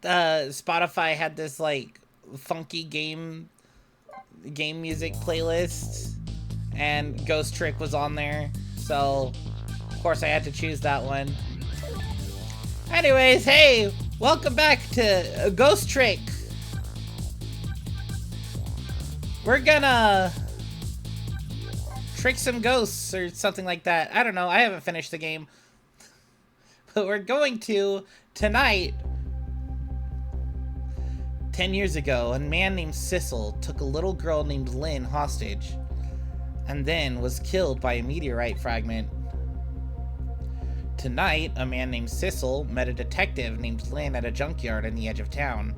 Spotify had this like funky game music playlist, and Ghost Trick was on there, so of course I had to choose that one. Anyways, hey, welcome back to Ghost Trick. We're gonna trick some ghosts or something like that. I don't know, I haven't finished the game. But we're going to tonight. 10 years ago, a man named Sissel took a little girl named Lynn hostage, and then was killed by a meteorite fragment. Tonight, a man named Sissel met a detective named Lynn at a junkyard on the edge of town,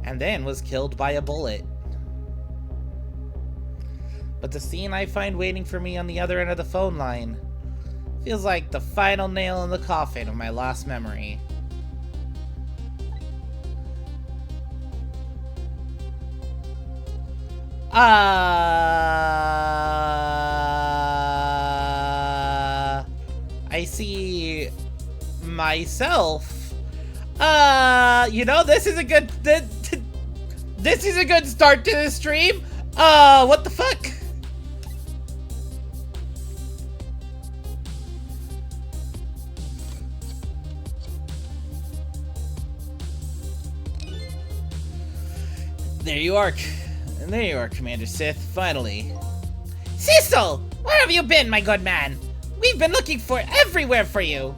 and then was killed by a bullet. But the scene I find waiting for me on the other end of the phone line feels like the final nail in the coffin of my lost memory. I see myself. You know, this is a good this is a good start to the stream. What the fuck? There you are. And there you are, Commander Sith, finally. Sissel! Where have you been, my good man? We've been looking for everywhere for you.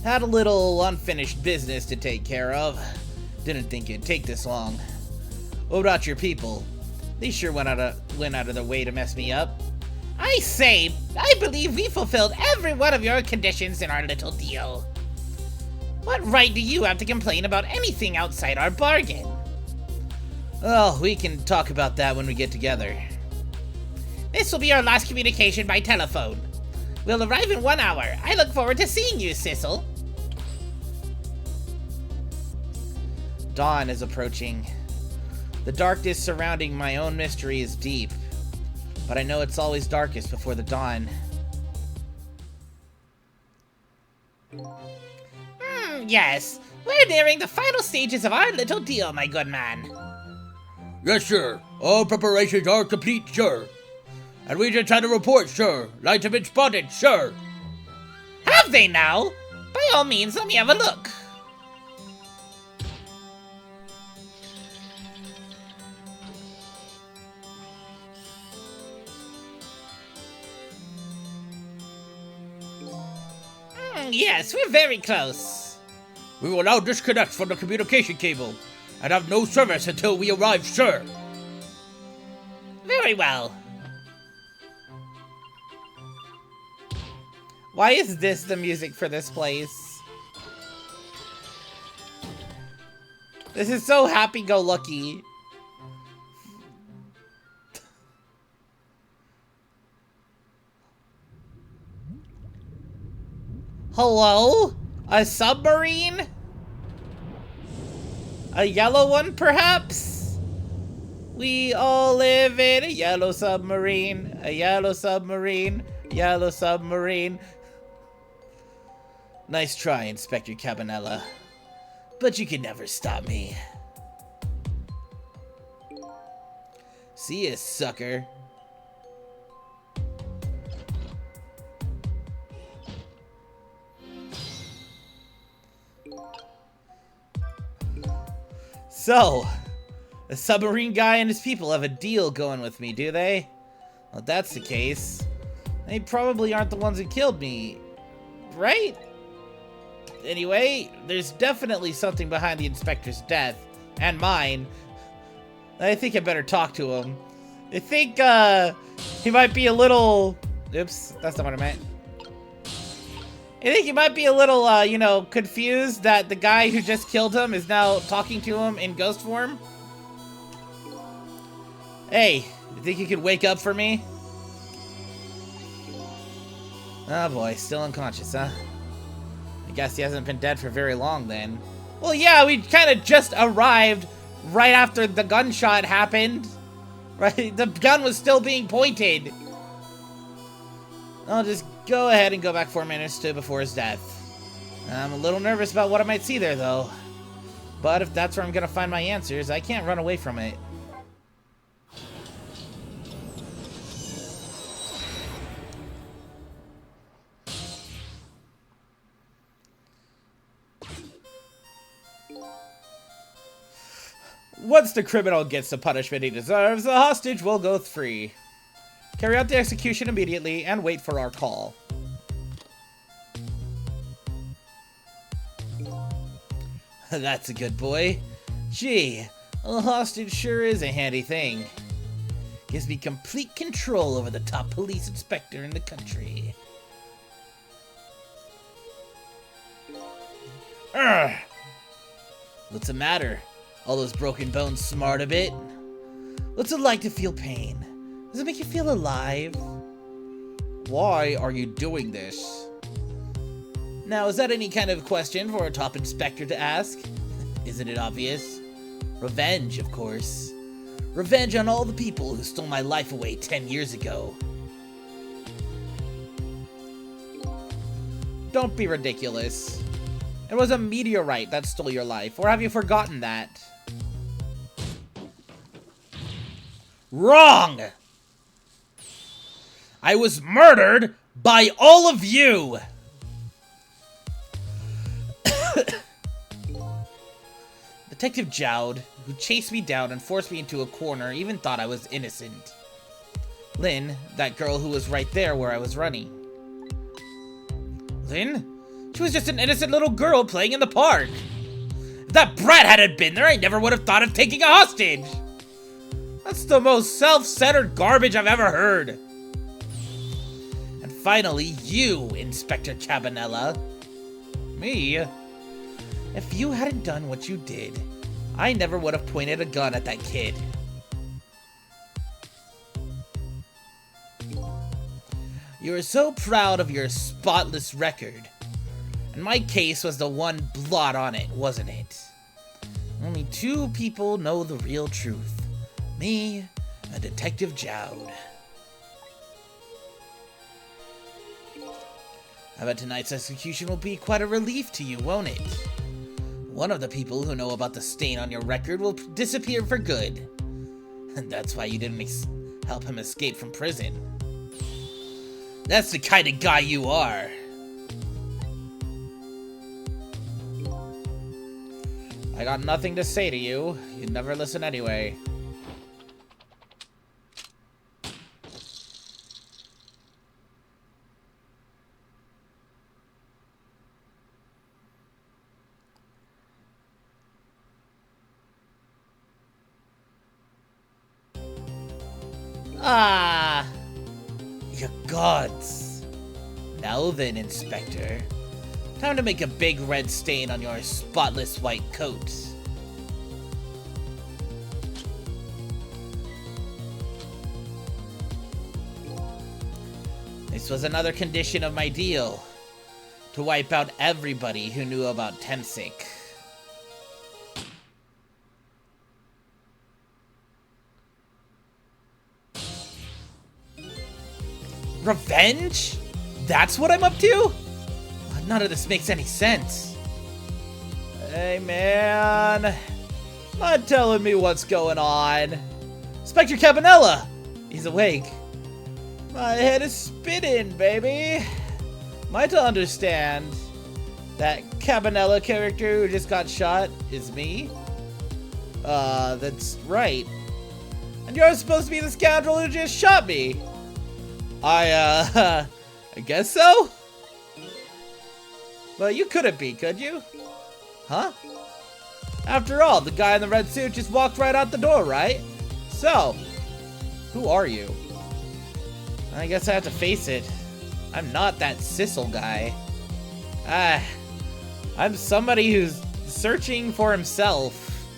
Had a little unfinished business to take care of. Didn't think it'd take this long. What about your people? They sure went out of their way to mess me up. I say, I believe we fulfilled every one of your conditions in our little deal. What right do you have to complain about anything outside our bargain? Oh, we can talk about that when we get together. This will be our last communication by telephone. We'll arrive in 1 hour. I look forward to seeing you, Sissel. Dawn is approaching. The darkness surrounding my own mystery is deep, but I know it's always darkest before the dawn. Yes. We're nearing the final stages of our little deal, my good man. Yes, sir. All preparations are complete, sir. And we just had a report, sir. Lights have been spotted, sir. Have they now? By all means, let me have a look. Yes, we're very close. We will now disconnect from the communication cable and have no service until we arrive, sir. Very well. Why is this the music for this place? This is so happy-go-lucky. Hello? A submarine? A yellow one, perhaps? We all live in a yellow submarine. A yellow submarine. Yellow submarine. Nice try, Inspector Cabanela. But you can never stop me. See ya, sucker. So, the submarine guy and his people have a deal going with me, do they? Well, if that's the case, they probably aren't the ones who killed me, right? Anyway, there's definitely something behind the inspector's death, and mine. I think I better talk to him. I think, he might be a little... Oops, that's not what I meant. I think he might be a little, you know, confused that the guy who just killed him is now talking to him in ghost form. Hey, you think you could wake up for me? Oh boy, still unconscious, huh? I guess he hasn't been dead for very long then. Well, yeah, we kind of just arrived right after the gunshot happened. Right? The gun was still being pointed. I'll just go ahead and go back 4 minutes to before his death. I'm a little nervous about what I might see there, though. But if that's where I'm gonna find my answers, I can't run away from it. Once the criminal gets the punishment he deserves, the hostage will go free. Carry out the execution immediately and wait for our call. That's a good boy. Gee, a hostage sure is a handy thing. Gives me complete control over the top police inspector in the country. Urgh. What's the matter? All those broken bones smart a bit? What's it like to feel pain? Does it make you feel alive? Why are you doing this? Now, is that any kind of question for a top inspector to ask? Isn't it obvious? Revenge, of course. Revenge on all the people who stole my life away 10 years ago. Don't be ridiculous. It was a meteorite that stole your life, or have you forgotten that? Wrong! I was murdered by all of you! Detective Jowd, who chased me down and forced me into a corner, even thought I was innocent. Lynn, that girl who was right there where I was running. Lynn? She was just an innocent little girl playing in the park. If that brat hadn't been there, I never would have thought of taking a hostage. That's the most self-centered garbage I've ever heard. And finally, you, Inspector Cabanela. Me? If you hadn't done what you did, I never would have pointed a gun at that kid. You were so proud of your spotless record. And my case was the one blot on it, wasn't it? Only two people know the real truth. Me and Detective Jowd. I bet tonight's execution will be quite a relief to you, won't it? One of the people who know about the stain on your record will disappear for good. And that's why you didn't help him escape from prison. That's the kind of guy you are. I got nothing to say to you. You'd never listen anyway. Ah! Your gods. Now then, Inspector. Time to make a big red stain on your spotless white coat. This was another condition of my deal. To wipe out everybody who knew about Temsik. Revenge? That's what I'm up to? None of this makes any sense. Hey, man. Not telling me what's going on. Inspector Cabanela! He's awake. My head is spinning, baby. Am I to understand that Cabanela character who just got shot is me? That's right. And you're supposed to be the scoundrel who just shot me. I guess so? Well, you couldn't be, could you? Huh? After all, the guy in the red suit just walked right out the door, right? So, who are you? I guess I have to face it. I'm not that Sissel guy. I'm somebody who's searching for himself.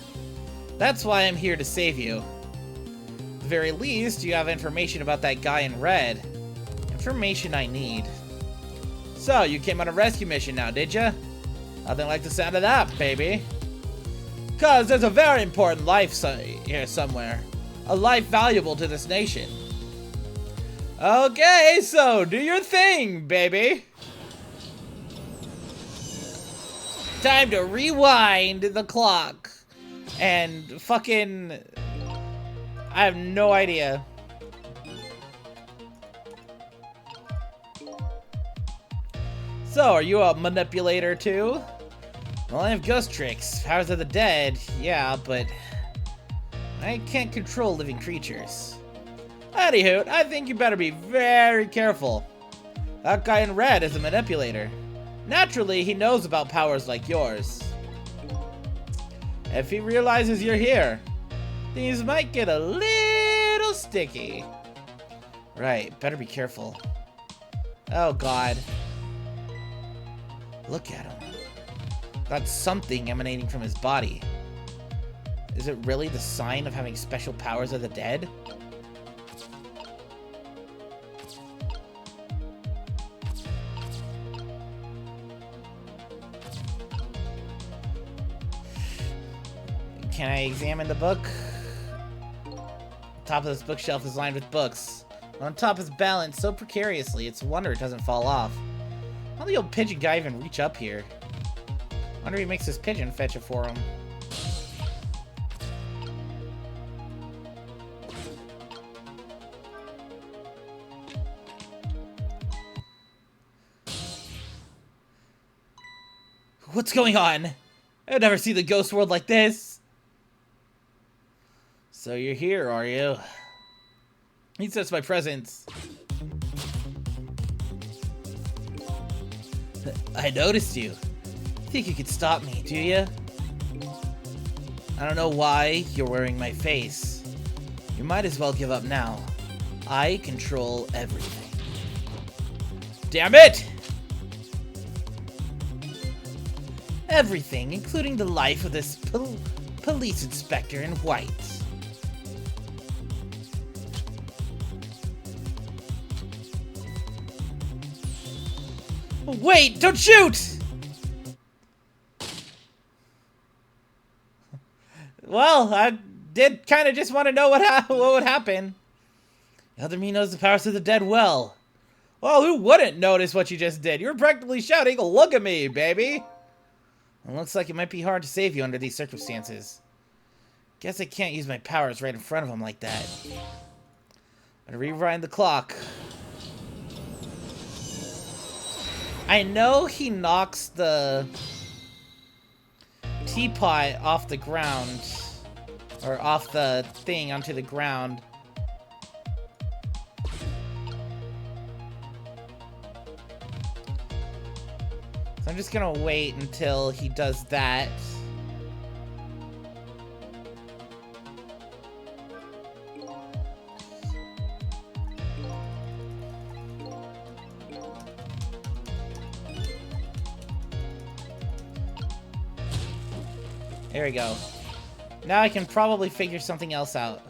That's why I'm here to save you. At the very least, you have information about that guy in red. Information I need. So, you came on a rescue mission now, did ya? Nothing like the sound of that, baby. Cause there's a very important life here somewhere. A life valuable to this nation. Okay, so do your thing, baby. Time to rewind the clock. And fucking... I have no idea. So, are you a manipulator too? Well, I have ghost tricks, powers of the dead, yeah, but I can't control living creatures. Anywho, I think you better be very careful. That guy in red is a manipulator. Naturally, he knows about powers like yours. If he realizes you're here, things might get a little sticky. Right, better be careful. Oh god. Look at him. That's something emanating from his body. Is it really the sign of having special powers of the dead? Can I examine the book? Top of this bookshelf is lined with books. On top is balanced so precariously, it's a wonder it doesn't fall off. How did the old pigeon guy even reach up here? Wonder if he makes his pigeon fetch it for him. What's going on? I've never seen the ghost world like this. So you're here, are you? He sets my presence. I noticed you. Think you could stop me, do you? I don't know why you're wearing my face. You might as well give up now. I control everything. Damn it! Everything, including the life of this police inspector in white. Wait, don't shoot! Well, I did kind of just want to know what would happen. The other me knows the powers of the dead well. Well, who wouldn't notice what you just did? You were practically shouting, "Look at me, baby!" It looks like it might be hard to save you under these circumstances. Guess I can't use my powers right in front of him like that. Better rewind the clock. I know he knocks the teapot off the ground, or off the thing onto the ground. So I'm just gonna wait until he does that. There we go. Now I can probably figure something else out.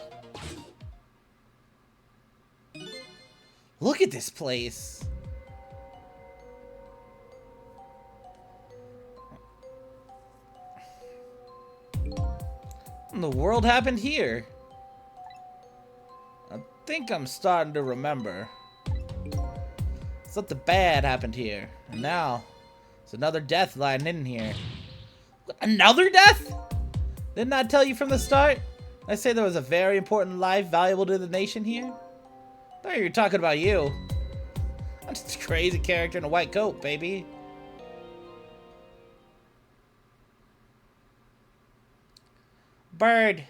Look at this place. What in the world happened here? I think I'm starting to remember. Something bad happened here. And now, there's another death lying in here. Another death? Didn't I tell you from the start? I say there was a very important life valuable to the nation here? I thought you were talking about you. I'm just a crazy character in a white coat, baby. Bird.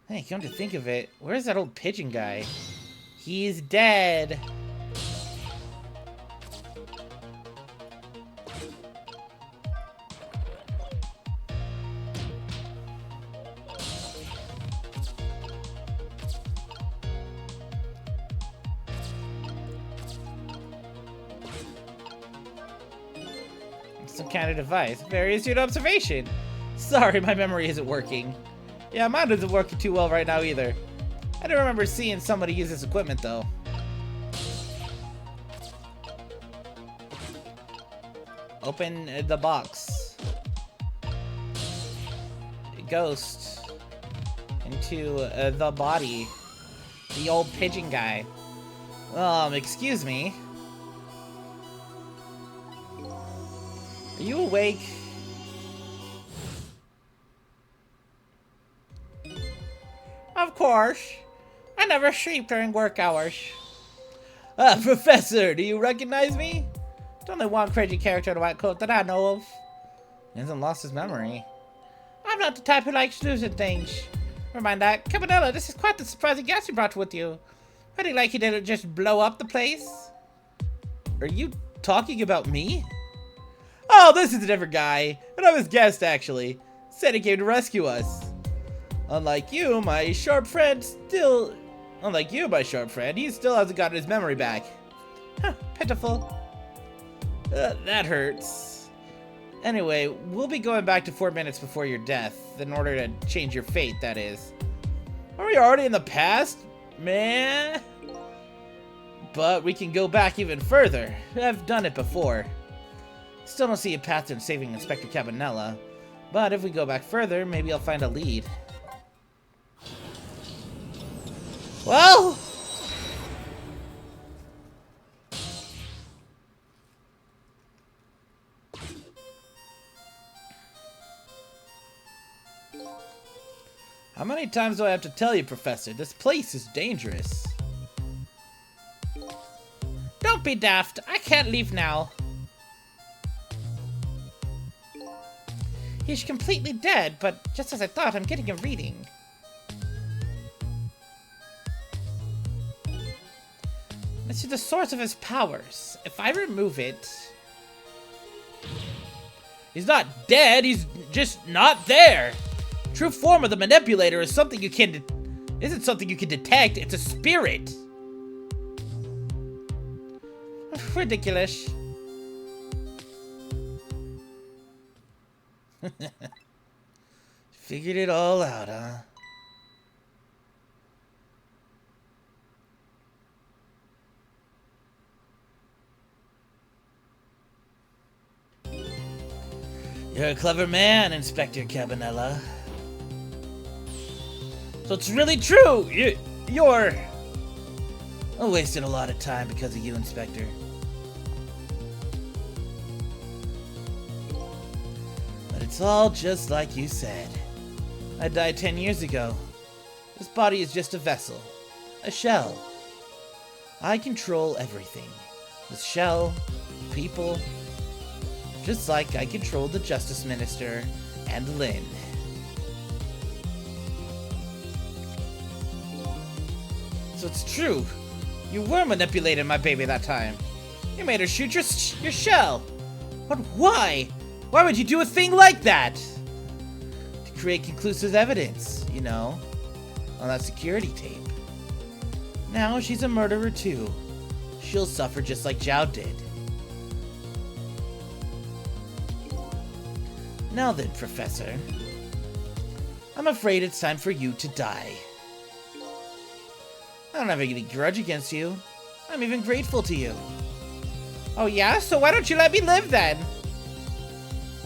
Hey, come to think of it, where's that old pigeon guy? He's dead. Some kind of device. Very astute observation. Sorry, my memory isn't working. Yeah, mine isn't working too well right now either. I don't remember seeing somebody use this equipment though. Open the box. Ghost. Into the body. The old pigeon guy. Excuse me. Are you awake? Of course. I never sleep during work hours. Professor, do you recognize me? There's only one crazy character in a white coat that I know of. He hasn't lost his memory. I'm not the type who likes losing things. Never mind that. Cabanela, this is quite the surprising guest you brought with you. How do you like you didn't just blow up the place? Are you talking about me? Oh, this is a different guy. And I'm his guest, actually. Said he came to rescue us. Unlike you, my sharp friend, he still hasn't gotten his memory back. Huh, pitiful. That hurts. Anyway, we'll be going back to 4 minutes before your death, in order to change your fate, that is. Are we already in the past? Man. But we can go back even further. I've done it before. Still don't see a path to saving Inspector Cabanela. But if we go back further, maybe I'll find a lead. Well... How many times do I have to tell you, Professor? This place is dangerous. Don't be daft. I can't leave now. He's completely dead, but just as I thought, I'm getting a reading. This is the source of his powers. If I remove it... He's not dead, he's just not there. True form of the manipulator is something you can isn't something you can detect, it's a spirit. Ridiculous. Figured it all out, huh? You're a clever man, Inspector Cabanela. So it's really true! You're... I wasted a lot of time because of you, Inspector. But it's all just like you said. I died 10 years ago. This body is just a vessel. A shell. I control everything. This shell, people... Just like I controlled the Justice Minister and Lynn. So it's true. You were manipulating my baby that time. You made her shoot your shell. But why? Why would you do a thing like that? To create conclusive evidence, you know, on that security tape. Now she's a murderer too. She'll suffer just like Zhao did. Now then, Professor. I'm afraid it's time for you to die. I don't have any grudge against you. I'm even grateful to you. Oh yeah? So why don't you let me live then?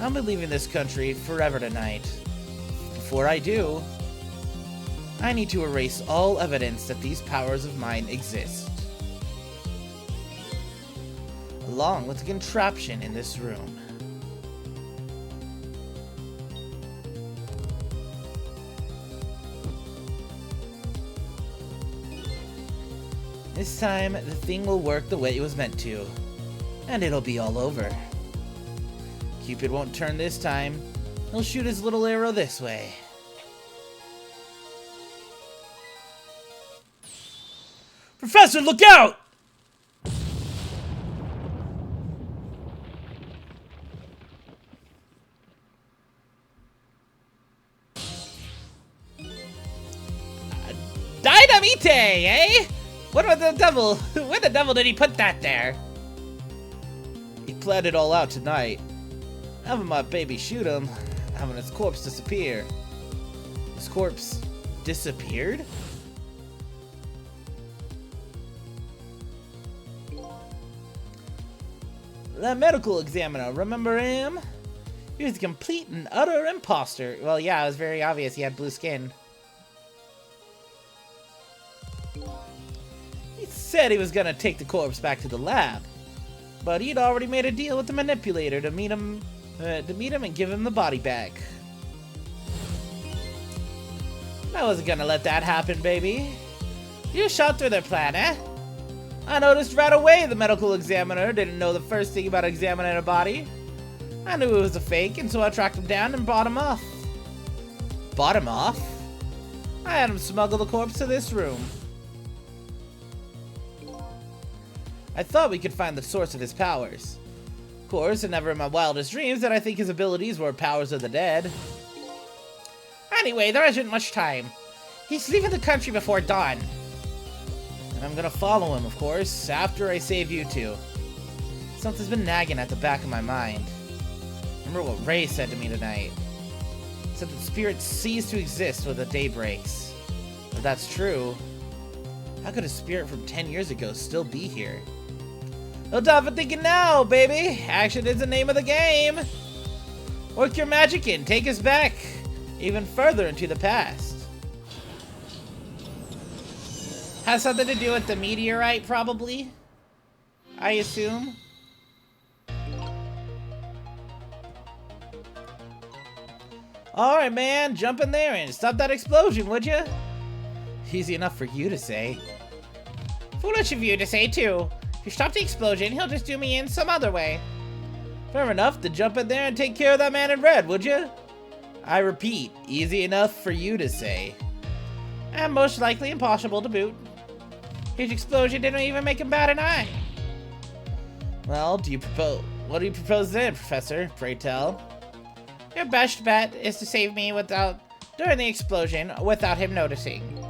I'll be leaving this country forever tonight. Before I do, I need to erase all evidence that these powers of mine exist. Along with the contraption in this room. This time, the thing will work the way it was meant to. And it'll be all over. Cupid won't turn this time. He'll shoot his little arrow this way. Professor, look out! Dynamite, eh? Where the devil did he put that there? He planned it all out tonight. Having my baby shoot him, having his corpse disappear. His corpse disappeared? The medical examiner, remember him? He was a complete and utter imposter. Well, yeah, it was very obvious he had blue skin. He said he was gonna take the corpse back to the lab, but he'd already made a deal with the manipulator to meet him to meet him and give him the body back. I wasn't gonna let that happen, baby. You shot through their plan, eh? I noticed right away the medical examiner didn't know the first thing about examining a body. I knew it was a fake, and so I tracked him down and bought him off. Bought him off? I had him smuggle the corpse to this room. I thought we could find the source of his powers. Of course, and never in my wildest dreams did I think his abilities were powers of the dead. Anyway, there isn't much time. He's leaving the country before dawn. And I'm gonna follow him, of course, after I save you two. Something's been nagging at the back of my mind. Remember what Ray said to me tonight? He said that spirits cease to exist when the day breaks. If that's true, how could a spirit from 10 years ago still be here? No time for thinking now, baby! Action is the name of the game! Work your magic in, take us back even further into the past. Has something to do with the meteorite, probably? I assume. Alright, man, jump in there and stop that explosion, would you? Easy enough for you to say. Foolish of you to say, too. If you stop the explosion, he'll just do me in some other way. Fair enough, to jump in there and take care of that man in red, would you? I repeat, easy enough for you to say. And most likely impossible to boot. His explosion didn't even make him bat an eye. Well, what do you propose then, Professor? Pray tell. Your best bet is to save me during the explosion without him noticing.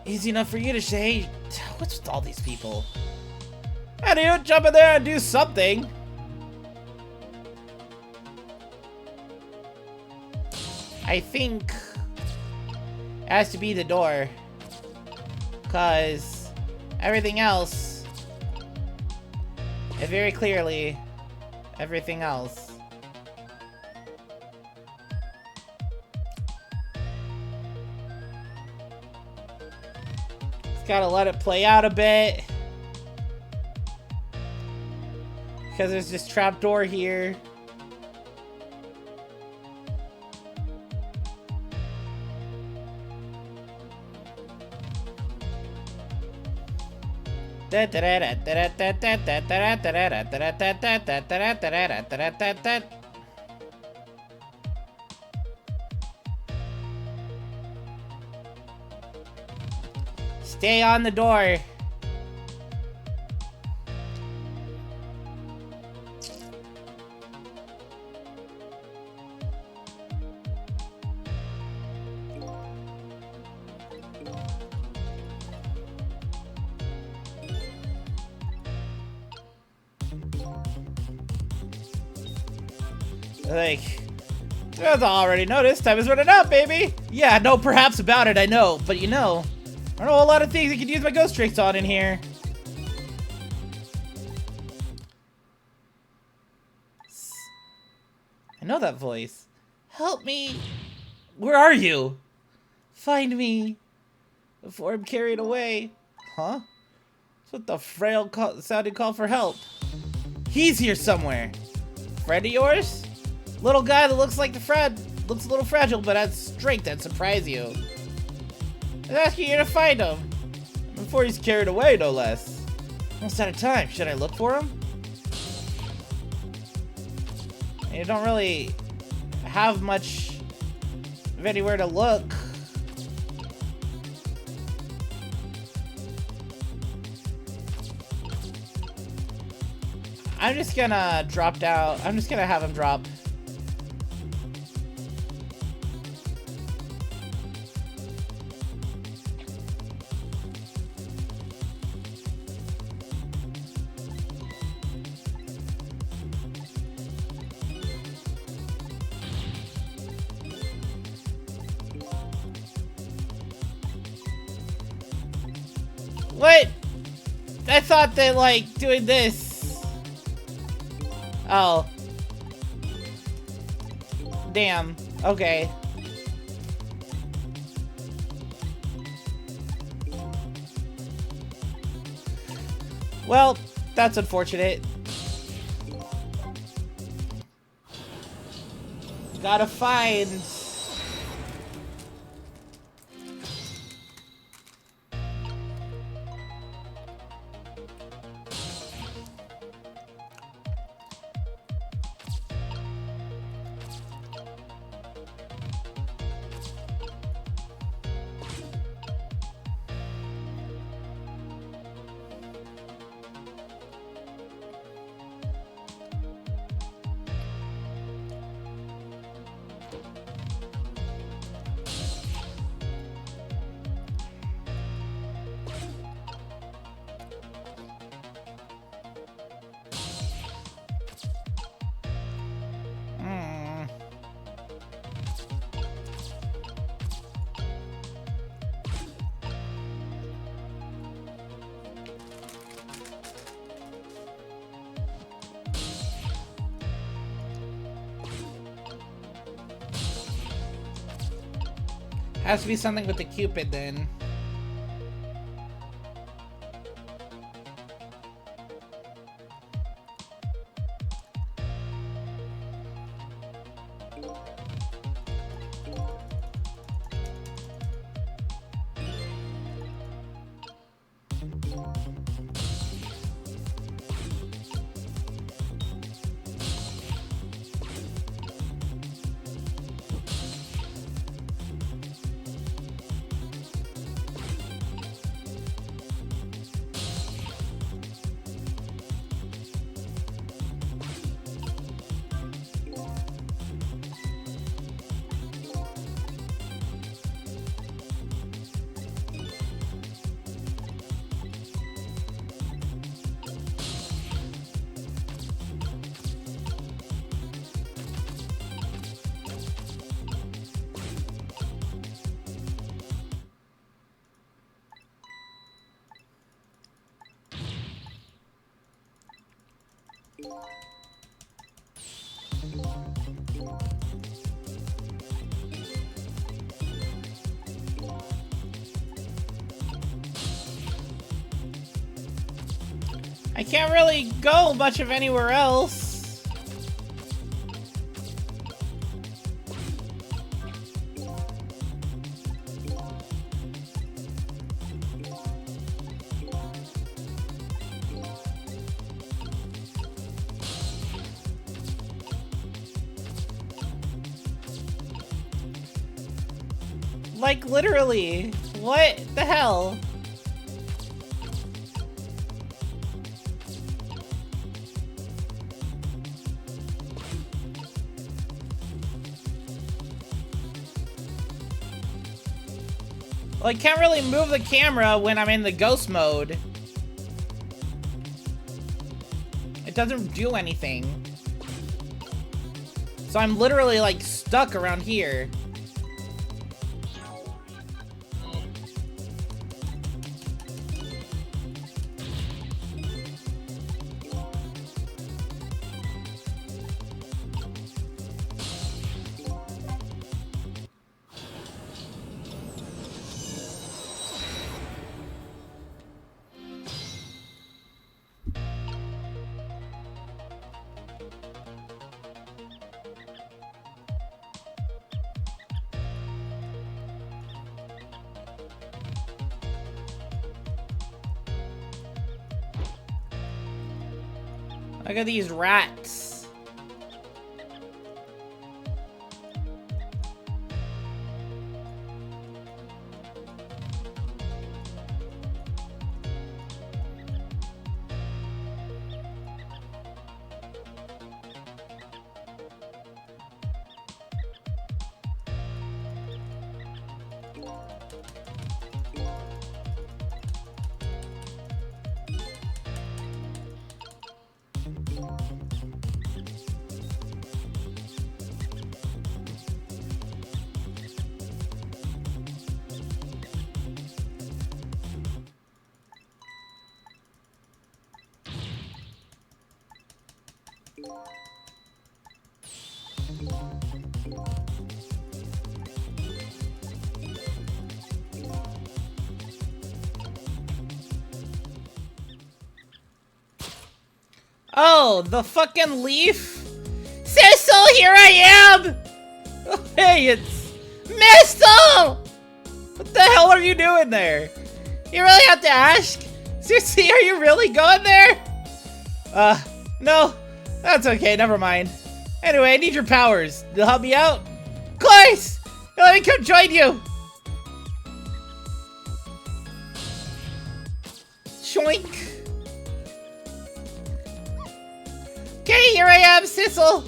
Easy enough for you to say. What's with all these people? How do you jump in there and do something? I think it has to be the door. Because everything else, very clearly, everything else. Just gotta let it play out a bit. Because there's this trapdoor here. Stay on the door. Like, as I already noticed, time is running out, baby! Yeah, no perhaps about it, I know. But you know, I know a lot of things I could use my ghost tricks on in here. I know that voice. Help me! Where are you? Find me before I'm carried away. Huh? That's what the frail sounding call for help. He's here somewhere. Friend of yours? Little guy that looks like looks a little fragile, but has strength that surprise you. I'm asking you to find him before he's carried away, no less. Almost out of time. Should I look for him? You don't really have much of anywhere to look. I'm just gonna drop down. I'm just gonna have him drop. What? I thought that, like, doing this. Oh. Damn. Okay. Well, that's unfortunate. Gotta find... Has to be something with the Cupid then. I can't really go much of anywhere else. Like, literally. What the hell? Well, I can't really move the camera when I'm in the ghost mode. It doesn't do anything. So I'm literally, like, stuck around here. Look at these rats. Oh, the fucking leaf? Cecil, here I am! Hey, it's Mistle! What the hell are you doing there? You really have to ask? Seriously, are you really going there? No. That's okay, never mind. Anyway, I need your powers. You'll help me out? Of course! Let me come join you! Shoink! Okay, here I am, Sissel!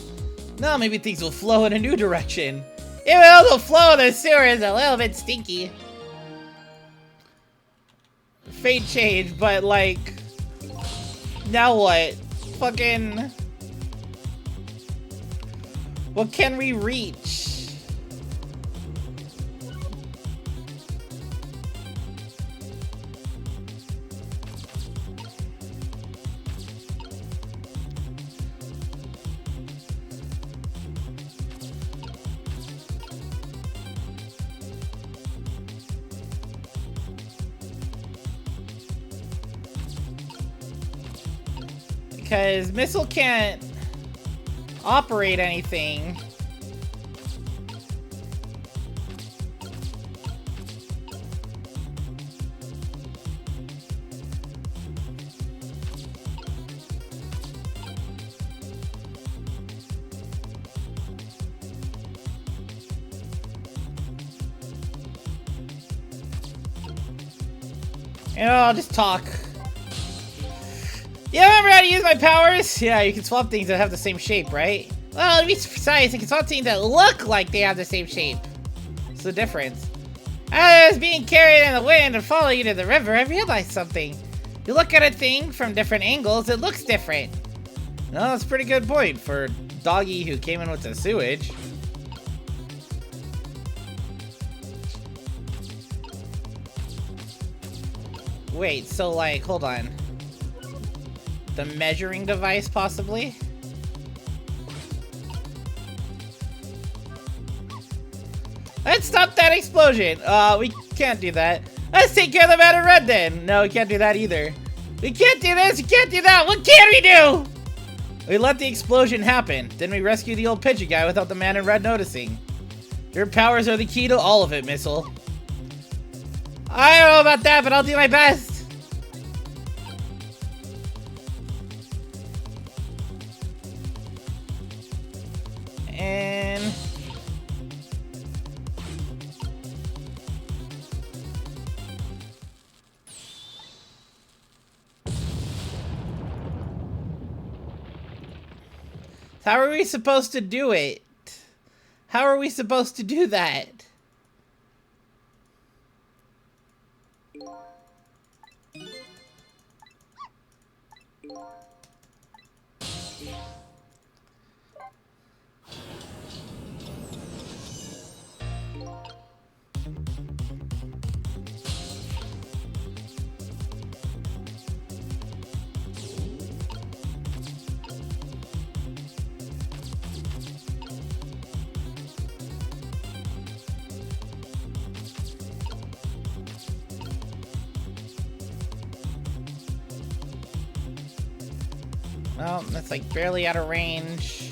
Now maybe things will flow in a new direction. Even though the flow of the sewer is a little bit stinky. Fate change, but like... Now what? Fucking... What can we reach? Because Missile can't operate anything. You know, I'll just talk. Yeah, remember how to use my powers? Yeah, you can swap things that have the same shape, right? Well, to be precise, you can swap things that look like they have the same shape. What's the difference? As I was being carried in the wind and follow you to the river, I realized something. You look at a thing from different angles, it looks different. No, that's a pretty good point for Doggy who came in with the sewage. Wait, so like, hold on. The measuring device, possibly? Let's stop that explosion! We can't do that. Let's take care of the man in red then! No, we can't do that either. We can't do this, we can't do that! What can we do? We let the explosion happen. Then we rescue the old pigeon guy without the man in red noticing. Your powers are the key to all of it, Missile. I don't know about that, but I'll do my best! And... how are we supposed to do it? How are we supposed to do that? Well, that's like barely out of range.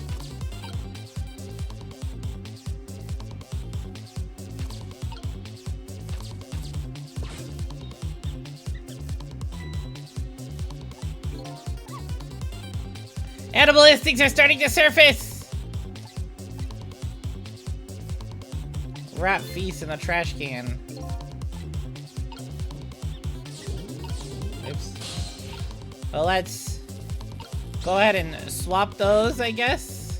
Animal instincts are starting to surface! Rat feast in a trash can. Oops. Well, let's go ahead and swap those, I guess.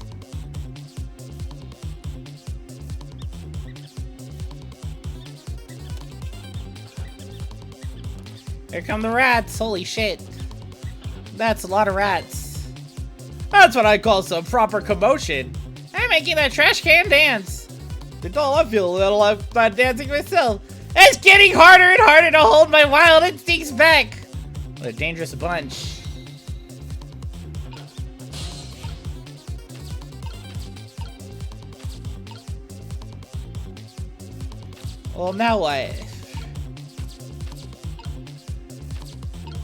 Here come the rats. Holy shit. That's a lot of rats. That's what I call some proper commotion. I'm making that trash can dance. Until I feel a little like dancing myself. It's getting harder and harder to hold my wild instincts back. What a dangerous bunch. Well, now what?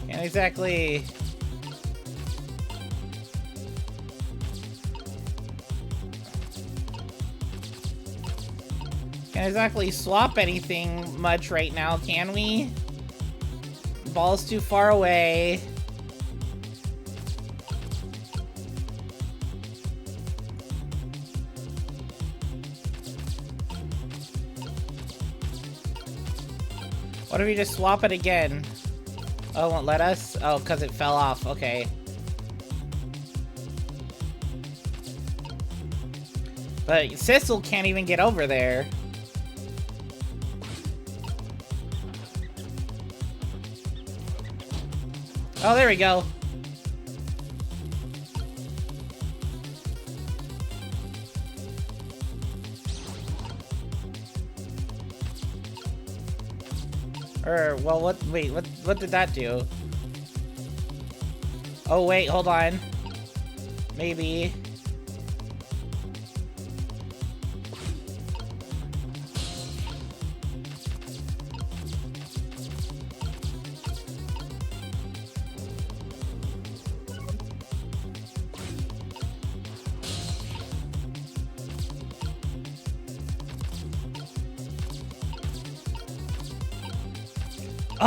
Can't exactly... Can't exactly swap anything much right now, can we? Ball's too far away. What if we just swap it again? Oh, it won't let us? Oh, because it fell off. Okay. But Sissel can't even get over there. Oh, there we go. Well, wait, what did that do? Oh, wait, hold on. Maybe.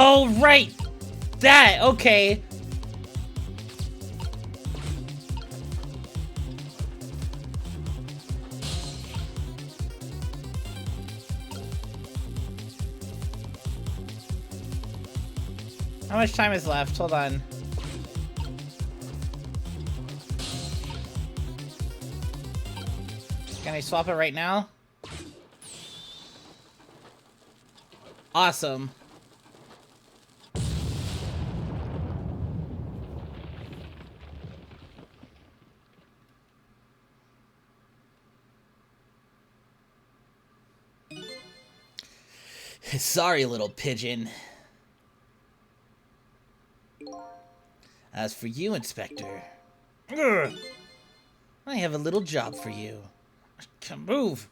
Oh, right! That, okay. How much time is left? Hold on. Can I swap it right now? Awesome. Sorry, little pigeon. As for you, Inspector, I have a little job for you. Come move.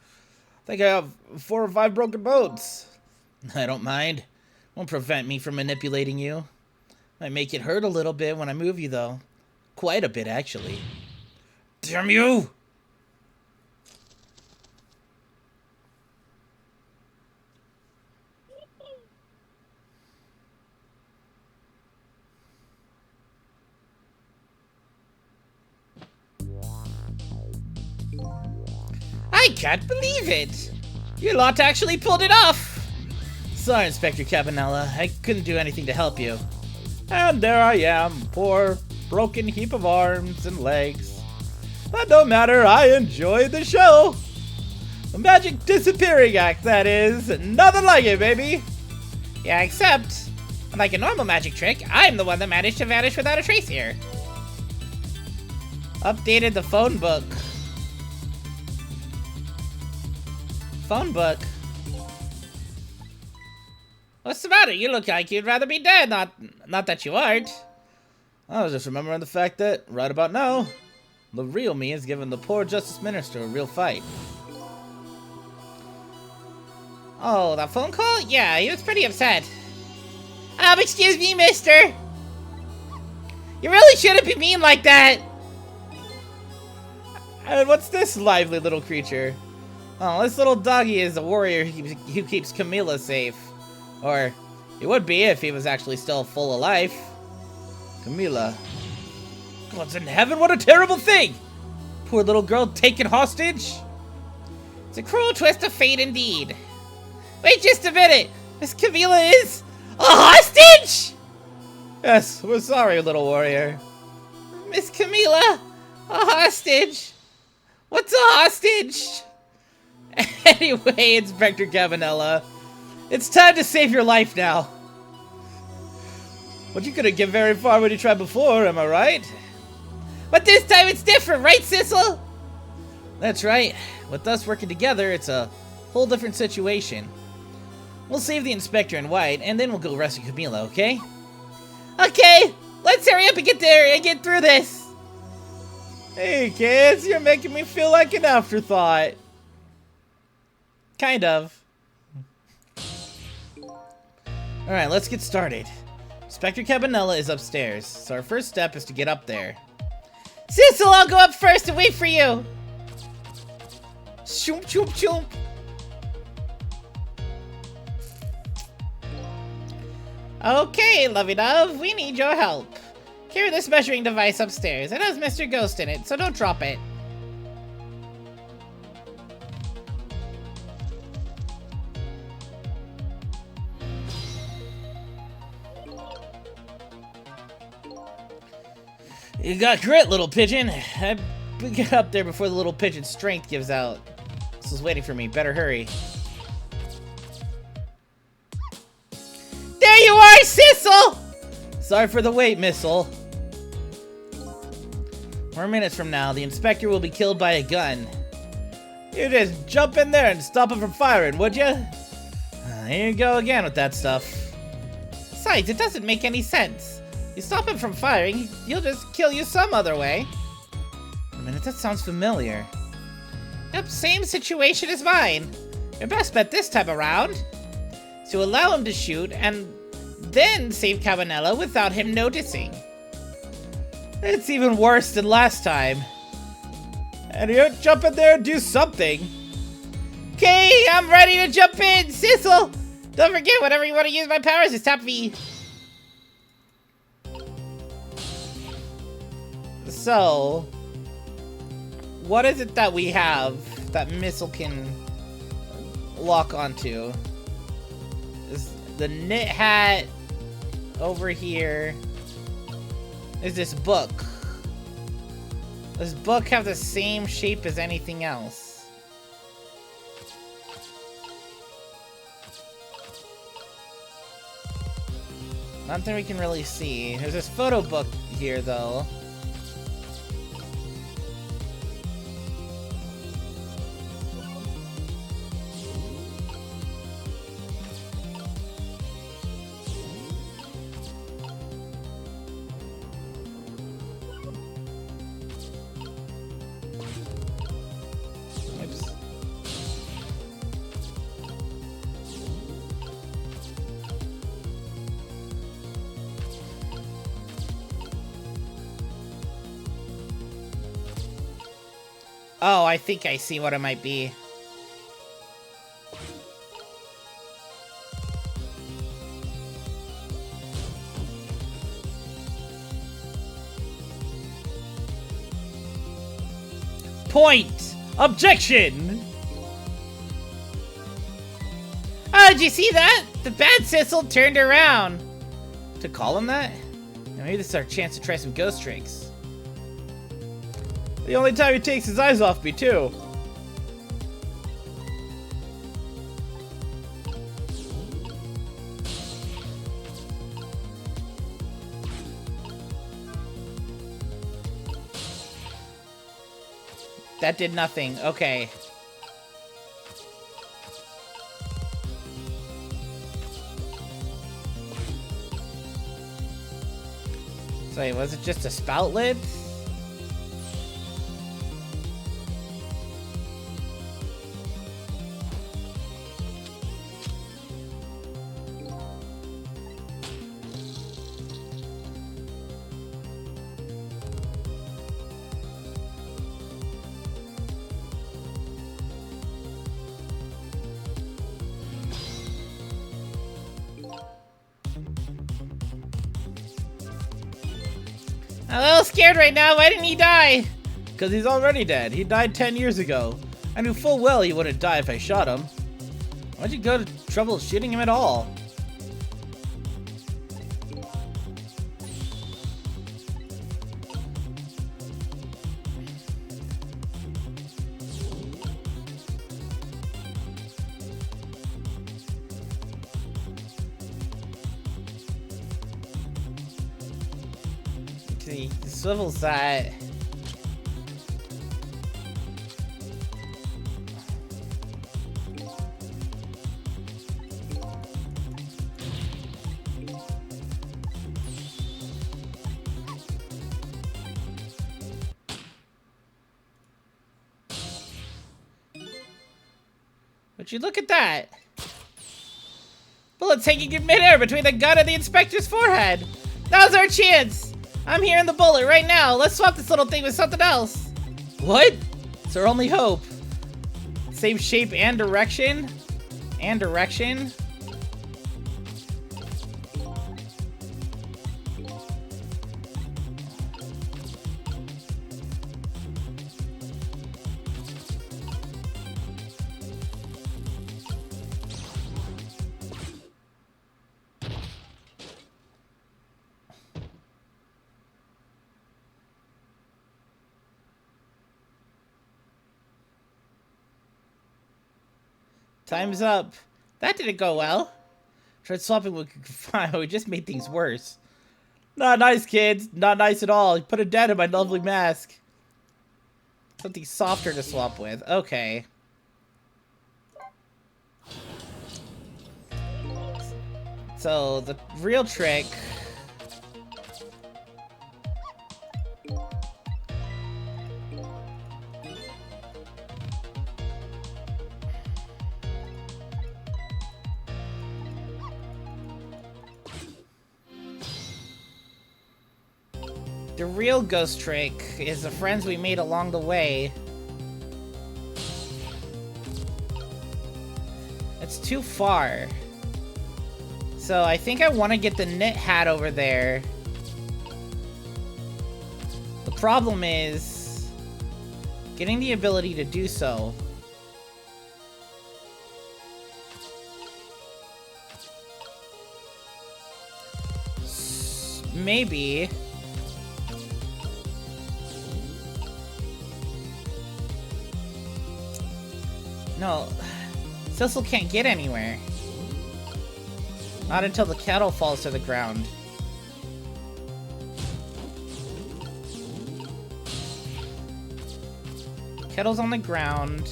I think I have 4 or 5 broken bones. I don't mind. Won't prevent me from manipulating you. Might make it hurt a little bit when I move you, though. Quite a bit, actually. Damn you! I can't believe it! Your lot actually pulled it off! Sorry, Inspector Cabanela. I couldn't do anything to help you. And there I am, poor, broken heap of arms and legs. But no matter, I enjoyed the show! A magic disappearing act, that is. Nothing like it, baby! Yeah, except, unlike a normal magic trick, I'm the one that managed to vanish without a trace here. Updated the phone book. Phone book? What's the matter? You look like you'd rather be dead, not that you aren't. I was just remembering the fact that, right about now, the real me is giving the poor Justice Minister a real fight. Oh, that phone call? Yeah, he was pretty upset. Excuse me, mister! You really shouldn't be mean like that! And what's this lively little creature? Oh, this little doggy is a warrior who keeps Camilla safe. Or, he would be if he was actually still full of life. Camilla. God's in heaven, what a terrible thing! Poor little girl taken hostage? It's a cruel twist of fate indeed. Wait just a minute! Miss Camilla is a hostage?! Yes, we're sorry, little warrior. Miss Camilla? A hostage? What's a hostage? Anyway, Inspector Cabanela, it's time to save your life now. But you couldn't get very far when you tried before, am I right? But this time it's different, right, Sissel? That's right. With us working together, it's a whole different situation. We'll save the Inspector in white, and then we'll go rescue Camilla, okay? Okay, let's hurry up and get there and get through this. Hey, kids, you're making me feel like an afterthought. Kind of. Alright, let's get started. Inspector Cabanela is upstairs, so our first step is to get up there. Sissel, I'll go up first and wait for you! Shoop, shoop, shoop! Okay, lovey-dove, we need your help. Carry this measuring device upstairs. It has Mr. Ghost in it, so don't drop it. You got grit, little pigeon. I get up there before the little pigeon's strength gives out. This is waiting for me. Better hurry. There you are, Sissel! Sorry for the wait, Missile. 4 minutes from now, the inspector will be killed by a gun. You just jump in there and stop him from firing, would you? Here you go again with that stuff. Besides, it doesn't make any sense. You stop him from firing, he'll just kill you some other way. Wait a minute, that sounds familiar. Yep, same situation as mine. Your best bet this time around is to allow him to shoot and then save Cabanela without him noticing. It's even worse than last time. And you jump in there and do something. Okay, I'm ready to jump in, Sissel! Don't forget, whenever you want to use my powers, just tap V. So, what is it that we have that Missile can lock onto? Is the knit hat over here? Is this book? Does book have the same shape as anything else? Nothing we can really see. There's this photo book here, though. Oh, I think I see what it might be. Point! Objection! Oh, did you see that? The bad Sissel turned around. To call him that? Maybe this is our chance to try some ghost tricks. The only time he takes his eyes off me, too. That did nothing. Okay. So wait, was it just a spout lid? I'm a little scared right now. Why didn't he die? Because he's already dead. He died 10 years ago. I knew full well he wouldn't die if I shot him. Why'd you go to trouble shooting him at all? The swivel side. Would you look at that? Bullets hanging in midair between the gun and the inspector's forehead. Now's our chance. I'm hearing the bullet right now. Let's swap this little thing with something else. What? It's our only hope. Same shape and direction? And direction? Time's up. That didn't go well. Tried swapping with Fine, we just made things worse. Not nice, kids. Not nice at all. You put a dent in my lovely mask. Something softer to swap with. Okay. So, the real trick... The real ghost trick is the friends we made along the way. It's too far. So I think I want to get the knit hat over there. The problem is getting the ability to do so. Maybe. No, Sissel can't get anywhere. Not until the kettle falls to the ground. Kettle's on the ground.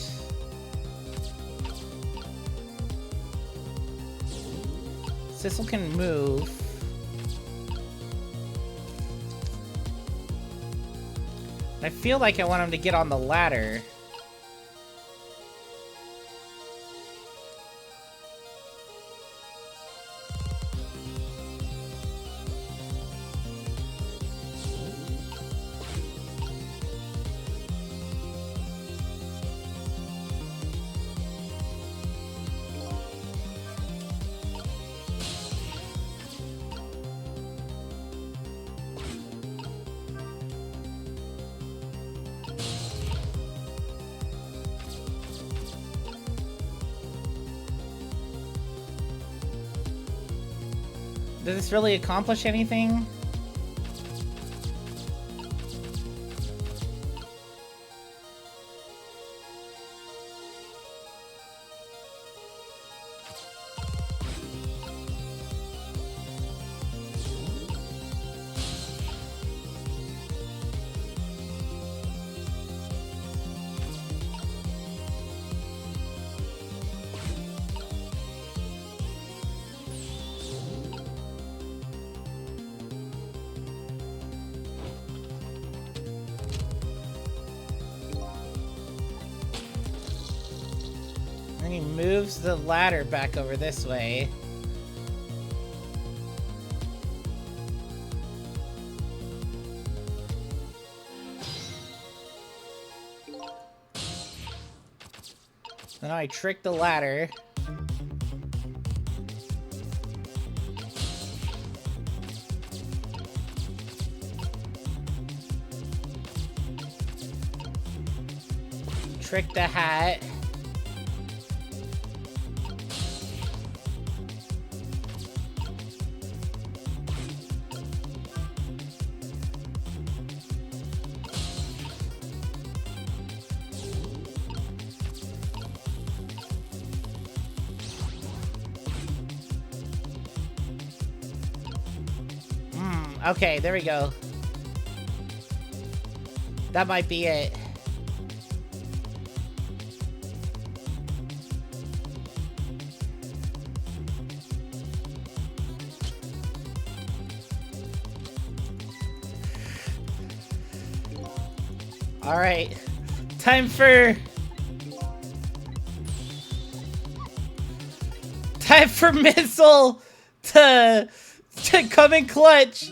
Sissel can move. I feel like I want him to get on the ladder. Does this really accomplish anything? And he moves the ladder back over this way. Then I trick the ladder. Trick the hat. Okay, there we go. That might be it. All right, time for Missile to come in clutch.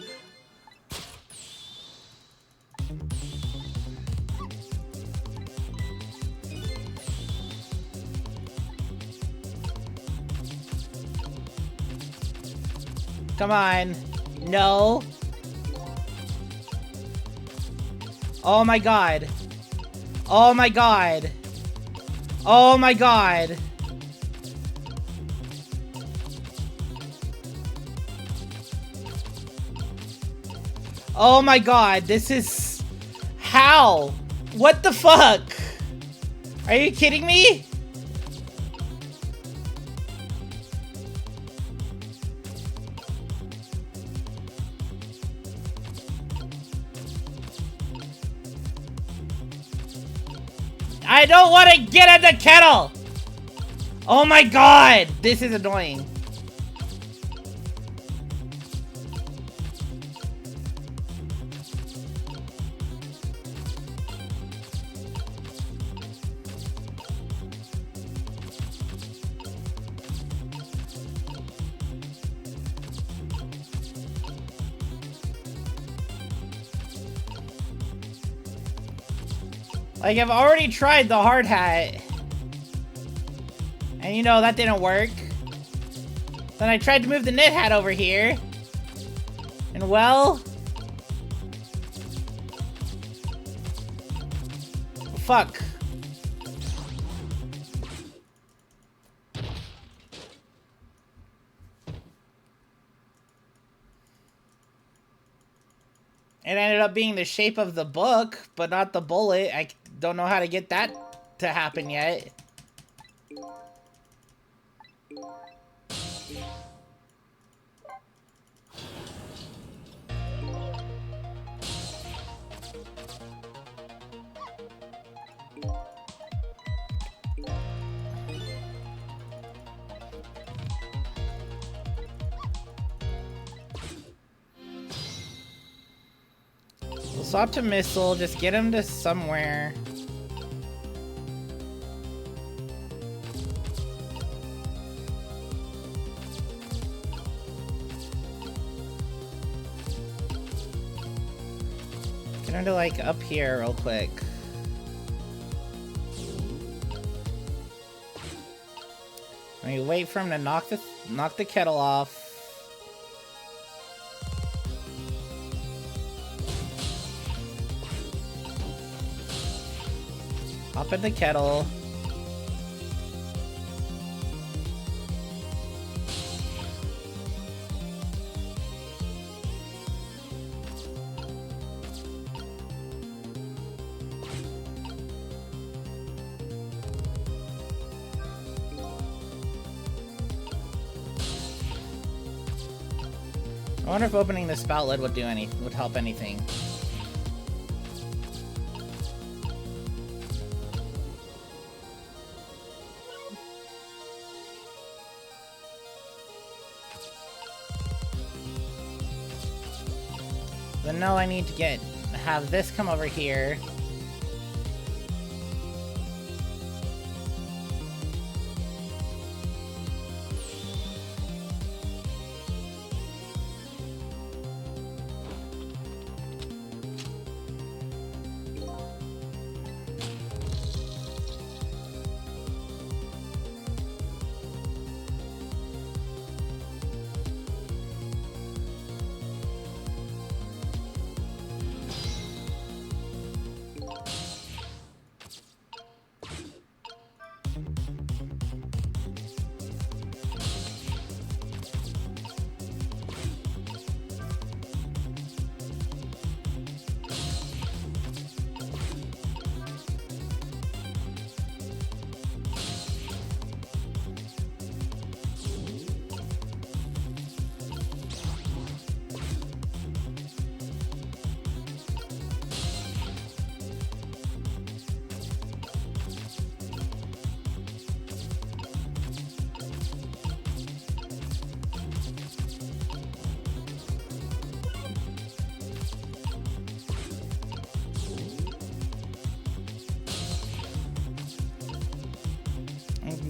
Come on. No. Oh my god. Oh my god. Oh my god. Oh my god. This is... How? What the fuck? Are you kidding me? I don't want to get in the kettle! Oh my god! This is annoying. Like, I've already tried the hard hat. And you know, that didn't work. Then I tried to move the knit hat over here. And well... fuck. It ended up being the shape of the book, but not the bullet. I don't know how to get that to happen yet. We'll swap to missile, just get him to somewhere. Get him to, like, up here real quick. I mean, wait for him to knock the kettle off. Hop in the kettle. I wonder if opening the spout lid would help anything. Then now I need to have this come over here.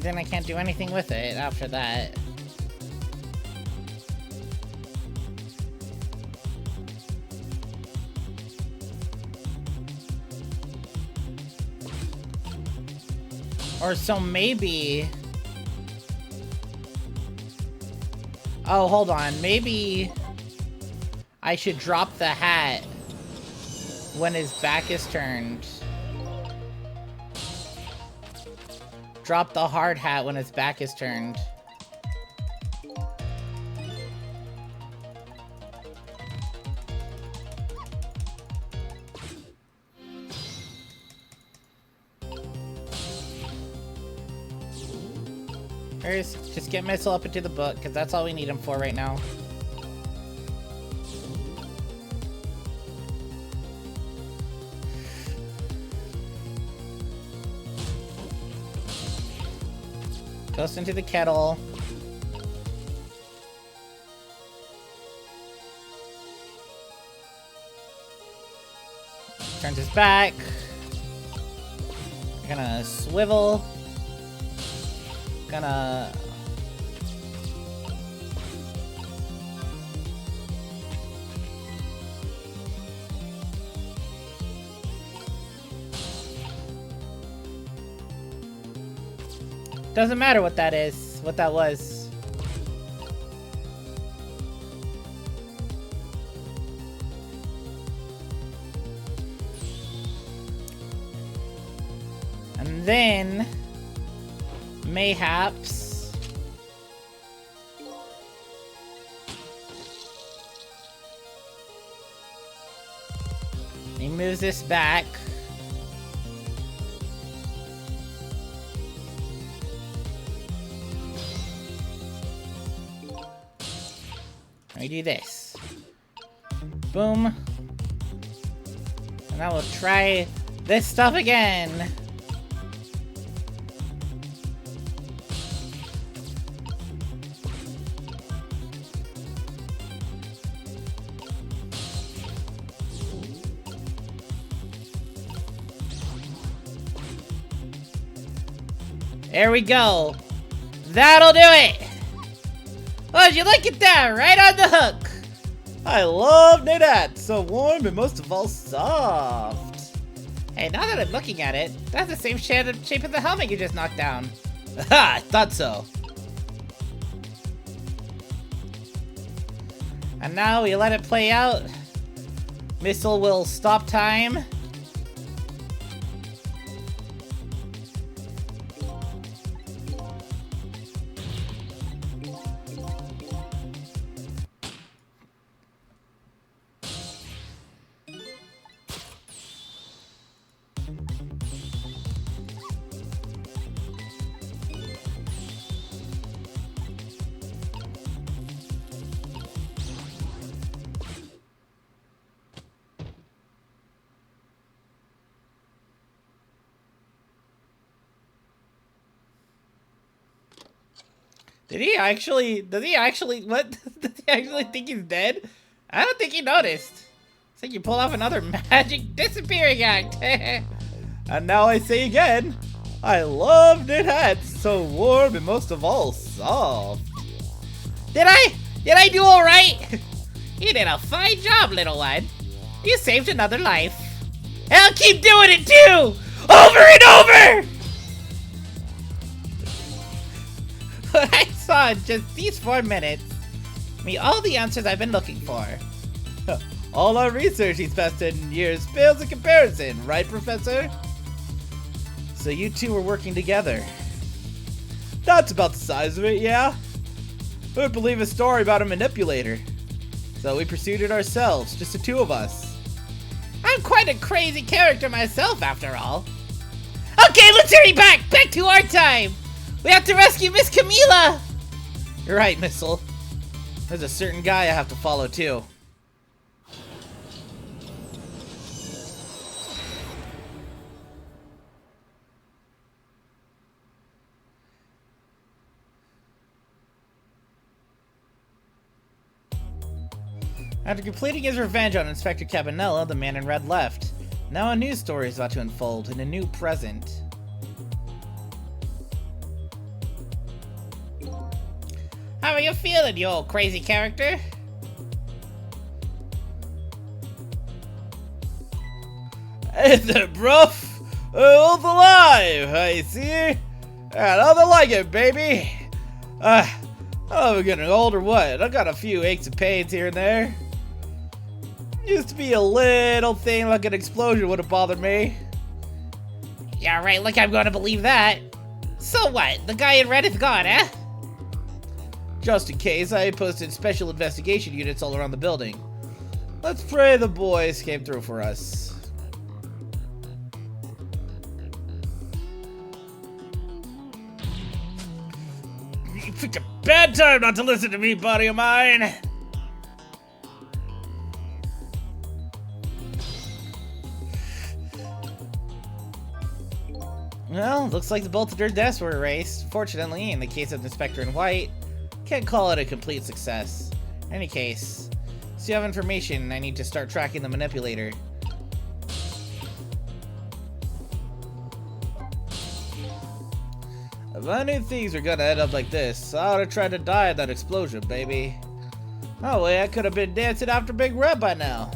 Then I can't do anything with it after that. Or so maybe... oh, hold on. Maybe I should drop the hat when his back is turned. Drop the hard hat when his back is turned. First, just get Missile up into the book, because that's all we need him for right now. Goes into the kettle. Turns his back. Gonna swivel. Gonna... Doesn't matter what that is, what that was. And then, mayhaps, he moves this back. I do this. Boom. And I will try this stuff again. There we go. That'll do it. Oh, did you look at that? Right on the hook. I love knit hats. So warm and most of all soft. Hey, now that I'm looking at it, that's the same shape of the helmet you just knocked down. Ha! I thought so. And now we let it play out. Missile will stop time. Does he actually, what? Does he actually think he's dead? I don't think he noticed. It's like you pull off another magic disappearing act. And now I say again, I love knit hats, so warm and most of all, soft. Did I do all right? You did a fine job, little one. You saved another life. And I'll keep doing it too! Over and over! What I saw in just these 4 minutes gave me all the answers I've been looking for. All our research he's invested in years pales in comparison, right, Professor? So you two were working together. That's about the size of it, yeah? Who would believe a story about a manipulator? So we pursued it ourselves, just the two of us. I'm quite a crazy character myself, after all. Okay, let's hurry back to our time! We have to rescue Miss Camila! You're right, Missile. There's a certain guy I have to follow, too. After completing his revenge on Inspector Cabanela, the man in red left. Now a new story is about to unfold in a new present. How are you feeling, you old crazy character? Hey there, bruv! Old alive, I see. Nothing like it, baby. I don't know if I'm getting old or what. I got a few aches and pains here and there. Used to be a little thing like an explosion would have bothered me. Yeah, right, like I'm gonna believe that. So what? The guy in red is gone, eh? Just in case, I posted special investigation units all around the building. Let's pray the boys came through for us. You picked a bad time not to listen to me, buddy of mine. Well, looks like both of their deaths were erased. Fortunately, in the case of Inspector in White, can't call it a complete success. In any case, so you have information, I need to start tracking the manipulator. If I knew things were gonna end up like this, I would've tried to die in that explosion, baby. Oh, well, I could have been dancing after Big Red by now.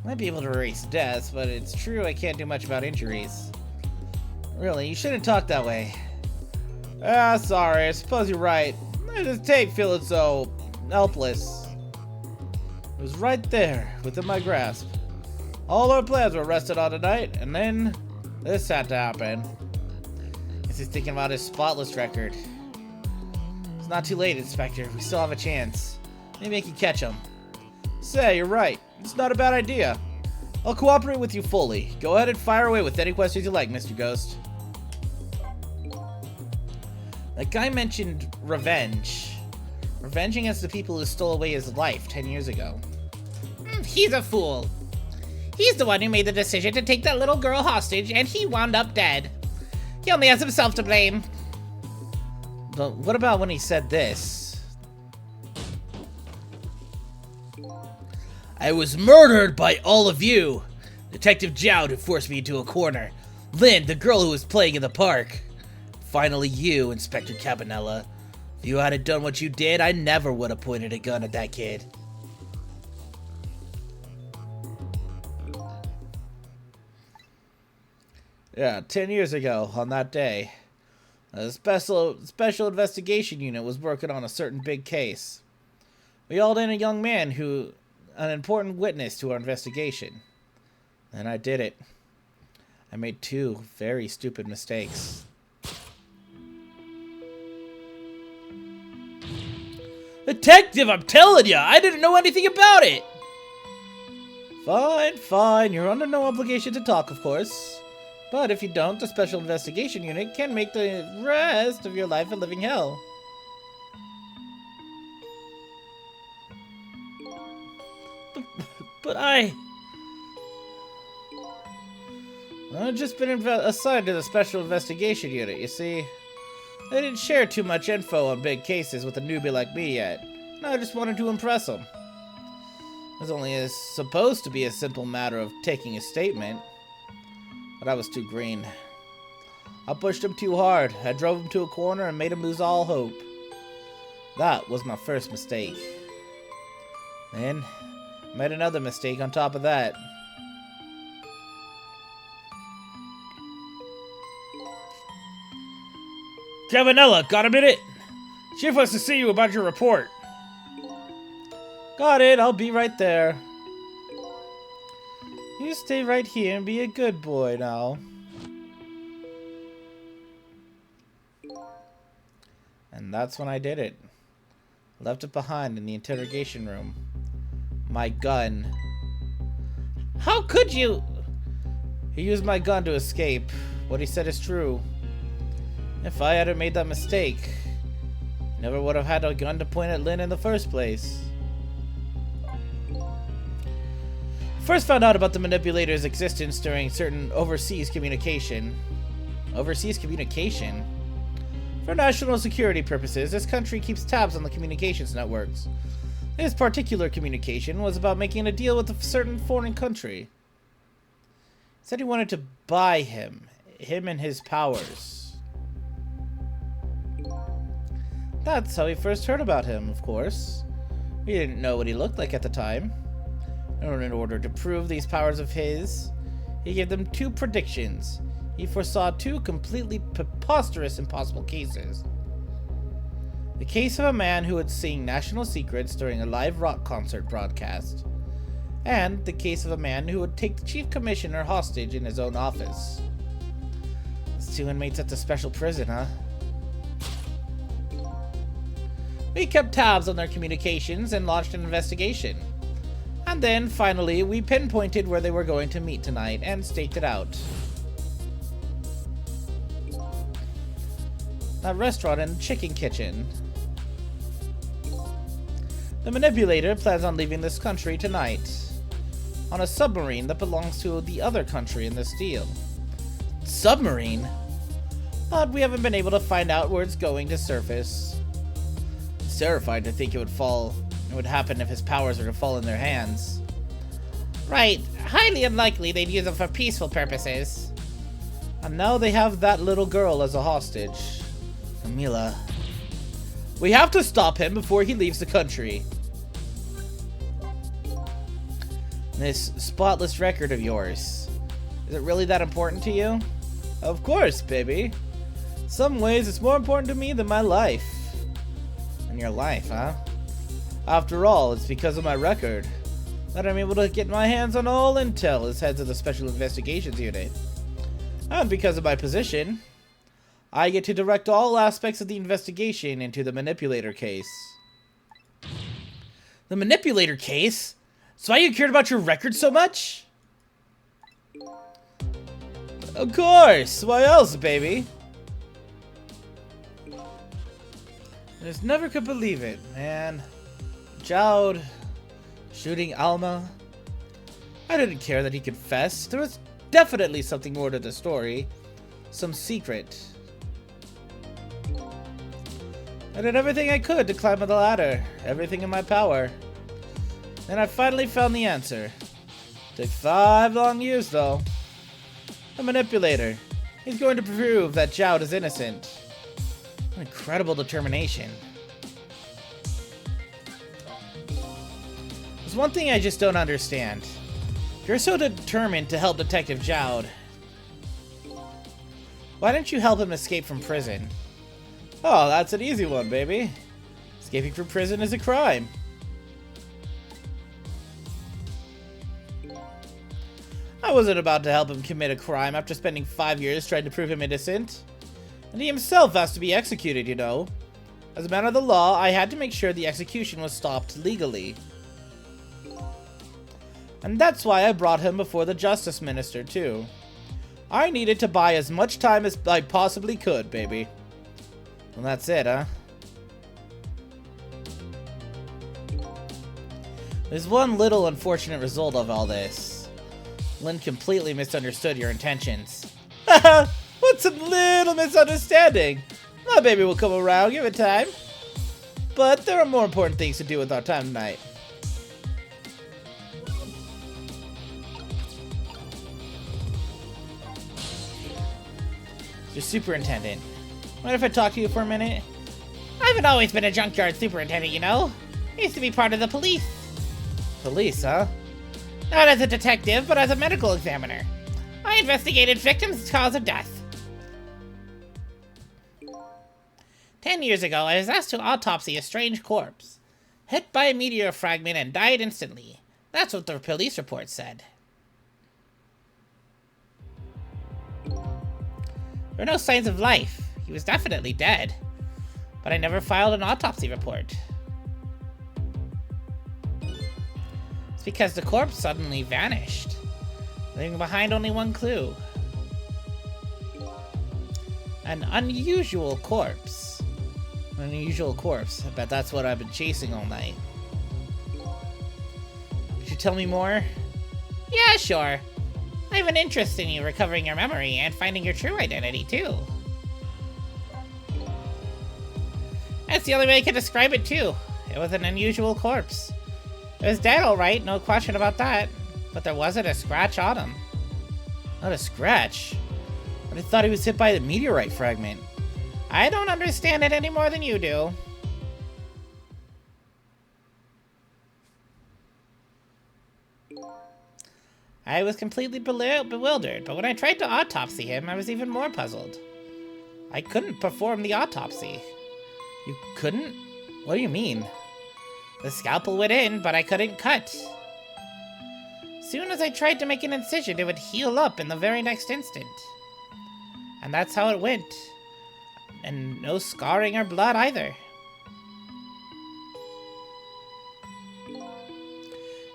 Might be able to erase deaths, but it's true I can't do much about injuries. Really, you shouldn't talk that way. Ah, sorry, I suppose you're right. I just take feeling so helpless. It was right there, within my grasp. All our plans were rested on tonight, and then this had to happen. Guess he's thinking about his spotless record. It's not too late, Inspector. We still have a chance. Maybe I can catch him. Say, you're right. It's not a bad idea. I'll cooperate with you fully. Go ahead and fire away with any questions you like, Mr. Ghost. That guy mentioned revenge. Revenge against the people who stole away his life 10 years ago. He's a fool. He's the one who made the decision to take that little girl hostage, and he wound up dead. He only has himself to blame. But what about when he said this? I was murdered by all of you. Detective Jowd who forced me into a corner. Lynn, the girl who was playing in the park. Finally you, Inspector Cabanela. If you hadn't done what you did, I never would have pointed a gun at that kid. Yeah, 10 years ago, on that day, a special investigation unit was working on a certain big case. We hauled in a young man who, an important witness to our investigation. And I did it. I made 2 very stupid mistakes. Detective, I'm telling you, I didn't know anything about it! Fine, fine, you're under no obligation to talk, of course. But if you don't, the Special Investigation Unit can make the rest of your life a living hell. But I've just been assigned to the Special Investigation Unit, you see. They didn't share too much info on big cases with a newbie like me yet, and I just wanted to impress them. It was only supposed to be a simple matter of taking a statement, but I was too green. I pushed him too hard. I drove him to a corner and made him lose all hope. That was my first mistake. Then, I made another mistake on top of that. Cabanela, got a minute? Chief wants to see you about your report. Got it, I'll be right there. You stay right here and be a good boy now. And that's when I did it. Left it behind in the interrogation room. My gun. How could you? He used my gun to escape. What he said is true. If I hadn't made that mistake, he never would have had a gun to point at Lynn in the first place. First found out about the manipulator's existence during certain overseas communication. Overseas communication? For national security purposes, this country keeps tabs on the communications networks. This particular communication was about making a deal with a certain foreign country. He said he wanted to buy him and his powers. That's how we first heard about him, of course. We didn't know what he looked like at the time. In order to prove these powers of his, he gave them 2 predictions. He foresaw 2 completely preposterous impossible cases. The case of a man who would sing national secrets during a live rock concert broadcast, and the case of a man who would take the chief commissioner hostage in his own office. Those 2 inmates at the special prison, huh? We kept tabs on their communications and launched an investigation. And then, finally, we pinpointed where they were going to meet tonight and staked it out. That restaurant and chicken kitchen. The manipulator plans on leaving this country tonight, on a submarine that belongs to the other country in this deal. Submarine? But we haven't been able to find out where it's going to surface. It's terrified to think it would happen if his powers were to fall in their hands. Right. Highly unlikely they'd use them for peaceful purposes. And now they have that little girl as a hostage. Camila. We have to stop him before he leaves the country. This spotless record of yours. Is it really that important to you? Of course, baby. In some ways, it's more important to me than my life. And your life, huh? After all, it's because of my record that I'm able to get my hands on all intel as heads of the Special Investigations Unit. And because of my position, I get to direct all aspects of the investigation into the Manipulator case. The Manipulator case? That's why you cared about your record so much? Of course! Why else, baby? I just never could believe it, man. Jowd shooting Alma. I didn't care that he confessed. There was definitely something more to the story. Some secret. I did everything I could to climb the ladder. Everything in my power. And I finally found the answer. Took 5 long years, though. The Manipulator. He's going to prove that Jowd is innocent. What incredible determination. There's one thing I just don't understand. If you're so determined to help Detective Jowd, why didn't you help him escape from prison? Oh, that's an easy one, baby. Escaping from prison is a crime. I wasn't about to help him commit a crime after spending 5 years trying to prove him innocent. And he himself has to be executed, you know. As a matter of the law, I had to make sure the execution was stopped legally. And that's why I brought him before the Justice Minister, too. I needed to buy as much time as I possibly could, baby. And that's it, huh? There's one little unfortunate result of all this. Lynn completely misunderstood your intentions. Haha! What's a little misunderstanding? My baby will come around, give it time. But there are more important things to do with our time tonight. Your superintendent. Mind if I talk to you for a minute? I haven't always been a junkyard superintendent, you know. I used to be part of the police. Police, huh? Not as a detective, but as a medical examiner. I investigated victims' cause of death. 10 years ago, I was asked to autopsy a strange corpse. Hit by a meteor fragment and died instantly. That's what the police report said. There were no signs of life. He was definitely dead. But I never filed an autopsy report. It's because the corpse suddenly vanished, leaving behind only one clue. An unusual corpse. An unusual corpse. I bet that's what I've been chasing all night. Could you tell me more? Yeah, sure. I have an interest in you recovering your memory and finding your true identity, too. That's the only way I can describe it, too. It was an unusual corpse. It was dead, all right, no question about that. But there wasn't a scratch on him. Not a scratch? But I thought he was hit by a meteorite fragment. I don't understand it any more than you do. I was completely bewildered, but when I tried to autopsy him, I was even more puzzled. I couldn't perform the autopsy. You couldn't? What do you mean? The scalpel went in, but I couldn't cut. Soon as I tried to make an incision, it would heal up in the very next instant. And that's how it went. And no scarring or blood either.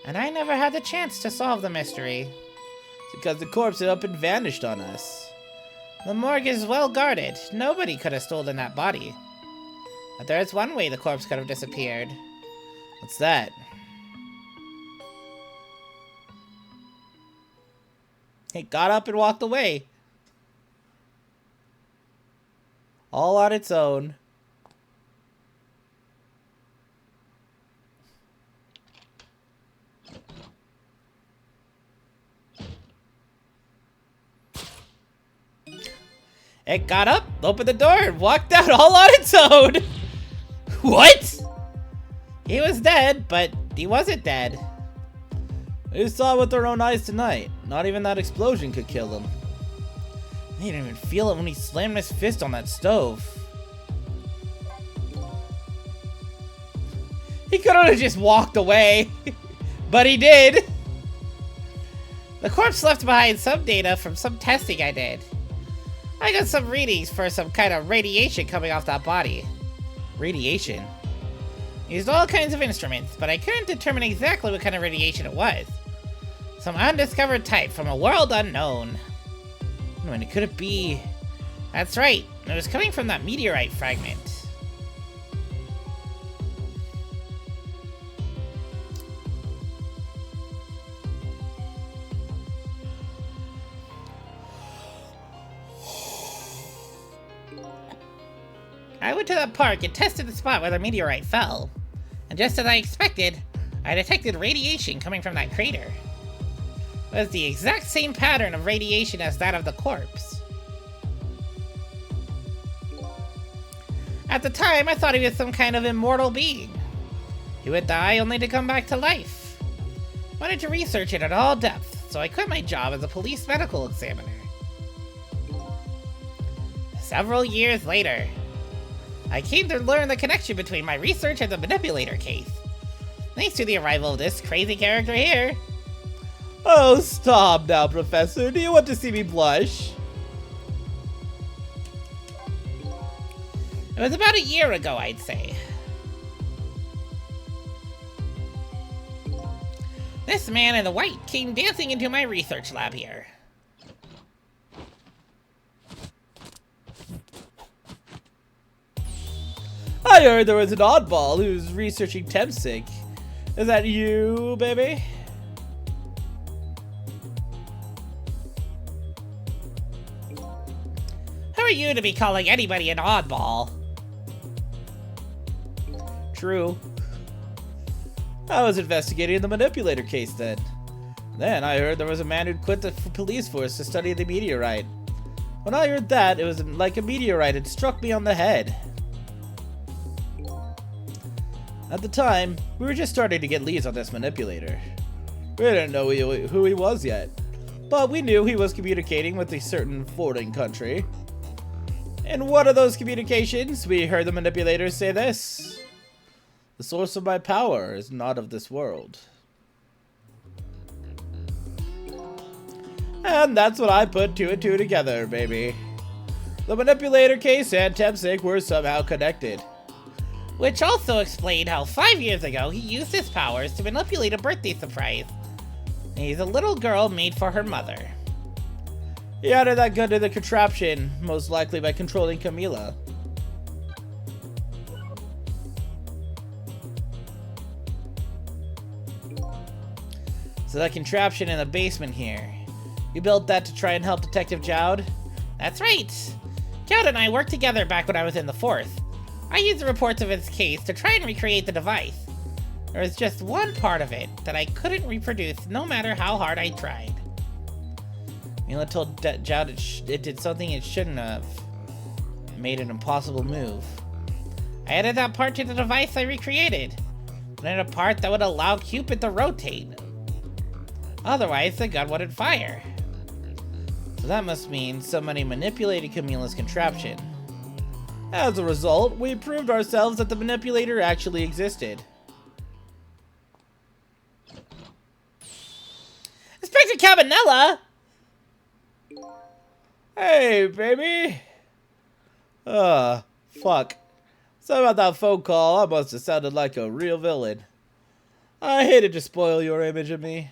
And I never had the chance to solve the mystery. It's because the corpse had up and vanished on us. The morgue is well guarded. Nobody could have stolen that body. But there is one way the corpse could have disappeared. What's that? It got up and walked away. all on its own. It got up, opened the door, and walked out all on its own. What? He was dead, but he wasn't dead. They saw it with their own eyes tonight. Not even that explosion could kill him. He didn't even feel it when he slammed his fist on that stove. He could have just walked away, but he did. The corpse left behind some data from some testing I did. I got some readings for some kind of radiation coming off that body. Radiation? Used all kinds of instruments, but I couldn't determine exactly what kind of radiation it was. Some undiscovered type from a world unknown. When could it be? That's right, it was coming from that meteorite fragment. I went to that park and tested the spot where the meteorite fell. And just as I expected, I detected radiation coming from that crater. It was the exact same pattern of radiation as that of the corpse. At the time, I thought he was some kind of immortal being. He would die only to come back to life. I wanted to research it at all depths, so I quit my job as a police medical examiner. Several years later, I came to learn the connection between my research and the manipulator case. Thanks to the arrival of this crazy character here. Oh, stop now, Professor. Do you want to see me blush? It was about a year ago, I'd say. This man in the white came dancing into my research lab here. I heard there was an oddball who's researching Temsic. Is that you, baby? Who are you to be calling anybody an oddball? True. I was investigating the manipulator case then. Then I heard there was a man who'd quit the police force to study the meteorite. When I heard that, it was like a meteorite had struck me on the head. At the time, we were just starting to get leads on this manipulator. We didn't know who he was yet, but we knew he was communicating with a certain foreign country. In one of those communications, we heard the manipulator say this: "The source of my power is not of this world." And that's when I put two and two together, baby. The manipulator case and Temsic were somehow connected. Which also explained how 5 years ago he used his powers to manipulate a birthday surprise. He's a little girl made for her mother. He added that gun to the contraption, most likely by controlling Camila. So that contraption in the basement here, you built that to try and help Detective Jowd? That's right. Jowd and I worked together back when I was in the 4th. I used the reports of his case to try and recreate the device. There was just one part of it that I couldn't reproduce no matter how hard I tried. Mila told Jowd it did something it shouldn't have. It made an impossible move. I added that part to the device I recreated. And a part that would allow Cupid to rotate. Otherwise, the gun wouldn't fire. So that must mean somebody manipulated Camila's contraption. As a result, we proved ourselves that the manipulator actually existed. Inspector Cabanela! Hey, baby! Fuck. Sorry about that phone call. I must have sounded like a real villain. I hated to spoil your image of me.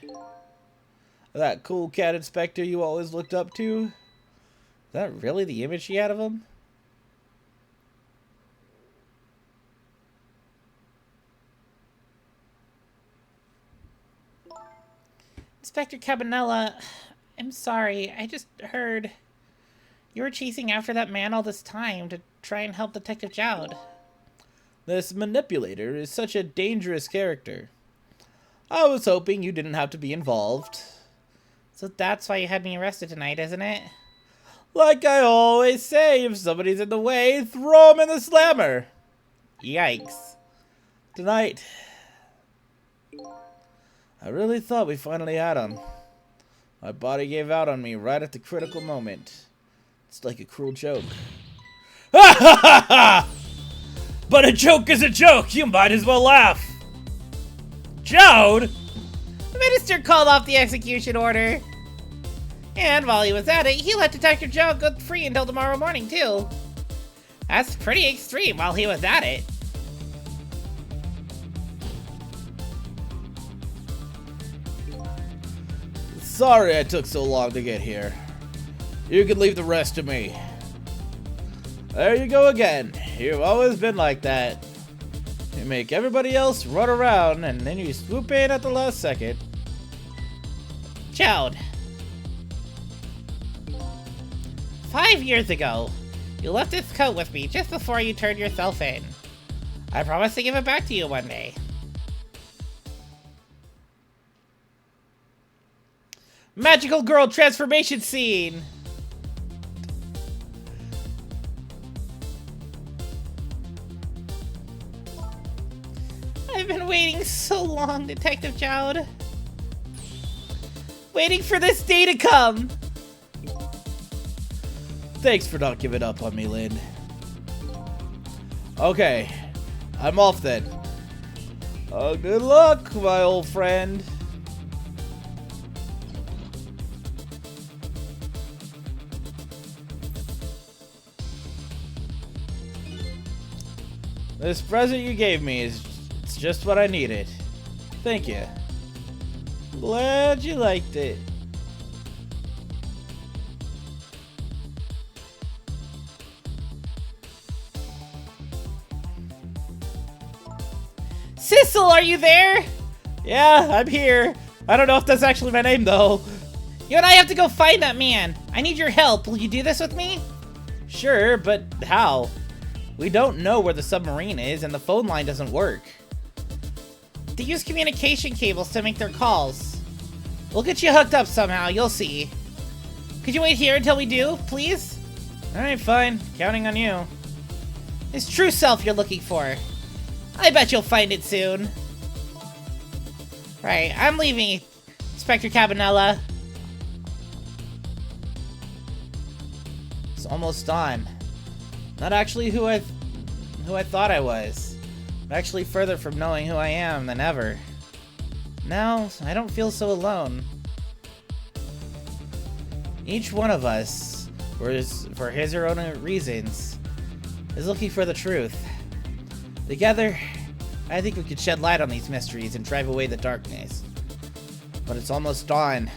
That cool cat inspector you always looked up to? Is that really the image you had of him? Inspector Cabanela, I'm sorry, I just heard... You were chasing after that man all this time to try and help Detective Jowd. This manipulator is such a dangerous character. I was hoping you didn't have to be involved. So that's why you had me arrested tonight, isn't it? Like I always say, if somebody's in the way, throw him in the slammer. Yikes. Tonight, I really thought we finally had him. My body gave out on me right at the critical moment. It's like a cruel joke. Ha ha ha ha! But a joke is a joke. You might as well laugh. Jowd? The minister called off the execution order. And while he was at it, he let Detective Jowd go free until tomorrow morning, too. That's pretty extreme while he was at it. Sorry I took so long to get here. You can leave the rest to me. There you go again. You've always been like that. You make everybody else run around, and then you swoop in at the last second. Jowd. 5 years ago, you left this coat with me just before you turned yourself in. I promise to give it back to you one day. Magical girl transformation scene! I've been waiting so long, Detective Jowd. Waiting for this day to come! Thanks for not giving up on me, Lynn. Okay, I'm off then. Good luck, my old friend. This present you gave me it's just what I needed. Thank you. Glad you liked it. Sissel, are you there? Yeah, I'm here. I don't know if that's actually my name, though. You and I have to go find that man. I need your help. Will you do this with me? Sure, but how? We don't know where the submarine is, and the phone line doesn't work. They use communication cables to make their calls. We'll get you hooked up somehow, you'll see. Could you wait here until we do, please? Alright, fine. Counting on you. His true self you're looking for. I bet you'll find it soon. Right, I'm leaving, Inspector Cabanela. It's almost dawn. Not actually who I thought I was. I'm actually further from knowing who I am than ever. Now, I don't feel so alone. Each one of us, for his or own reasons, is looking for the truth. Together, I think we could shed light on these mysteries and drive away the darkness. But it's almost dawn.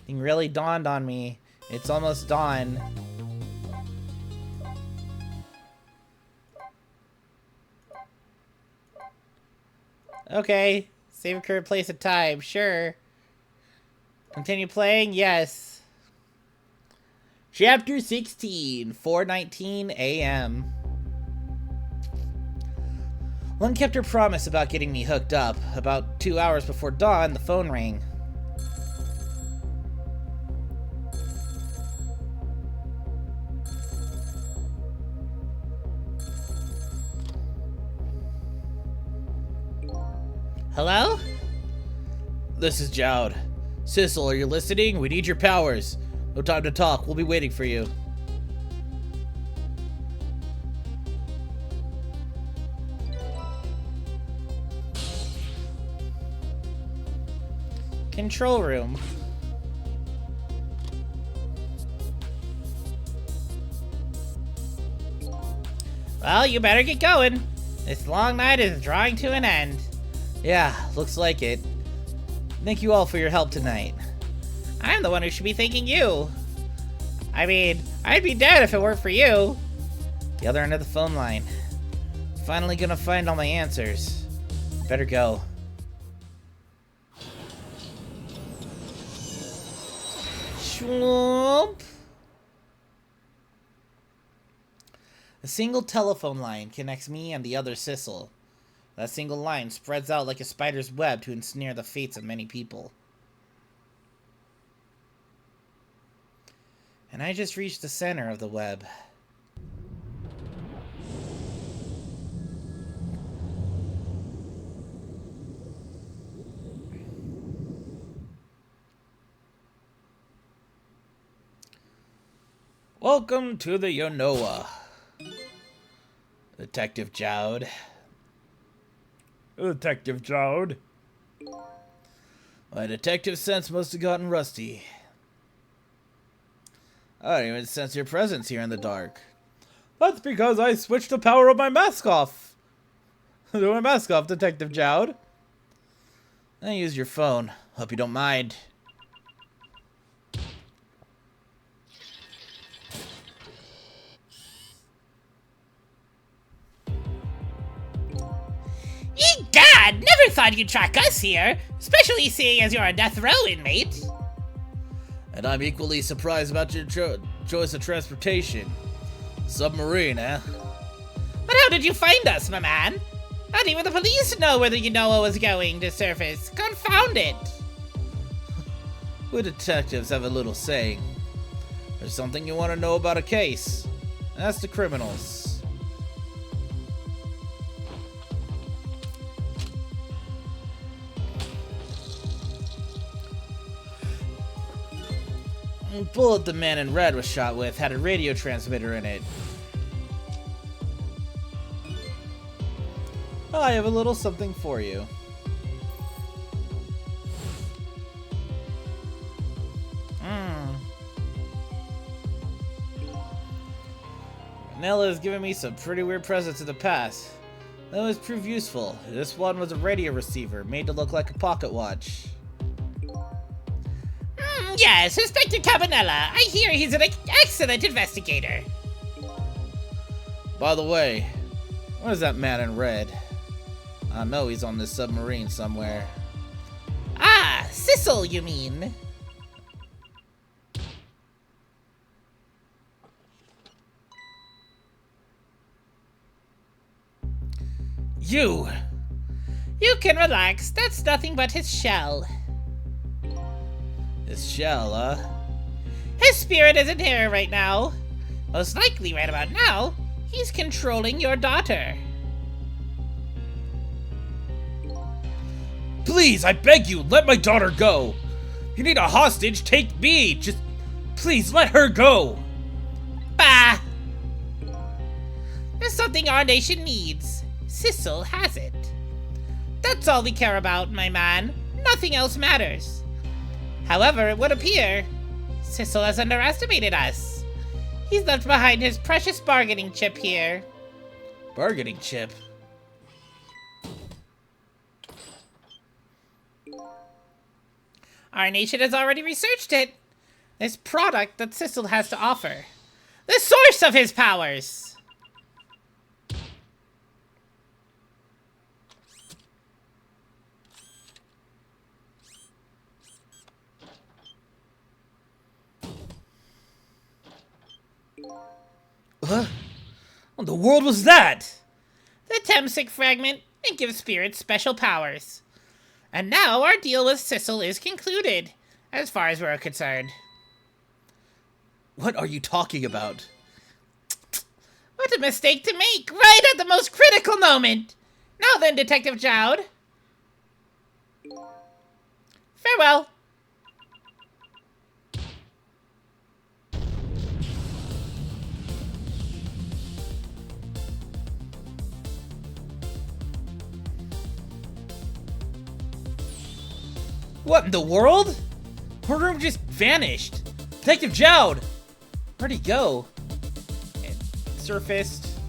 It really dawned on me. It's almost dawn. Okay, save a current place and time, sure. Continue playing, yes. Chapter 16, 4:19 a.m. Lynn kept her promise about getting me hooked up. About 2 hours before dawn, the phone rang. Hello? This is Jowd. Sissel, are you listening? We need your powers. No time to talk. We'll be waiting for you. Control room. Well, you better get going. This long night is drawing to an end. Yeah, looks like it. Thank you all for your help tonight. I'm the one who should be thanking you. I mean, I'd be dead if it weren't for you. The other end of the phone line. Finally gonna find all my answers. Better go. Schwomp. A single telephone line connects me and the other Sissel. That single line spreads out like a spider's web to ensnare the fates of many people. And I just reached the center of the web. Welcome to the Yonoa, Detective Jowd. Detective Jowd. My detective sense must have gotten rusty. I don't even sense your presence here in the dark. That's because I switched the power of my mask off. Do my mask off, Detective Jowd. I used your phone. Hope you don't mind. Egad! Never thought you'd track us here, especially seeing as you're a death row inmate. And I'm equally surprised about your choice of transportation. Submarine, eh? But how did you find us, my man? Not even the police know where the Yonoa was going to surface. Confound it! We detectives have a little saying. There's something you want to know about a case. Ask the criminals. The bullet the man in red was shot with had a radio transmitter in it. I have a little something for you. Nella has given me some pretty weird presents in the past. That was proved useful. This one was a radio receiver made to look like a pocket watch. Yes, Inspector Cabanella. I hear he's an excellent investigator. By the way, where's that man in red? I know he's on this submarine somewhere. Ah, Sissel, you mean? You! You can relax. That's nothing but his shell. His shell, huh? His spirit isn't here right now. Most likely right about now, he's controlling your daughter. Please, I beg you, let my daughter go. If you need a hostage, take me. Just, please, let her go. Bah! There's something our nation needs. Sissel has it. That's all we care about, my man. Nothing else matters. However, it would appear Sissel has underestimated us. He's left behind his precious bargaining chip here. Bargaining chip? Our nation has already researched it. This product that Sissel has to offer. The source of his powers! What the world was that? The Temsic fragment. It gives spirits special powers. And now our deal with Sissel is concluded, as far as we're concerned. What are you talking about? What a mistake to make, right at the most critical moment! Now then, Detective Jowd. Farewell. What in the world? Her room just vanished. Detective Jowd! Where'd he go? It surfaced.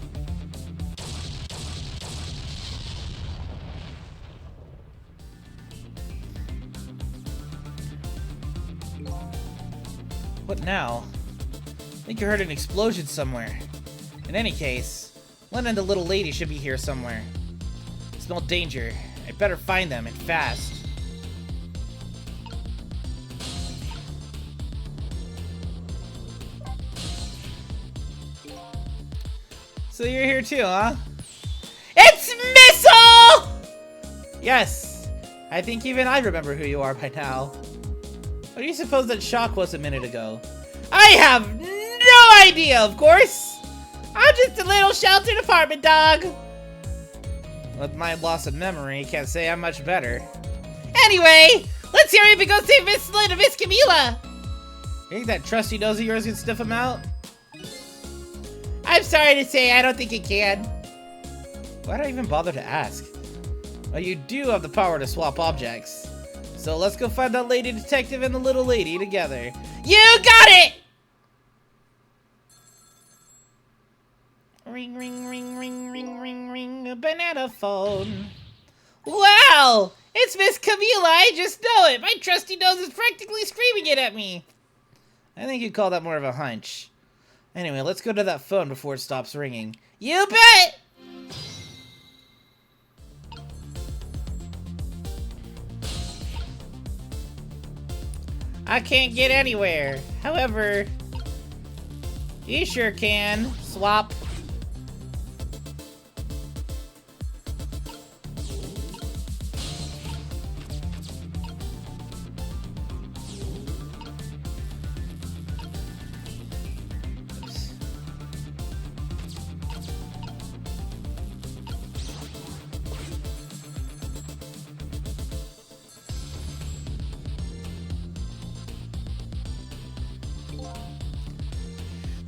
What now? I think I heard an explosion somewhere. In any case, Lena and the little lady should be here somewhere. I smell danger. I better find them, and fast. So you're here too, huh? It's Missile! Yes. I think even I remember who you are by now. What do you suppose that shock was a minute ago? I have no idea, of course. I'm just a little sheltered apartment dog. With my loss of memory, can't say I'm much better. Anyway, let's hurry up and go save Miss Lynn and Miss Camila. You think that trusty nose of yours can sniff him out? I'm sorry to say, I don't think it can. Why do I even bother to ask? Well, you do have the power to swap objects. So let's go find that lady detective and the little lady together. You got it! Ring, ring, ring, ring, ring, ring, ring, a banana phone. Wow! It's Miss Camila, I just know it! My trusty nose is practically screaming it at me! I think you'd call that more of a hunch. Anyway, let's go to that phone before it stops ringing. You bet! I can't get anywhere. However, you sure can. Swap.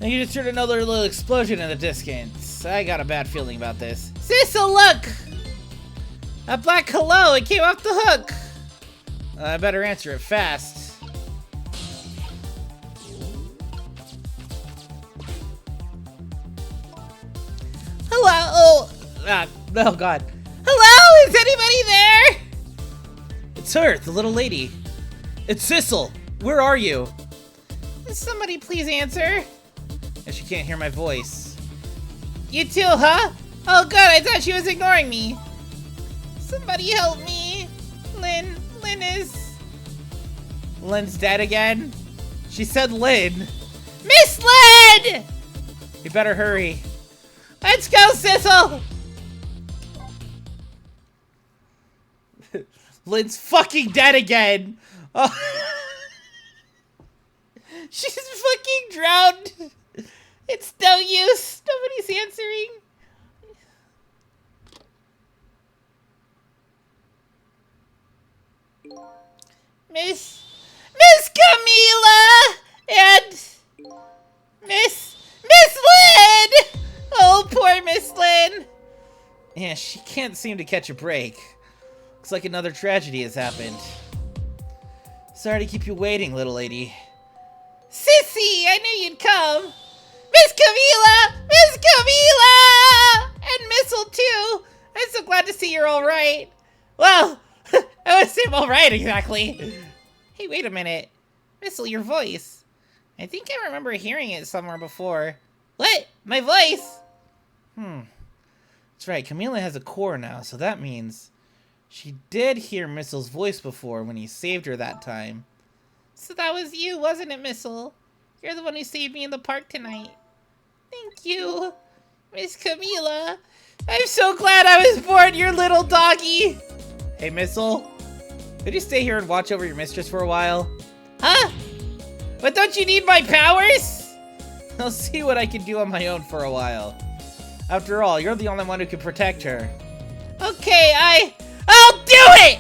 And you just heard another little explosion in the distance. I got a bad feeling about this. Sissel, look! A black hello, it came off the hook. I better answer it fast. Hello? Oh god. Hello? Is anybody there? It's her, the little lady. It's Sissel. Where are you? Somebody please answer. And she can't hear my voice. You too, huh? Oh good, I thought she was ignoring me. Somebody help me. Lynn is... Lynn's dead again? She said Lynn. Miss Lynn! You better hurry. Let's go, Sissel! Lynn's fucking dead again. Oh. She's fucking drowned. It's no use. Nobody's answering. Miss Camila and Miss Lynn. Oh, poor Miss Lynn. Yeah, she can't seem to catch a break. Looks like another tragedy has happened. Sorry to keep you waiting, little lady. Sissy, I knew you'd come. Miss Camila, and Missile too. I'm so glad to see you're all right. Well, I wouldn't say I'm all right exactly. Hey, wait a minute. Missile, your voice. I think I remember hearing it somewhere before. What? My voice? That's right, Camila has a core now, so that means she did hear Missile's voice before when he saved her that time. So that was you, wasn't it, Missile? You're the one who saved me in the park tonight. Thank you, Miss Camila. I'm so glad I was born your little doggy. Hey, Missile, could you stay here and watch over your mistress for a while? Huh? But don't you need my powers? I'll see what I can do on my own for a while. After all, you're the only one who can protect her. Okay, I'll do it!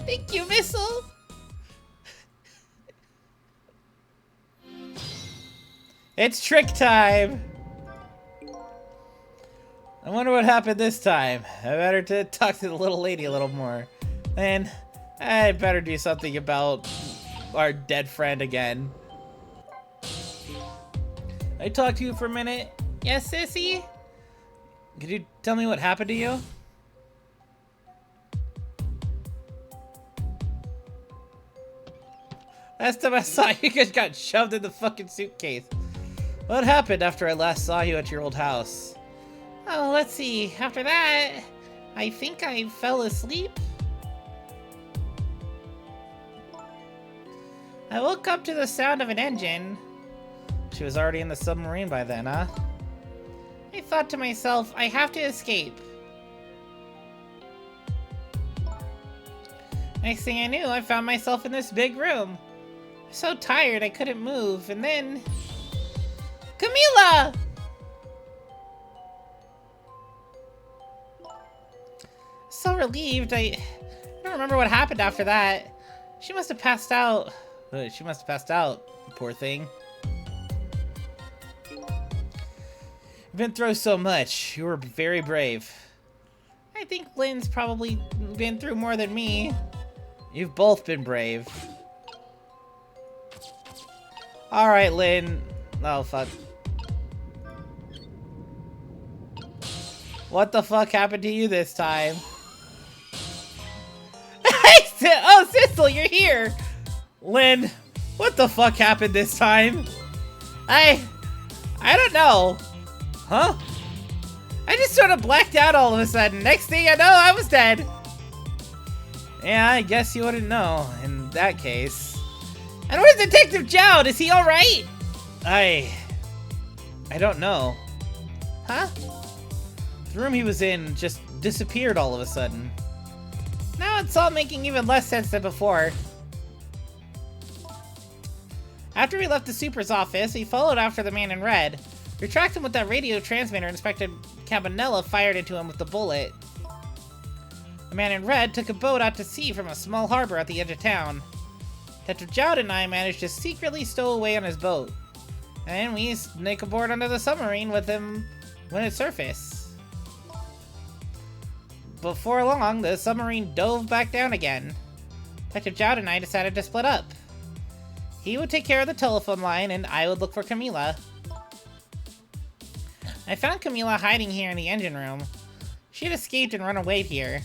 Thank you, Missile. It's trick time! I wonder what happened this time. I better talk to the little lady a little more. And I better do something about our dead friend again. I talked to you for a minute. Yes, Sissy? Could you tell me what happened to you? Last time I saw you guys got shoved in the fucking suitcase. What happened after I last saw you at your old house? Oh, let's see. After that, I think I fell asleep. I woke up to the sound of an engine. She was already in the submarine by then, huh? I thought thought to myself, I have to escape. Next thing I knew, I found myself in this big room. I was so tired I couldn't move, and then... Camila! So relieved, I don't remember what happened after that. She must have passed out. She must have passed out, poor thing. You've been through so much. You were very brave. I think Lynn's probably been through more than me. You've both been brave. Alright, Lynn. Oh, fuck. What the fuck happened to you this time? Oh, Sissel, you're here! Lynn, what the fuck happened this time? I don't know. Huh? I just sort of blacked out all of a sudden. Next thing I know, I was dead. Yeah, I guess you wouldn't know in that case. And where's Detective Jowd? Is he alright? I don't know. Huh? The room he was in just disappeared all of a sudden. Now it's all making even less sense than before. After we left the Super's office, we followed after the man in red. We tracked him with that radio transmitter Inspector Cabanela fired into him with the bullet. The man in red took a boat out to sea from a small harbor at the edge of town. Detective Jowd and I managed to secretly stow away on his boat. And we sneak aboard under the submarine with him when it surfaced. Before long, the submarine dove back down again. Detective Jowd and I decided to split up. He would take care of the telephone line, and I would look for Camila. I found Camila hiding here in the engine room. She had escaped and run away here.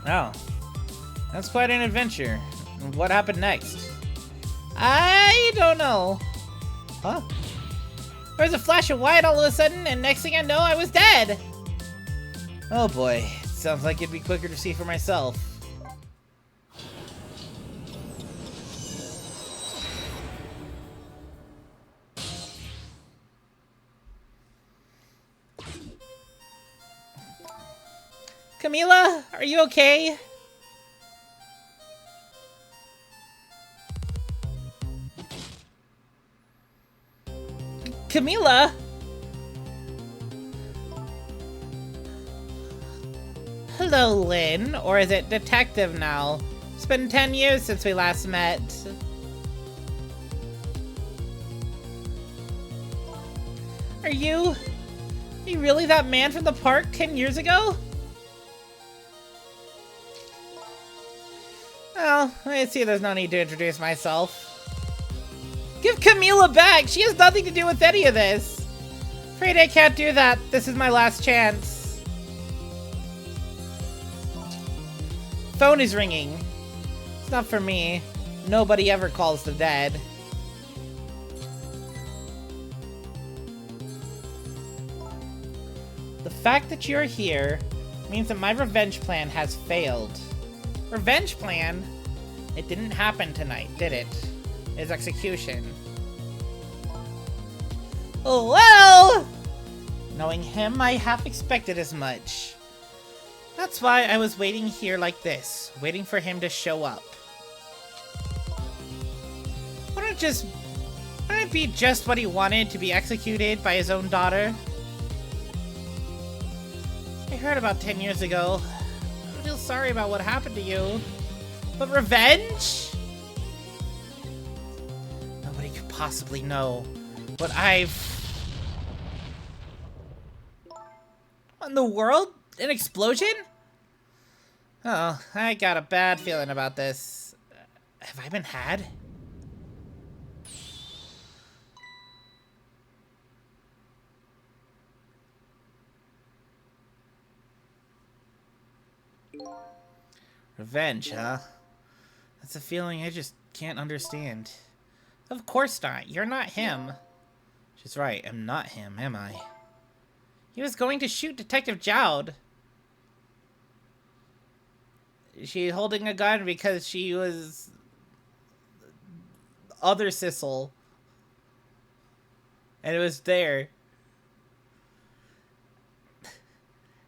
Oh. That's quite an adventure. What happened next? I don't know. Huh? There was a flash of white all of a sudden, and next thing I know, I was dead. Oh boy. Sounds like it'd be quicker to see for myself. Camila, are you okay? Camila? Hello, Lynn. Or is it Detective now? It's been 10 years since we last met. Are you really that man from the park 10 years ago? Well, I see there's no need to introduce myself. Give Camila back! She has nothing to do with any of this! Afraid I can't do that. This is my last chance. Phone is ringing. It's not for me. Nobody ever calls the dead. The fact that you're here means that my revenge plan has failed. Revenge plan? It didn't happen tonight, did it? His execution. Oh, well! Knowing him, I half expected as much. That's why I was waiting here like this, waiting for him to show up. Wouldn't it be just what he wanted, to be executed by his own daughter? I heard about 10 years ago. I feel sorry about what happened to you. But revenge? Nobody could possibly know what I've... What in the world? An explosion? Oh, I got a bad feeling about this. Have I been had? Revenge, huh? That's a feeling I just can't understand. Of course not. You're not him. She's right. I'm not him, am I? He was going to shoot Detective Jowd. Is she holding a gun because she was... other Sissel. And it was there.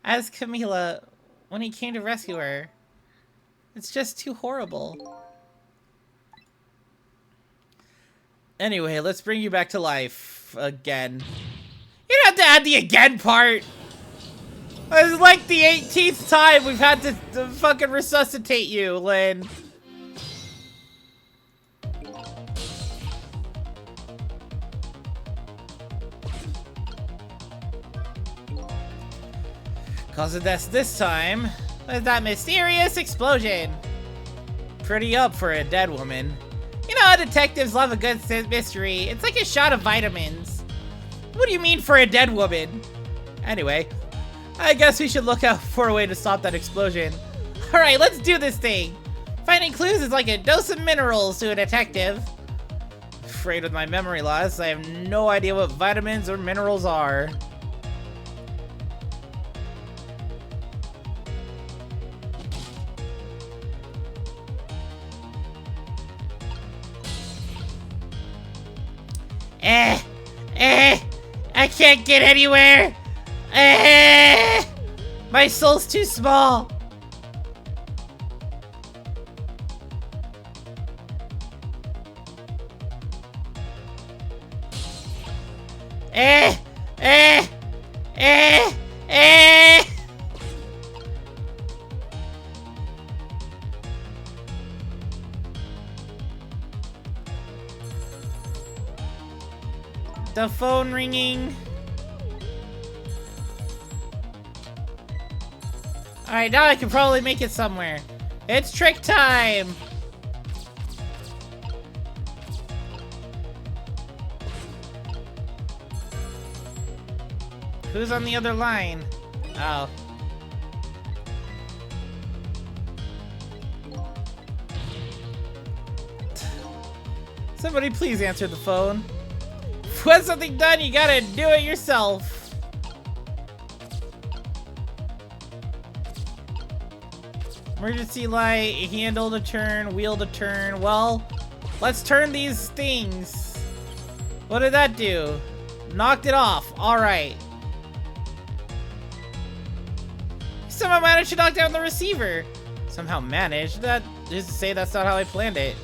As Camila, when he came to rescue her, it's just too horrible. Anyway, let's bring you back to life again. You don't have to add the again part. It's like the 18th time we've had to fucking resuscitate you, Lynn. Cause of this time was that mysterious explosion. Pretty up for a dead woman. You know how detectives love a good mystery. It's like a shot of vitamins. What do you mean for a dead woman? Anyway, I guess we should look out for a way to stop that explosion. Alright, let's do this thing. Finding clues is like a dose of minerals to a detective. Afraid with my memory loss, I have no idea what vitamins or minerals are. I can't get anywhere. My soul's too small. The phone ringing. Alright, now I can probably make it somewhere. It's trick time! Who's on the other line? Oh. Somebody please answer the phone. If you want something done, you gotta do it yourself. Emergency light, handle to turn, wheel to turn. Well, let's turn these things. What did that do? Knocked it off. Alright. Somehow managed to knock down the receiver. Somehow managed? That just to say that's not how I planned it.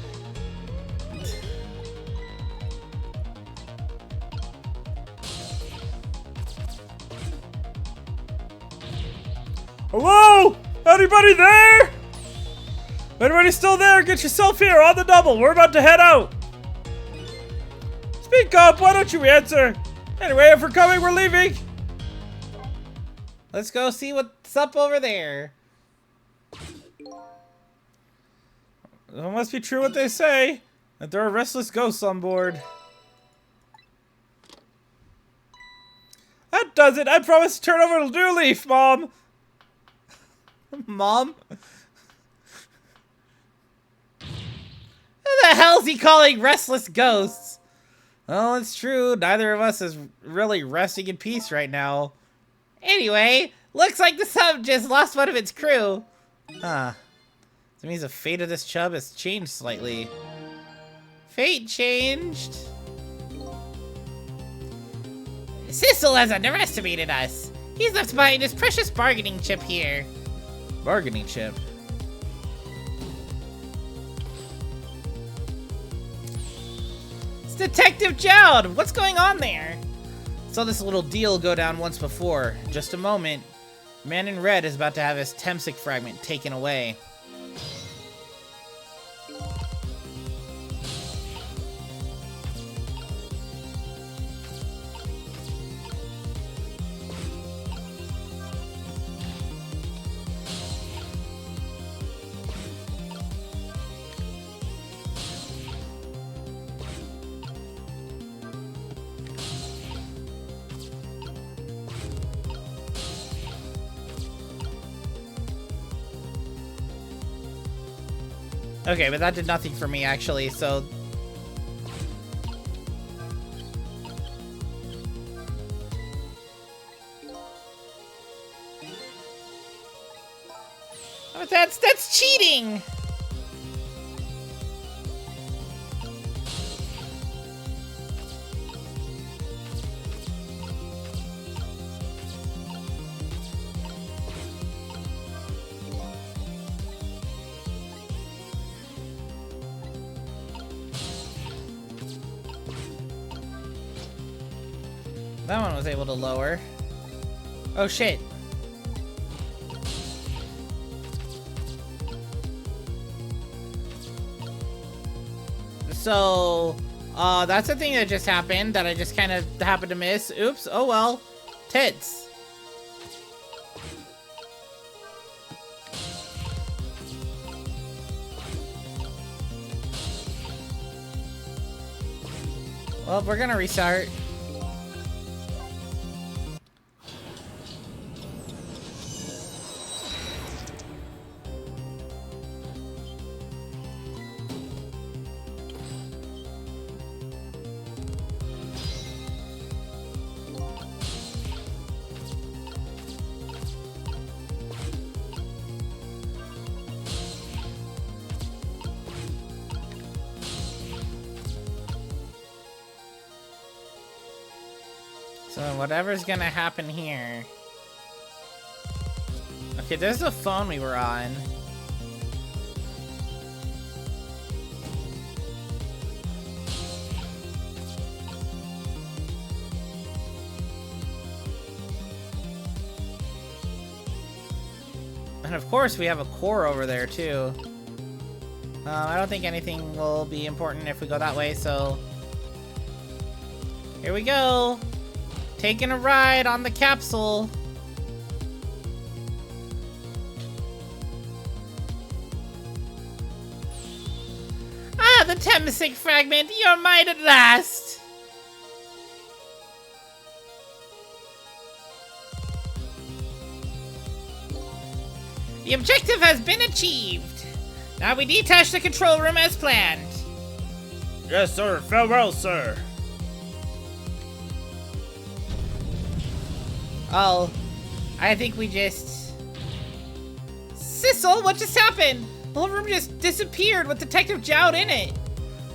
Hello? Anybody there? Anybody still there? Get yourself here on the double. We're about to head out. Speak up. Why don't you answer? Anyway, if we're coming, we're leaving. Let's go see what's up over there. It must be true what they say, that there are restless ghosts on board. That does it. I promise to turn over to New Leaf, Mom. Mom? Who the hell's he calling restless ghosts? Well, it's true. Neither of us is really resting in peace right now. Anyway, looks like the sub just lost one of its crew. Huh. That means the fate of this chub has changed slightly. Fate changed? Sissel has underestimated us. He's left behind his precious bargaining chip here. Bargaining chip. It's Detective Jowd! What's going on there? Saw this little deal go down once before. Just a moment. Man in red is about to have his Temsic fragment taken away. Okay, but that did nothing for me, actually, so... Oh, that's cheating! That one was able to lower. Oh shit. So, that's a thing that just happened that I just kind of happened to miss. Oops, oh well. Tits. Well, we're gonna restart. So whatever's gonna happen here. Okay, there's the phone we were on. And of course we have a core over there too. I don't think anything will be important if we go that way, so... Here we go! Taking a ride on the capsule. Ah, the Temsik fragment, you're mine at last! The objective has been achieved. Now we detach the control room as planned. Yes, sir. Farewell, sir. Oh, I think we just... Sissel, what just happened? The whole room just disappeared with Detective Jowd in it.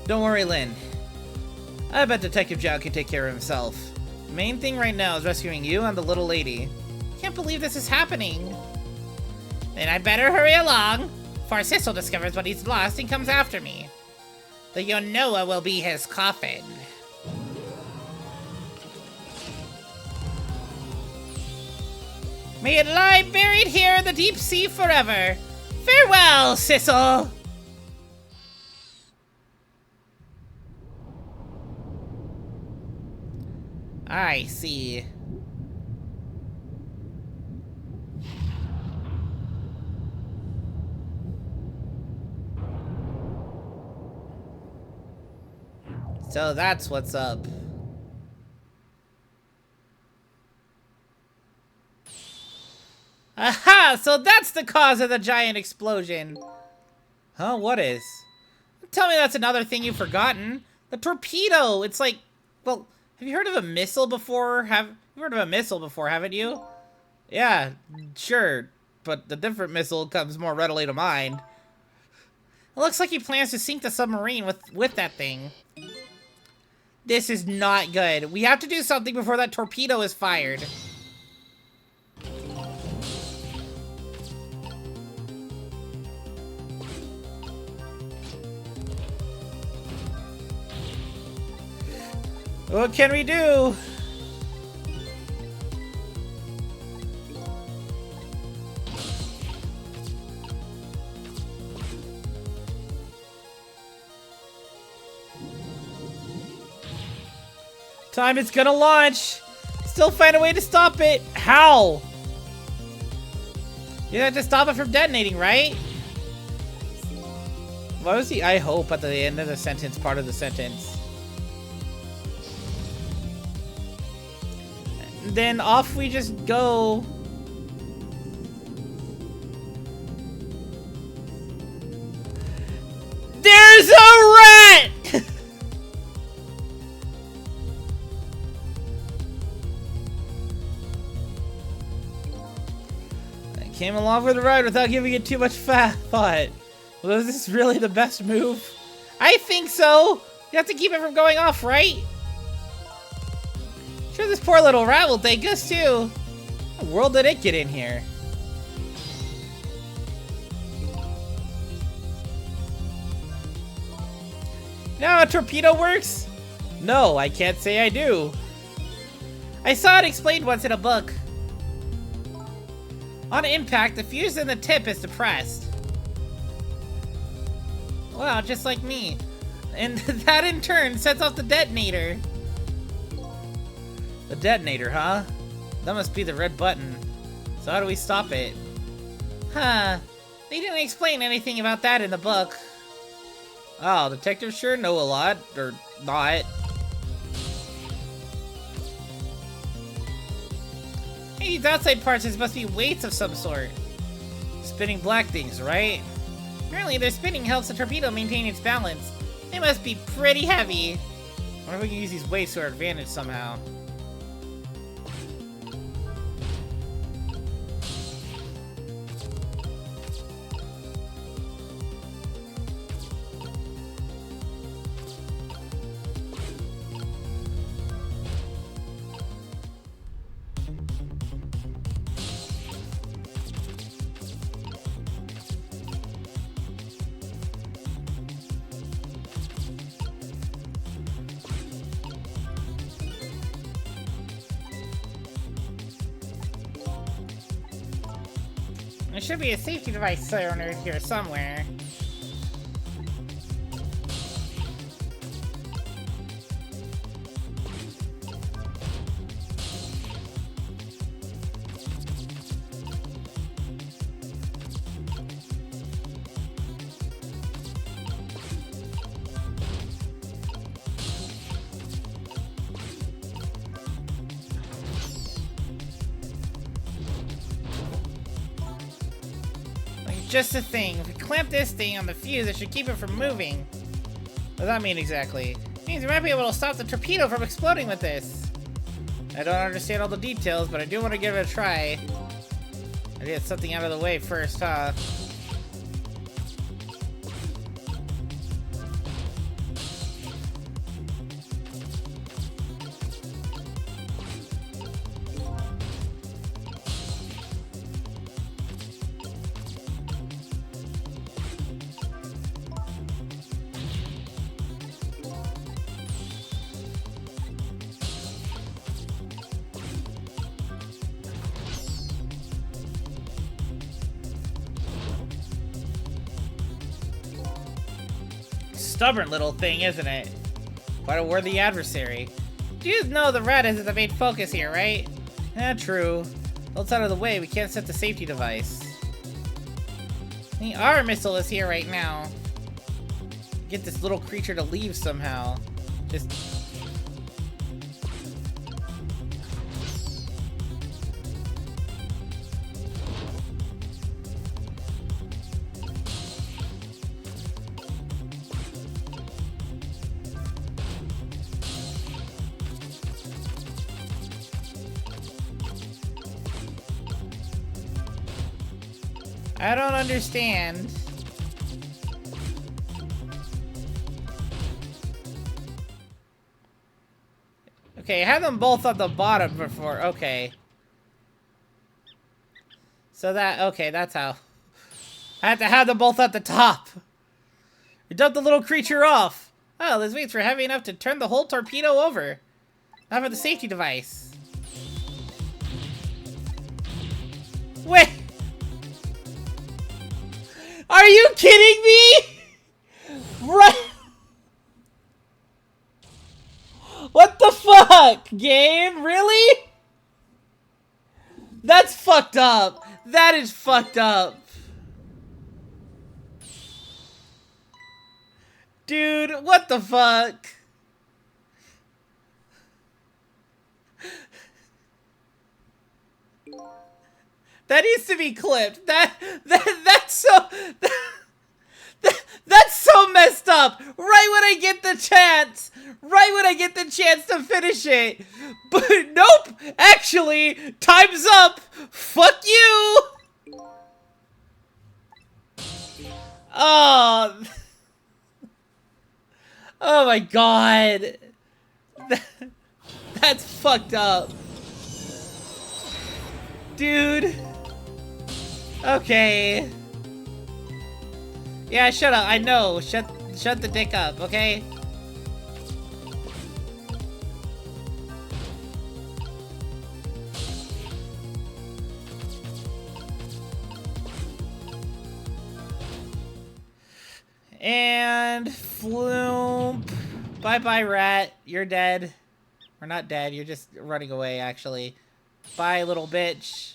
Don't worry, Lynn. I bet Detective Jowd can take care of himself. Main thing right now is rescuing you and the little lady. Can't believe this is happening. Then I better hurry along, before Sissel discovers what he's lost and comes after me. The Yonoa will be his coffin. May it lie buried here in the deep sea forever. Farewell, Sissel! I see. So that's what's up. Aha! So that's the cause of the giant explosion. Huh? What is? Tell me that's another thing you've forgotten. The torpedo! It's like... Well, have you heard of a missile before? You've heard of a missile before, haven't you? Yeah, sure. But the different missile comes more readily to mind. It looks like he plans to sink the submarine with that thing. This is not good. We have to do something before that torpedo is fired. What can we do? Time it's gonna launch. Still find a way to stop it. How? You have to stop it from detonating, right? Why was the I hope at the end of the sentence part of the sentence? And then off we just go. There's a rat! I came along for the ride without giving it too much thought. Was this really the best move? I think so! You have to keep it from going off, right? Sure, this poor little rat will thank us too. What world did it get in here? You know how a torpedo works? No, I can't say I do. I saw it explained once in a book. On impact, the fuse in the tip is depressed. Wow, just like me. And that in turn sets off the detonator. The detonator, huh? That must be the red button. So how do we stop it? Huh. They didn't explain anything about that in the book. Oh, detectives sure know a lot, or not. Hey, these outside parts must be weights of some sort. Spinning black things, right? Apparently their spinning helps the torpedo maintain its balance. They must be pretty heavy. I wonder if we can use these weights to our advantage somehow. There should be a safety device cylinder here somewhere. Just a thing. If we clamp this thing on the fuse, it should keep it from moving. What does that mean exactly? It means we might be able to stop the torpedo from exploding with this. I don't understand all the details, but I do want to give it a try. I get something out of the way first, huh? Stubborn little thing, isn't it? Quite a worthy adversary. You know the red is the main focus here, right? True. Well, it's out of the way. We can't set the safety device. The R missile is here right now. Get this little creature to leave somehow. Just... I don't understand. Okay, I had them both on the bottom before. Okay. So that... Okay, that's how... I had to have them both at the top. We dumped the little creature off. Oh, those weights were heavy enough to turn the whole torpedo over. Not for the safety device. Wait! Are you kidding me? Right? What the fuck, game? Really? That's fucked up. That is fucked up. Dude, what the fuck? That needs to be clipped. That's so... That's so messed up. Right when I get the chance. Right when I get the chance to finish it. But nope. Actually, time's up. Fuck you. Oh. Oh my god. That's fucked up. Dude. Okay. Yeah, shut up. I know. Shut the dick up, okay? And floomp. Bye-bye, rat. You're dead. Or not dead, you're just running away, actually. Bye, little bitch.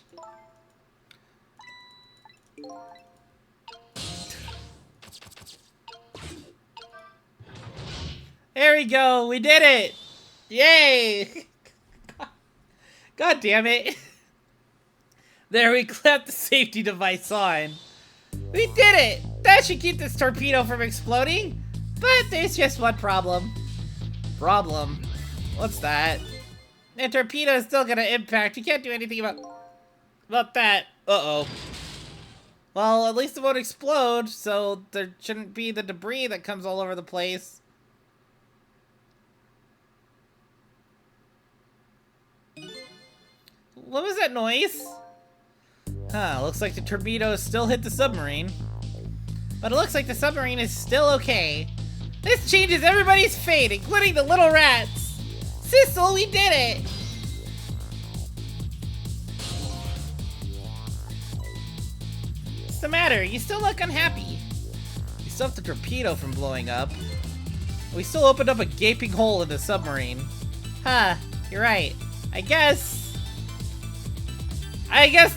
There we go, we did it! Yay! God damn it. There, we clapped the safety device on. We did it! That should keep this torpedo from exploding. But there's just one problem. Problem? What's that? The torpedo is still gonna impact. You can't do anything about that. Uh-oh. Well, at least it won't explode, so there shouldn't be the debris that comes all over the place. What was that noise? Huh, looks like the torpedo still hit the submarine. But it looks like the submarine is still okay. This changes everybody's fate, including the little rats. Sissel, we did it! What's the matter? You still look unhappy. We stopped the torpedo from blowing up. We still opened up a gaping hole in the submarine. Huh, you're right. I guess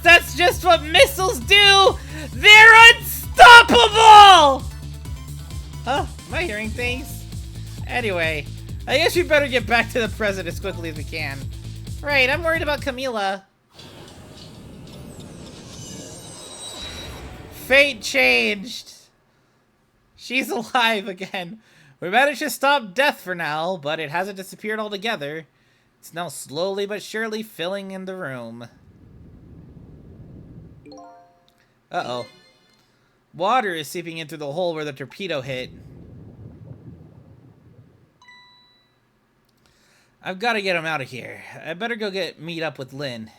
that's just what missiles do! They're unstoppable! Huh? Am I hearing things? Anyway, I guess we better get back to the present as quickly as we can. Right, I'm worried about Camila. Fate changed. She's alive again. We managed to stop death for now, but it hasn't disappeared altogether. It's now slowly but surely filling in the room. Uh-oh. Water is seeping in through the hole where the torpedo hit. I've got to get him out of here. I better go meet up with Lynn.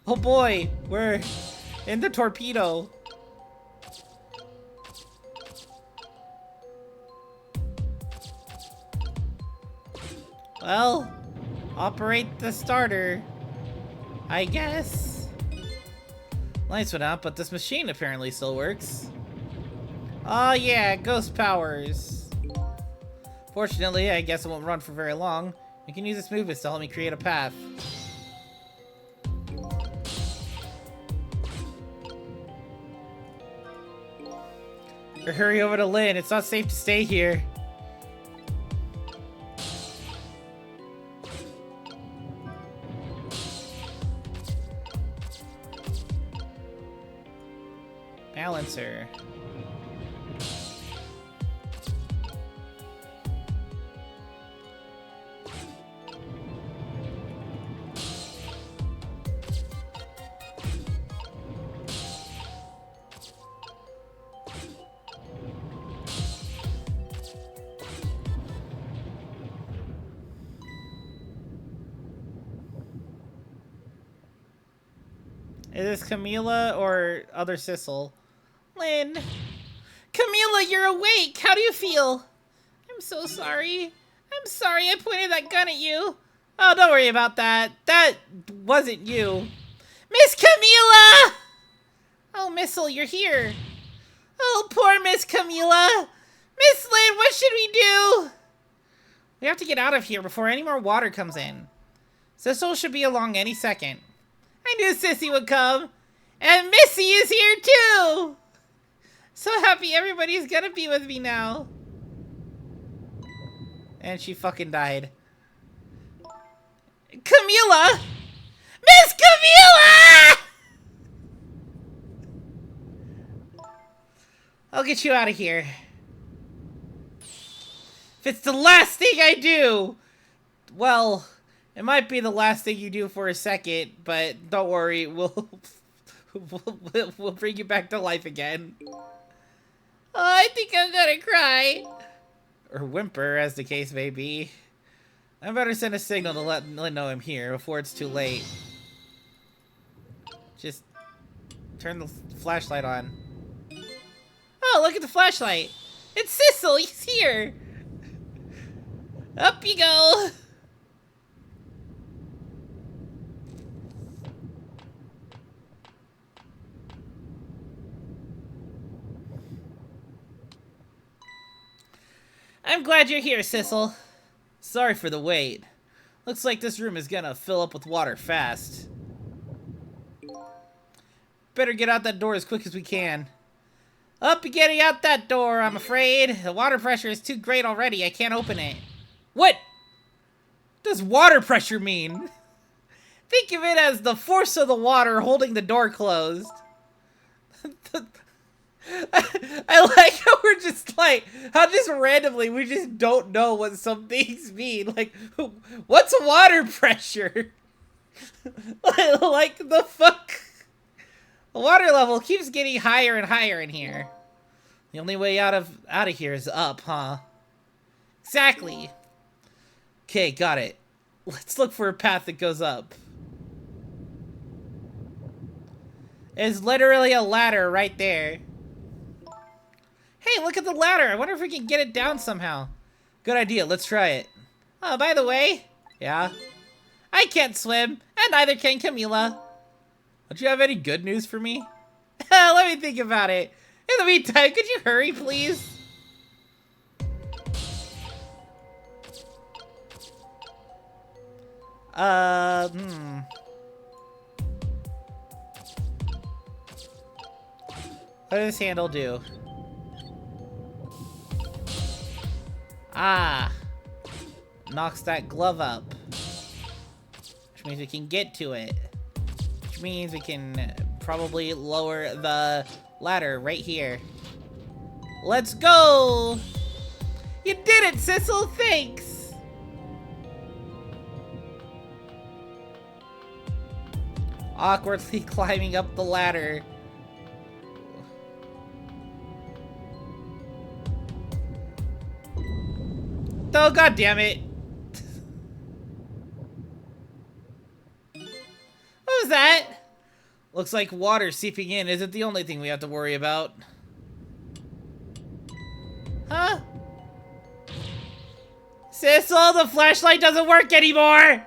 Oh boy, we're in the torpedo. Well, operate the starter, I guess. Lights went out, but this machine apparently still works. Oh yeah, ghost powers. Fortunately, I guess it won't run for very long. I can use its movements to help me create a path. Or hurry over to Lynn, it's not safe to stay here. Balancer. Is this Camila or other Sissel? Lynn. Camila, you're awake! How do you feel? I'm so sorry. I'm sorry I pointed that gun at you. Oh, don't worry about that. That wasn't you. Miss Camila! Oh, Missile, you're here. Oh, poor Miss Camila. Miss Lynn, what should we do? We have to get out of here before any more water comes in. Sissel should be along any second. I knew Sissy would come. And Missy is here too! So happy everybody's gonna be with me now. And she fucking died. Camila! Miss Camila! I'll get you out of here. If it's the last thing I do, well, it might be the last thing you do for a second, but don't worry, we'll bring you back to life again. Oh, I think I'm gonna cry. Or whimper, as the case may be. I better send a signal to let Lynn know I'm here before it's too late. Just turn the flashlight on. Oh, look at the flashlight. It's Sissel, he's here. Up you go. I'm glad you're here, Sissel. Sorry for the wait. Looks like this room is gonna fill up with water fast. Better get out that door as quick as we can. Up and getting out that door, I'm afraid. The water pressure is too great already. I can't open it. What does water pressure mean? Think of it as the force of the water holding the door closed. I like how we're just like, how just randomly we just don't know what some things mean. Like, what's water pressure? Like, the fuck? The water level keeps getting higher and higher in here. The only way out of here is up, huh? Exactly. Okay, got it. Let's look for a path that goes up. There's literally a ladder right there. Hey, look at the ladder. I wonder if we can get it down somehow. Good idea. Let's try it. Oh, by the way. Yeah? I can't swim, and neither can Camila. Don't you have any good news for me? Let me think about it. In the meantime, could you hurry, please? What does this handle do? Ah. Knocks that glove up. Which means we can get to it. Which means we can probably lower the ladder right here. Let's go! You did it, Sissel! Thanks! Awkwardly climbing up the ladder. Oh, god damn it. What was that? Looks like water seeping in isn't the only thing we have to worry about. Huh? Sissel, the flashlight doesn't work anymore!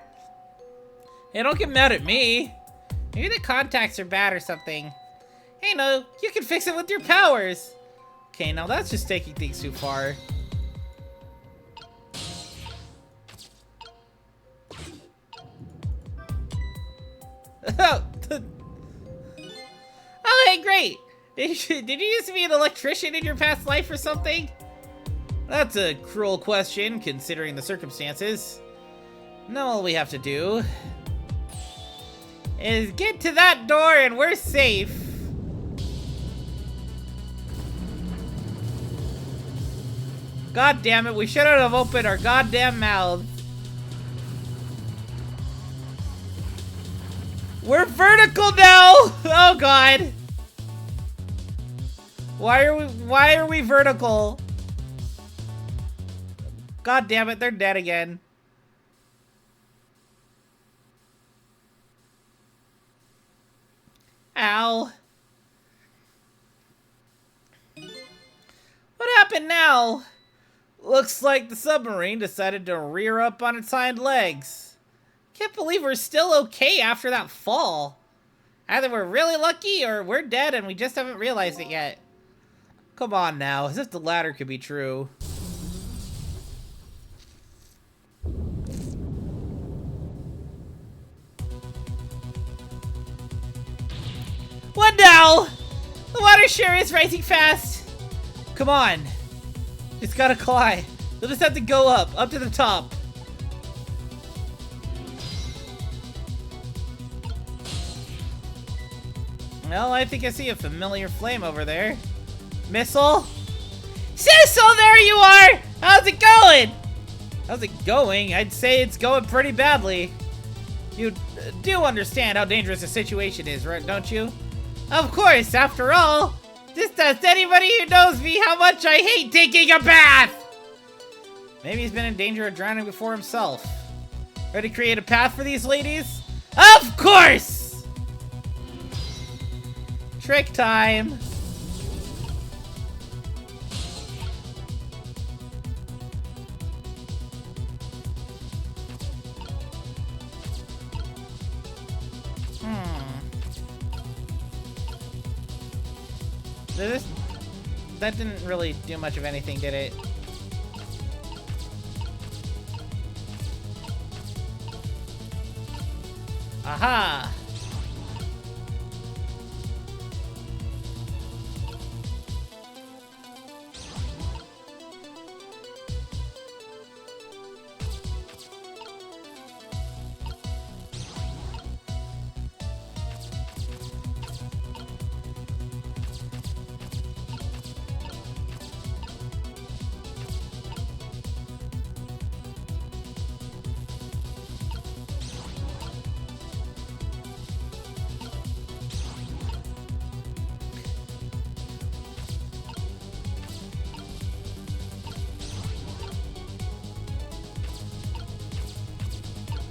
Hey, don't get mad at me. Maybe the contacts are bad or something. Hey, no, you can fix it with your powers. Okay, now that's just taking things too far. Oh, hey, great! Did you used to be an electrician in your past life or something? That's a cruel question, considering the circumstances. Now all we have to do is get to that door and we're safe. God damn it, we shouldn't have opened our goddamn mouths. We're vertical now! Oh god. Why are we vertical? God damn it, they're dead again. Ow. What happened now? Looks like the submarine decided to rear up on its hind legs. Can't believe we're still okay after that fall. Either we're really lucky or we're dead and we just haven't realized it yet. Come on now, as if the latter could be true. What now? The water sure is rising fast. Come on. It's gotta climb. We'll just have to go up to the top. Well, I think I see a familiar flame over there. Missile? Sissel, there you are! How's it going? How's it going? I'd say it's going pretty badly. You do understand how dangerous the situation is, right? Don't you? Of course, after all, just ask anybody who knows me how much I hate taking a bath! Maybe he's been in danger of drowning before himself. Ready to create a path for these ladies? Of course! Trick time! That didn't really do much of anything, did it? Aha!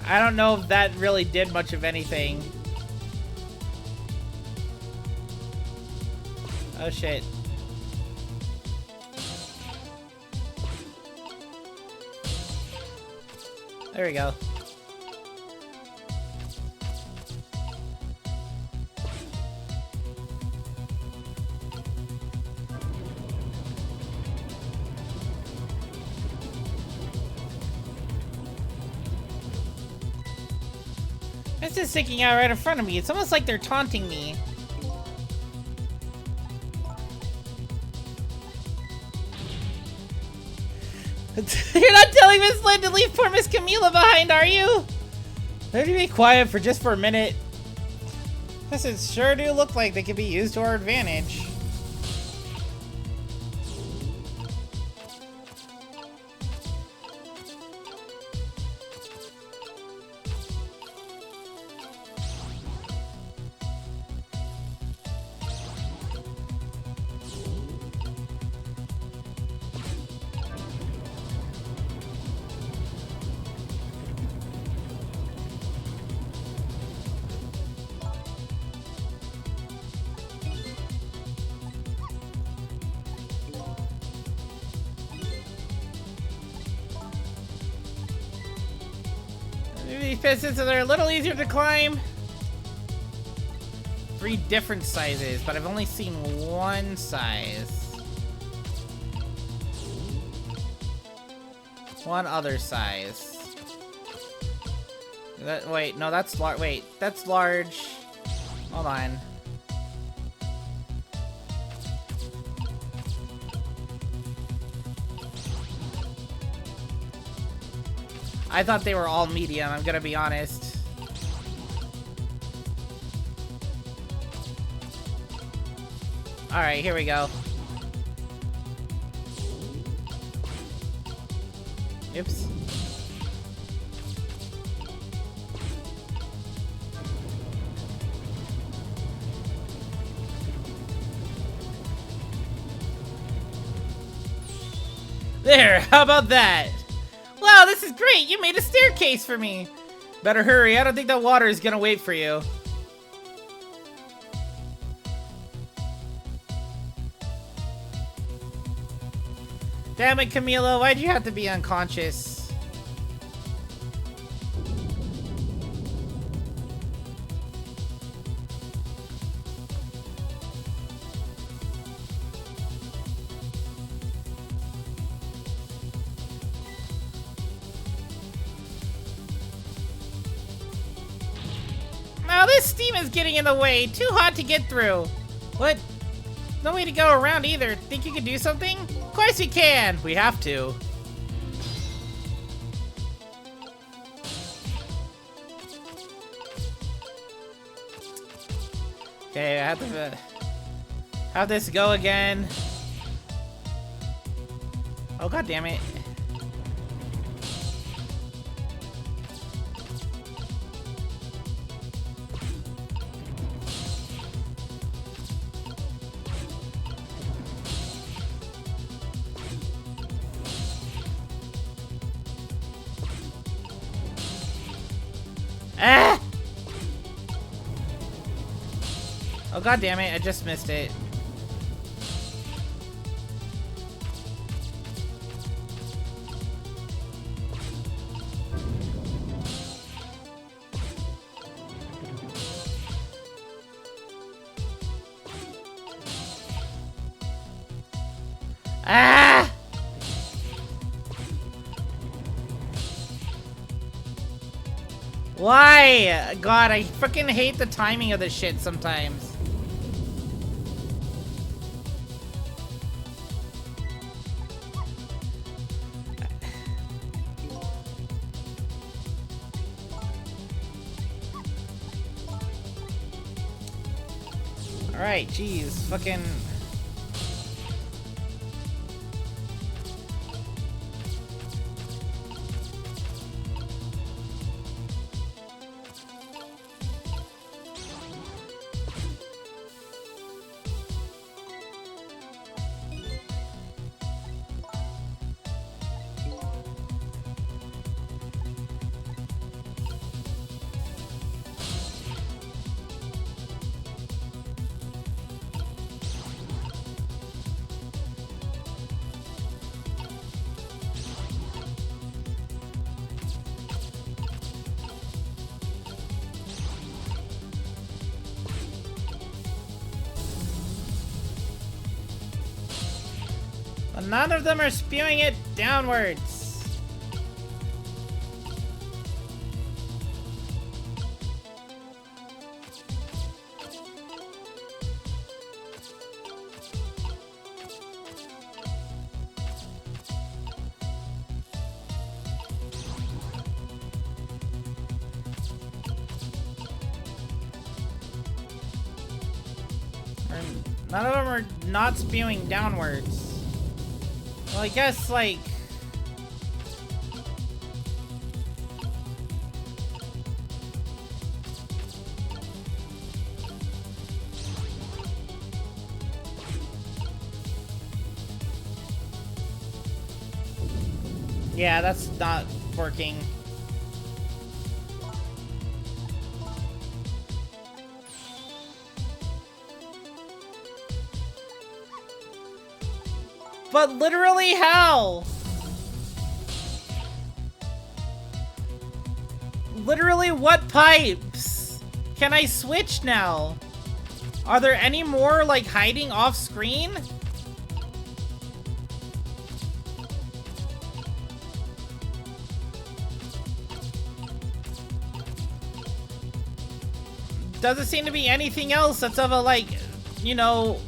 I don't know if that really did much of anything. Oh shit. There we go. This is sticking out right in front of me. It's almost like they're taunting me. You're not telling Miss Lynn to leave poor Miss Camila behind, are you? Let me be quiet for just for a minute. This is sure do look like they could be used to our advantage. These pistons are a little easier to climb. 3 different sizes, but I've only seen one size. One other size. Wait, no, that's large. Wait, that's large. Hold on. I thought they were all medium, I'm gonna be honest. Alright, here we go. Oops. There, how about that? Wow, this is great! You made a staircase for me! Better hurry, I don't think that water is gonna wait for you. Damn it, Camila, why'd you have to be unconscious? Now this steam is getting in the way. Too hot to get through. What? No way to go around either. Think you can do something? Of course we can. We have to. Okay, I have to have this go again. Oh, god damn it. Ah! Oh god damn it, I just missed it. Ah! Why? God, I freaking hate the timing of this shit sometimes. Alright, jeez, fucking... But none of them are spewing it downwards. None of them are not spewing downwards. Well, I guess, like... Yeah, that's not working. But literally how? Literally what pipes? Can I switch now? Are there any more, like, hiding off screen? Doesn't seem to be anything else that's of a, like, you know...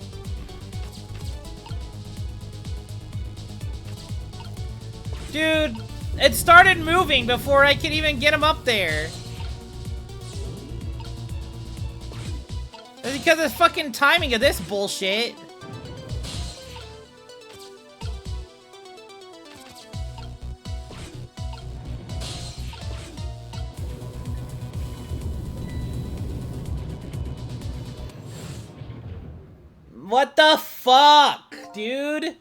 Dude, it started moving before I could even get him up there. It's because of the fucking timing of this bullshit. What the fuck, dude?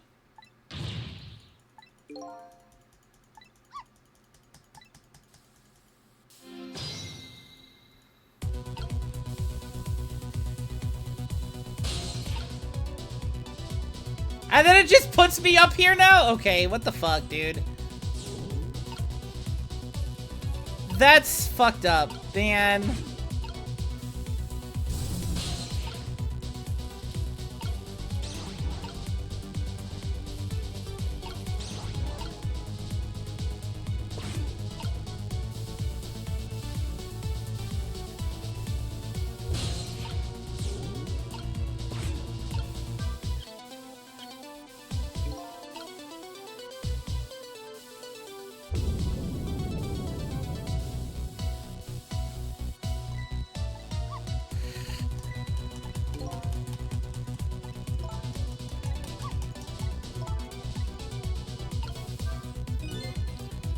And then it just puts me up here now? Okay, what the fuck, dude? That's fucked up, man.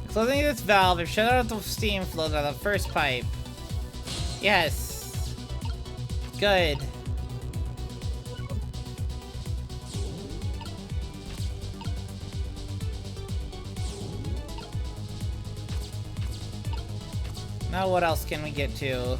Closing this valve, if shut out the steam flows out the first pipe. Yes. Good. Now what else can we get to?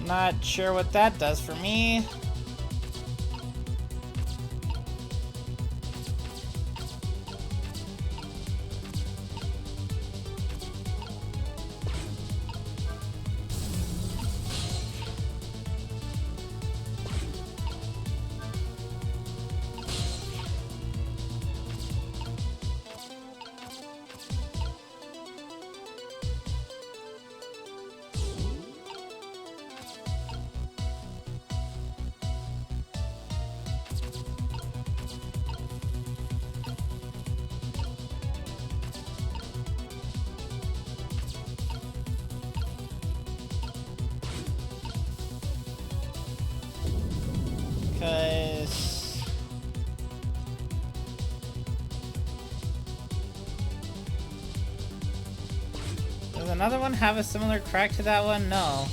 Not sure what that does for me. Because does another one have a similar crack to that one? No.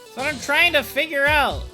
That's what I'm trying to figure out.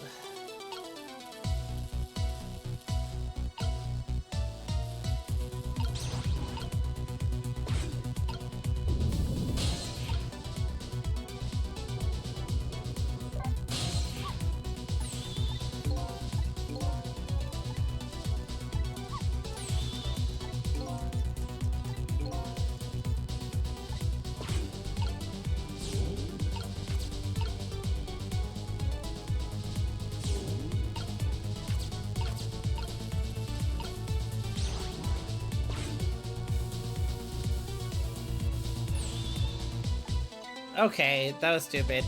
Okay, that was stupid.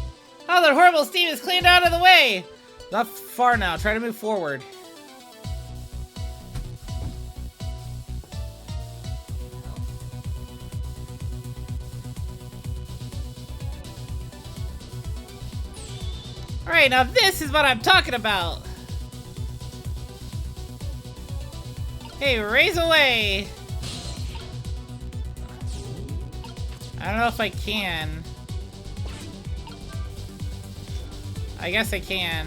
Oh, the horrible steam is cleaned out of the way! Not far now, try to move forward. Alright, now this is what I'm talking about! Hey, raise away! I don't know if I can. I guess I can.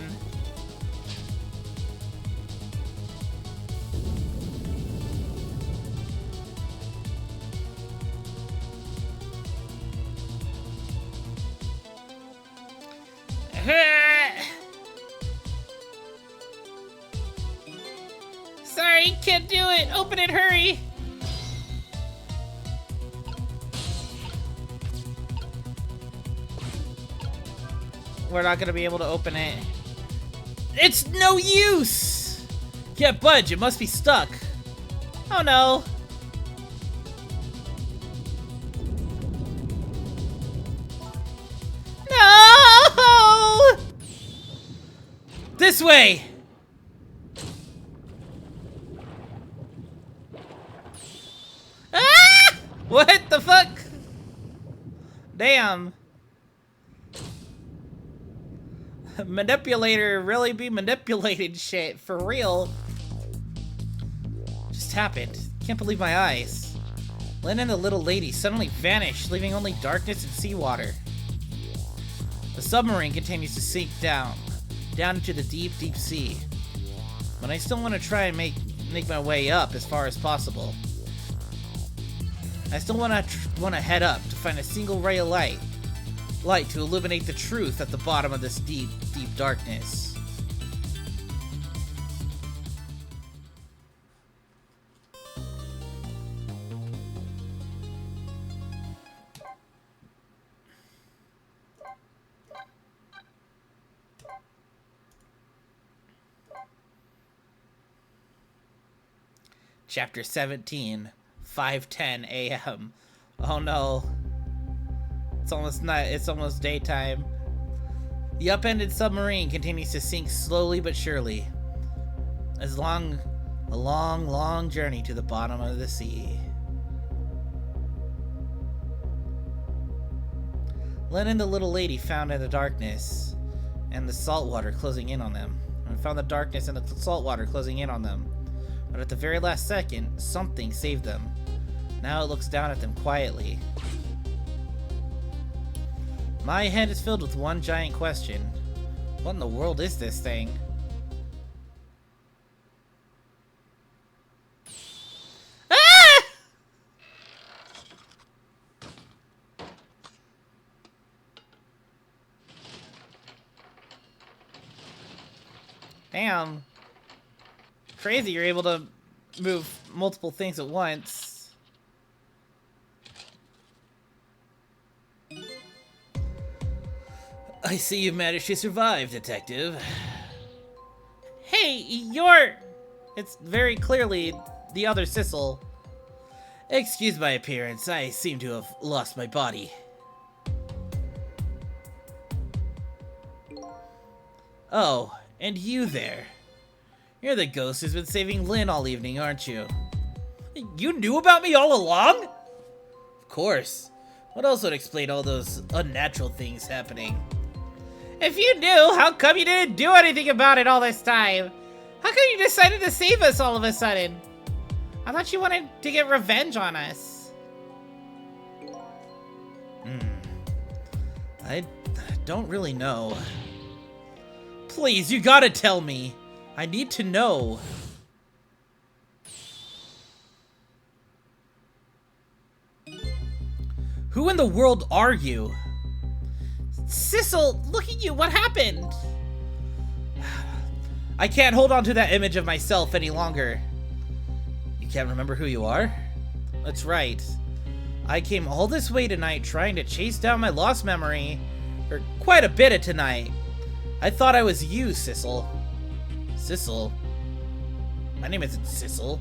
Sorry, can't do it. Open it, hurry. We're not gonna be able to open it. It's no use! Can't budge, it must be stuck. Oh no. No! This way! Ah! What the fuck? Damn. Manipulator really be manipulated shit, for real. Just happened. Can't believe my eyes. Lynn and the little lady suddenly vanished, leaving only darkness and seawater. The submarine continues to sink down into the deep, deep sea. But I still want to try and make my way up as far as possible. I still want to head up to find a single ray of light to illuminate the truth at the bottom of this deep, deep darkness. Chapter 17, 5:10 a.m. Oh no. It's almost night. It's almost daytime. The upended submarine continues to sink slowly but surely. A long, long journey to the bottom of the sea. Lynn and the little lady found in the darkness and the salt water closing in on them. Found the darkness and the salt water closing in on them. But at the very last second, something saved them. Now it looks down at them quietly. My head is filled with one giant question. What in the world is this thing? Damn. Crazy, you're able to move multiple things at once. I see you've managed to survive, Detective. Hey, you're... It's very clearly the other Sissel. Excuse my appearance, I seem to have lost my body. Oh, and you there. You're the ghost who's been saving Lynn all evening, aren't you? You knew about me all along? Of course. What else would explain all those unnatural things happening? If you knew, how come you didn't do anything about it all this time? How come you decided to save us all of a sudden? I thought you wanted to get revenge on us. I don't really know. Please, you gotta tell me. I need to know. Who in the world are you? Sissel, look at you, what happened? I can't hold on to that image of myself any longer. You can't remember who you are? That's right. I came all this way tonight trying to chase down my lost memory for quite a bit of tonight. I thought I was you, Sissel. Sissel? My name isn't Sissel.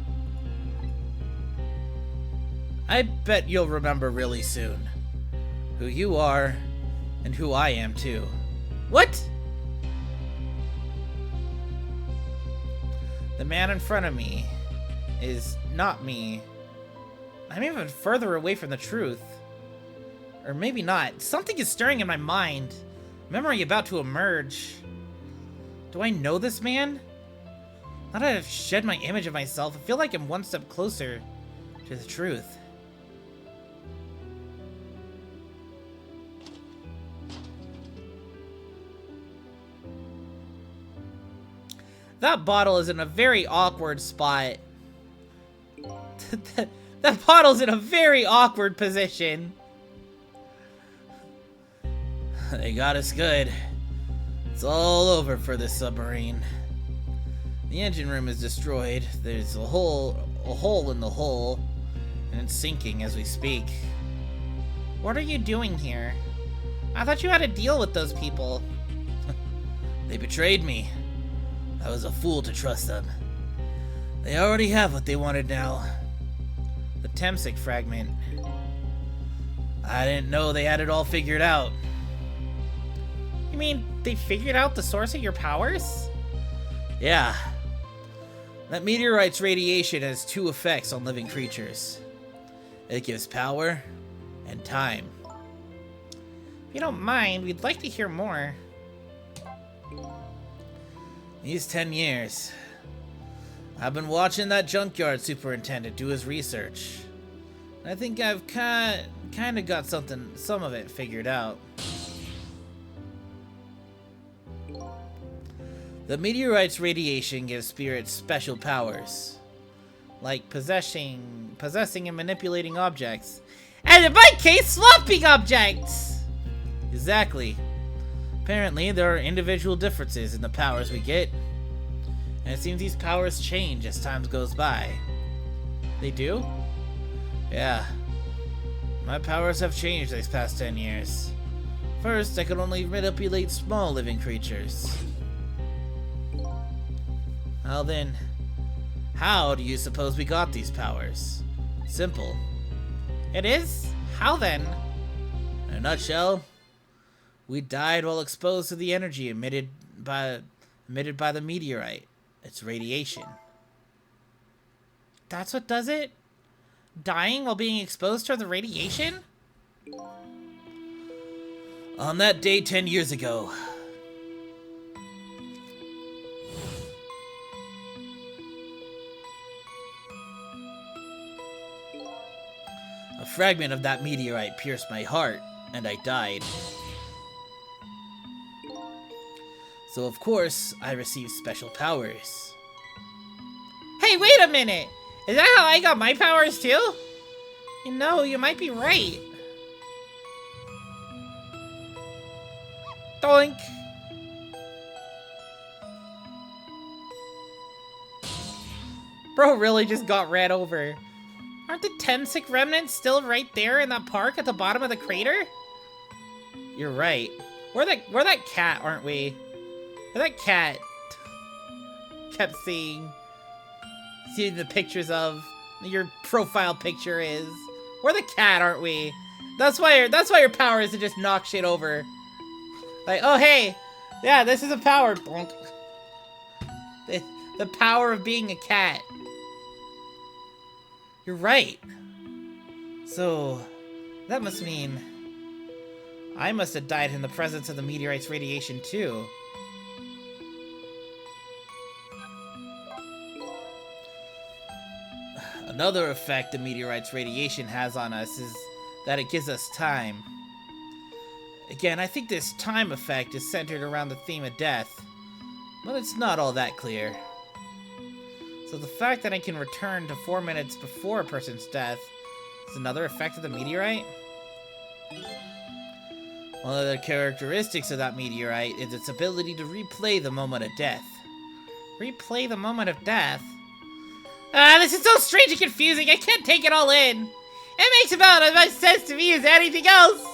I bet you'll remember really soon who you are and who I am too. What? The man in front of me is not me. I'm even further away from the truth. Or maybe not. Something is stirring in my mind. Memory about to emerge. Do I know this man? Now that I've shed my image of myself, I feel like I'm one step closer to the truth. That bottle is in a very awkward spot. That bottle's in a very awkward position. They got us good. It's all over for this submarine. The engine room is destroyed. There's a hole in the hull, and it's sinking as we speak. What are you doing here? I thought you had a deal with those people. They betrayed me. I was a fool to trust them. They already have what they wanted now. The Temsic fragment. I didn't know they had it all figured out. You mean they figured out the source of your powers? Yeah. That meteorite's radiation has two effects on living creatures. It gives power and time. If you don't mind, we'd like to hear more. These 10 years, I've been watching that junkyard superintendent do his research. I think I've kind of got some of it figured out. The meteorite's radiation gives spirits special powers, like possessing and manipulating objects, and in my case, swapping objects. Exactly. Apparently, there are individual differences in the powers we get, and it seems these powers change as time goes by. They do? Yeah. My powers have changed these past 10 years. First, I could only manipulate small living creatures. Well then, how do you suppose we got these powers? Simple. It is? How then? In a nutshell, we died while exposed to the energy emitted by the meteorite. It's radiation. That's what does it? Dying while being exposed to the radiation? On that day 10 years ago, a fragment of that meteorite pierced my heart, and I died. So of course, I received special powers. Hey, wait a minute! Is that how I got my powers too? You know, you might be right. Doink! bro really just got ran over. Aren't the Temsic remnants still right there in that park at the bottom of the crater? You're right. We're that cat, aren't we? We're that cat kept seeing the pictures of. Your profile picture is. We're the cat, aren't we? That's why your power is to just knock shit over. Like, oh hey, yeah, this is a power. Bonk. The power of being a cat. You're right. So, that must mean I must have died in the presence of the meteorite's radiation too. Another effect the meteorite's radiation has on us is that it gives us time. Again, I think this time effect is centered around the theme of death, but it's not all that clear. So the fact that I can return to 4 minutes before a person's death is another effect of the meteorite? One of the characteristics of that meteorite is its ability to replay the moment of death. Replay the moment of death? This is so strange and confusing, I can't take it all in. It makes about as much sense to me as anything else.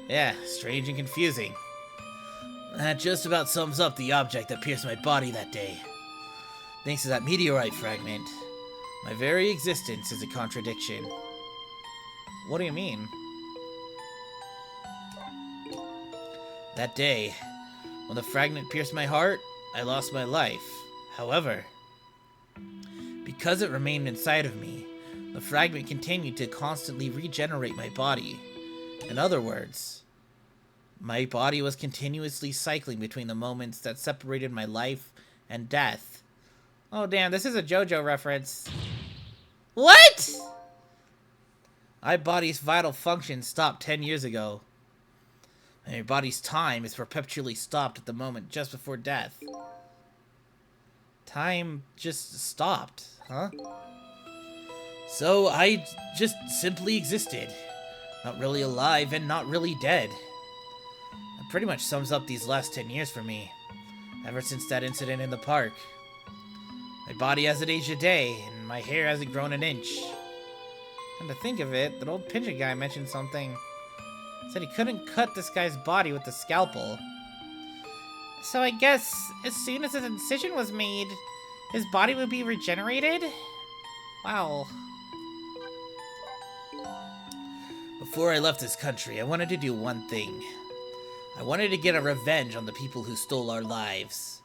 Yeah, strange and confusing. That just about sums up the object that pierced my body that day. Thanks to that meteorite fragment, my very existence is a contradiction. What do you mean? That day, when the fragment pierced my heart, I lost my life. However, because it remained inside of me, the fragment continued to constantly regenerate my body. In other words, my body was continuously cycling between the moments that separated my life and death. Oh damn, this is a JoJo reference. What?! My body's vital function stopped 10 years ago. And your body's time is perpetually stopped at the moment just before death. Time just stopped, huh? So I just simply existed. Not really alive and not really dead. That pretty much sums up these last 10 years for me. Ever since that incident in the park. My body hasn't aged a day, and my hair hasn't grown an inch. And to think of it, that old pigeon guy mentioned something. Said he couldn't cut this guy's body with the scalpel. So I guess as soon as his incision was made, his body would be regenerated? Wow. Before I left this country, I wanted to do one thing. I wanted to get a revenge on the people who stole our lives.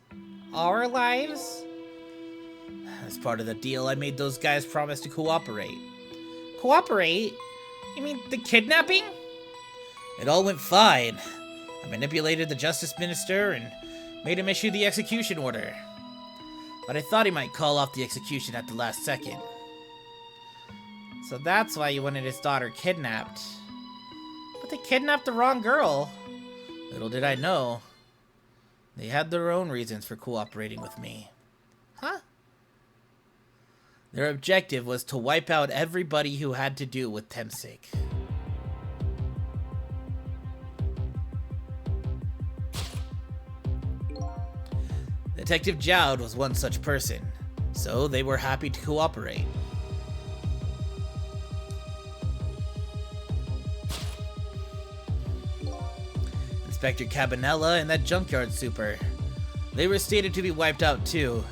Our lives? As part of the deal, I made those guys promise to cooperate. Cooperate? You mean the kidnapping? It all went fine. I manipulated the Justice Minister and made him issue the execution order. But I thought he might call off the execution at the last second. So that's why you wanted his daughter kidnapped. But they kidnapped the wrong girl. Little did I know, they had their own reasons for cooperating with me. Huh? Their objective was to wipe out everybody who had to do with Temsic. Detective Jowd was one such person, so they were happy to cooperate. Inspector Cabanela and that junkyard super. They were stated to be wiped out too.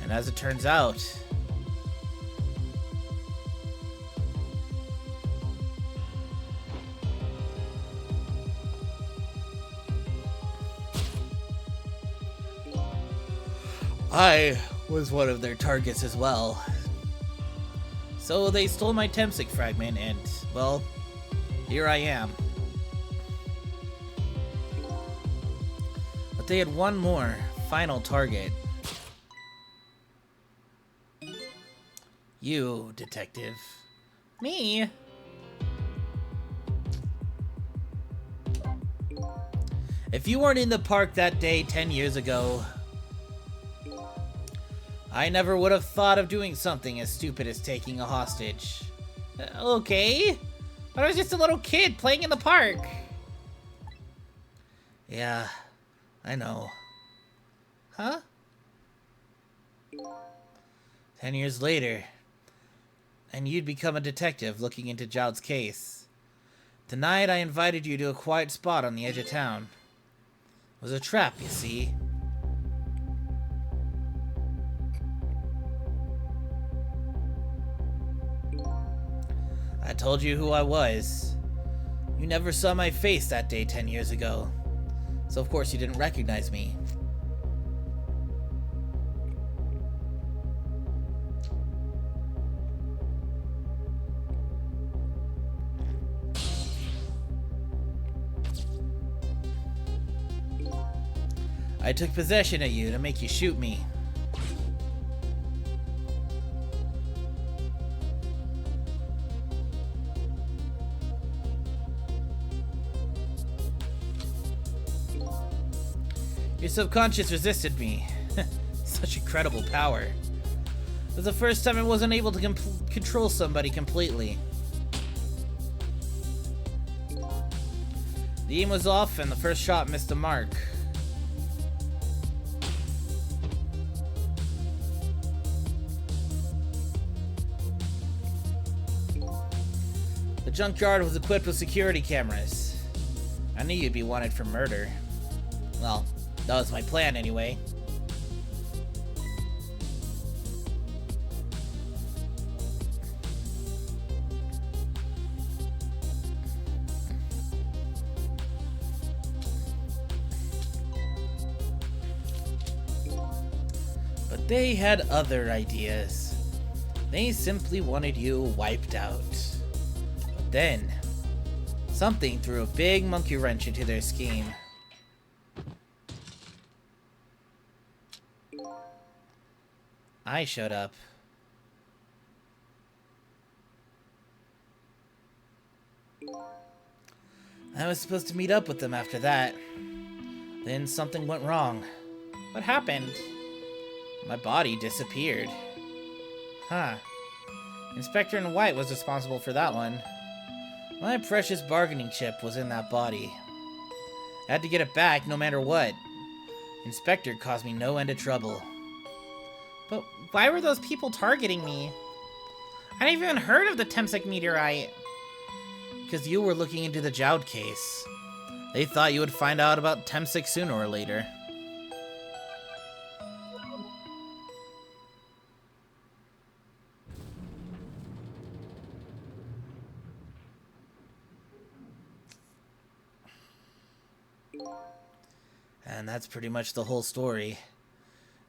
And as it turns out, I was one of their targets as well. So they stole my Temsic fragment and, well, here I am. But they had one more, final target. You, detective. Me? If you weren't in the park that day 10 years ago, I never would have thought of doing something as stupid as taking a hostage. Okay, but I was just a little kid playing in the park. Yeah, I know. Huh? 10 years later, and you'd become a detective looking into Jowd's case. Tonight I invited you to a quiet spot on the edge of town. It was a trap, you see. I told you who I was. You never saw my face that day 10 years ago, so of course you didn't recognize me. I took possession of you to make you shoot me. Your subconscious resisted me. Such incredible power. It was the first time I wasn't able to control somebody completely. The aim was off and the first shot missed the mark. The junkyard was equipped with security cameras. I knew you'd be wanted for murder. Well, that was my plan anyway. But they had other ideas. They simply wanted you wiped out. But then, something threw a big monkey wrench into their scheme. I showed up. I was supposed to meet up with them after that. Then something went wrong. What happened? My body disappeared. Huh. Inspector in White was responsible for that one. My precious bargaining chip was in that body. I had to get it back no matter what. Inspector caused me no end of trouble. But why were those people targeting me? I hadn't even heard of the Temsek meteorite. Because you were looking into the Jowd case. They thought you would find out about Temsek sooner or later. And that's pretty much the whole story.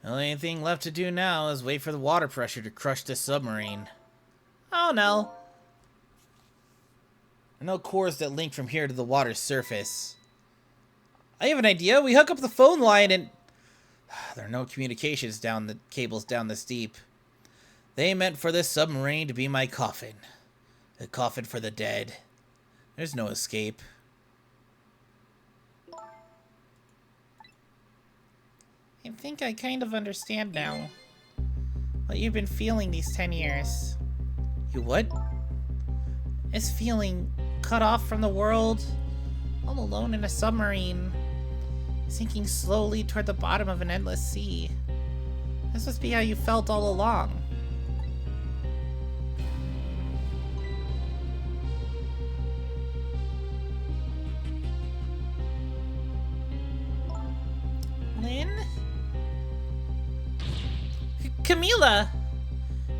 The only thing left to do now is wait for the water pressure to crush this submarine. Oh no. There are no cores that link from here to the water's surface. I have an idea. We hook up the phone line and... There are no communications down the cables down this deep. They meant for this submarine to be my coffin. A coffin for the dead. There's no escape. I think I kind of understand now. What you've been feeling these 10 years. You what? Is feeling cut off from the world, all alone in a submarine, sinking slowly toward the bottom of an endless sea. This must be how you felt all along. Lynn? Camila!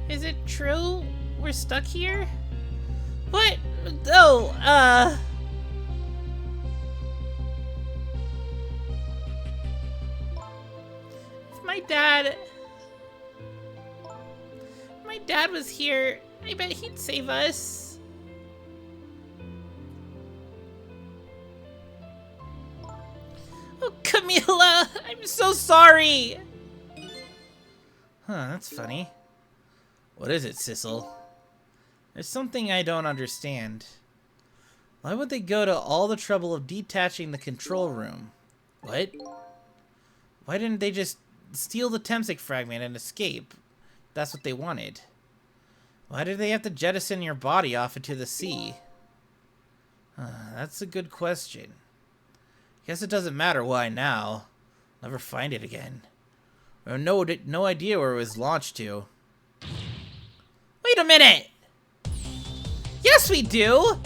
Is it true we're stuck here? What? Oh, If my dad was here, I bet he'd save us. Oh, Camila! I'm so sorry! Huh, that's funny. What is it, Sissel? There's something I don't understand. Why would they go to all the trouble of detaching the control room? What? Why didn't they just steal the Temsek fragment and escape? That's what they wanted. Why did they have to jettison your body off into the sea? That's a good question. Guess it doesn't matter why now. Never find it again. I have no idea where it was launched to. a minute! Yes, we do!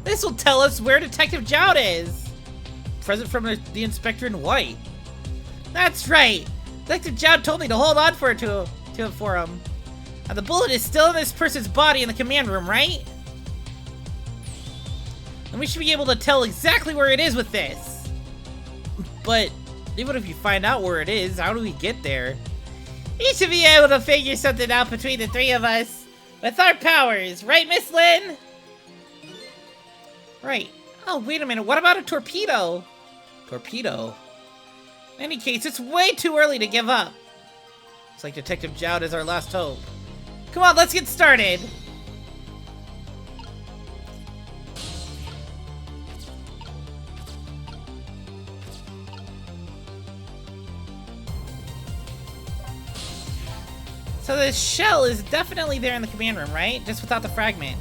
This will tell us where Detective Jowd is! Present from the Inspector in white. That's right! Detective Jowd told me to hold on for him. And the bullet is still in this person's body in the command room, right? And we should be able to tell exactly where it is with this. But even if you find out where it is, how do we get there? We should be able to figure something out between the three of us. With our powers, right, Miss Lynn? Right. Oh, wait a minute. What about a torpedo? Torpedo? In any case, it's way too early to give up. Looks like Detective Jowd is our last hope. Come on, let's get started. So the shell is definitely there in the command room, right? Just without the fragment.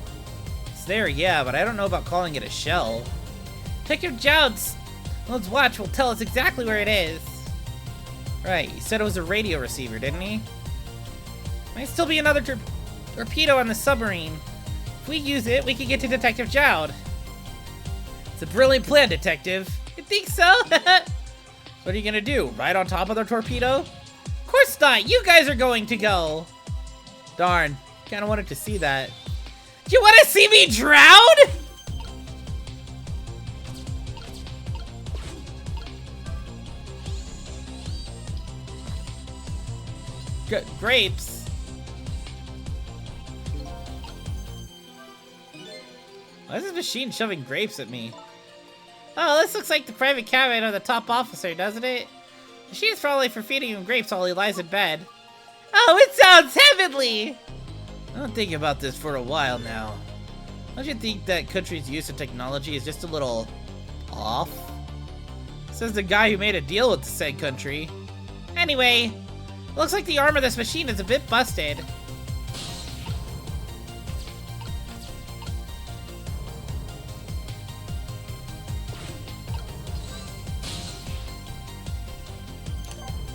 It's there, yeah, but I don't know about calling it a shell. Detective Jowd's watch will tell us exactly where it is. Right, he said it was a radio receiver, didn't he? Might still be another torpedo on the submarine. If we use it, we can get to Detective Jowd. It's a brilliant plan, Detective. You think so? What are you gonna do? Ride on top of the torpedo? Of course not! You guys are going to go! Darn. Kinda wanted to see that. Do you wanna see me drown?! Grapes? Why is this machine shoving grapes at me? Oh, this looks like the private cabin of the top officer, doesn't it? The machine's probably for feeding him grapes while he lies in bed. Oh, it sounds heavenly! I've been thinking about this for a while now. Don't you think that country's use of technology is just a little off? Says the guy who made a deal with the said country. Anyway, looks like the arm of this machine is a bit busted.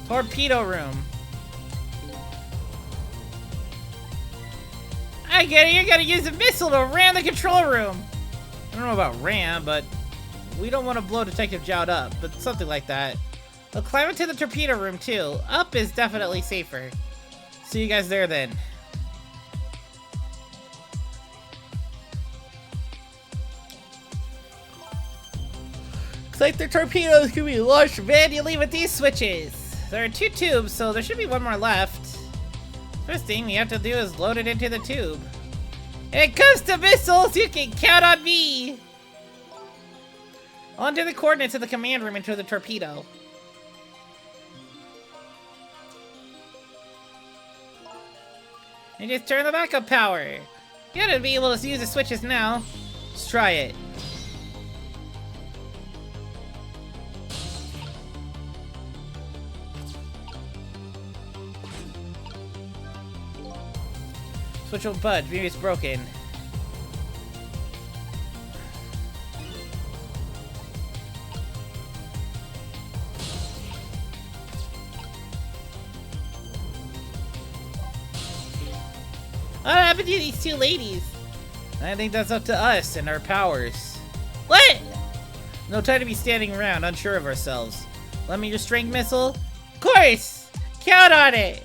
Torpedo room. I get it, you're gonna use a missile to ram the control room. I don't know about ram, but we don't want to blow Detective Jowd up, but something like that. We'll climb into the torpedo room too. Up is definitely safer. See you guys there then. Looks like the torpedoes can be launched manually with these switches. There are 2 tubes, so there should be 1 more left. First thing we have to do is load it into the tube. When it comes to missiles, you can count on me! I'll enter the coordinates of the command room into the torpedo. And just turn the backup power. You gotta be able to use the switches now. Let's try it. Switch will budge, maybe it's broken. What happened to these 2 ladies? I think that's up to us and our powers. What? No time to be standing around, unsure of ourselves. Let me restrain missile? Of course! Count on it!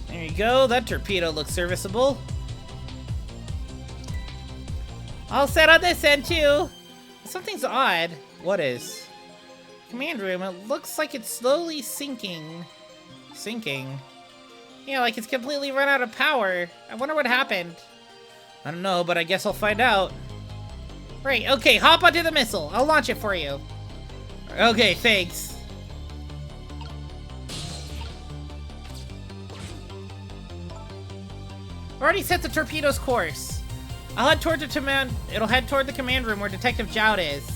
There you go, that torpedo looks serviceable. All set on this end too. Something's odd. What is? Command room, it looks like it's slowly sinking. Sinking? Yeah, like it's completely run out of power. I wonder what happened. I don't know, but I guess I'll find out. Right, okay, hop onto the missile. I'll launch it for you. Okay, thanks. Already set the torpedo's course. I'll head toward it'll head toward the command room where Detective Jowd is.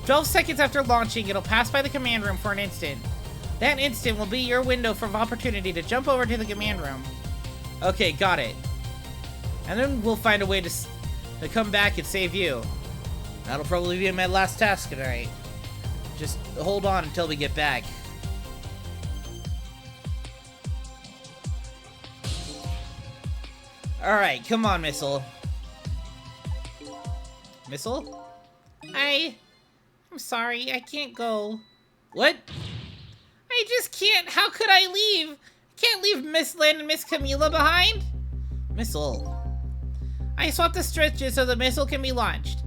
12 seconds after launching, it'll pass by the command room for an instant. That instant will be your window for opportunity to jump over to the command room. Okay, got it. And then we'll find a way to come back and save you. That'll probably be my last task tonight. Just hold on until we get back. Alright, come on, Missile. Missile? I'm sorry, I can't go. What? I just can't. How could I leave? Can't leave Miss Lynn and Miss Camila behind. Missile. I swapped the stretches so the missile can be launched.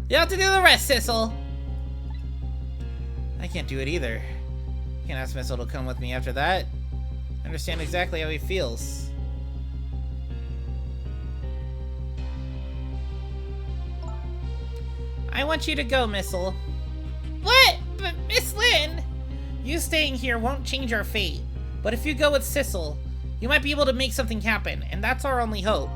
You have to do the rest, Sissel. I can't do it either. Can't ask Missile to come with me after that. I understand exactly how he feels. I want you to go, Missile. What? But Miss Lynn! You staying here won't change our fate. But if you go with Sissel, you might be able to make something happen, and that's our only hope.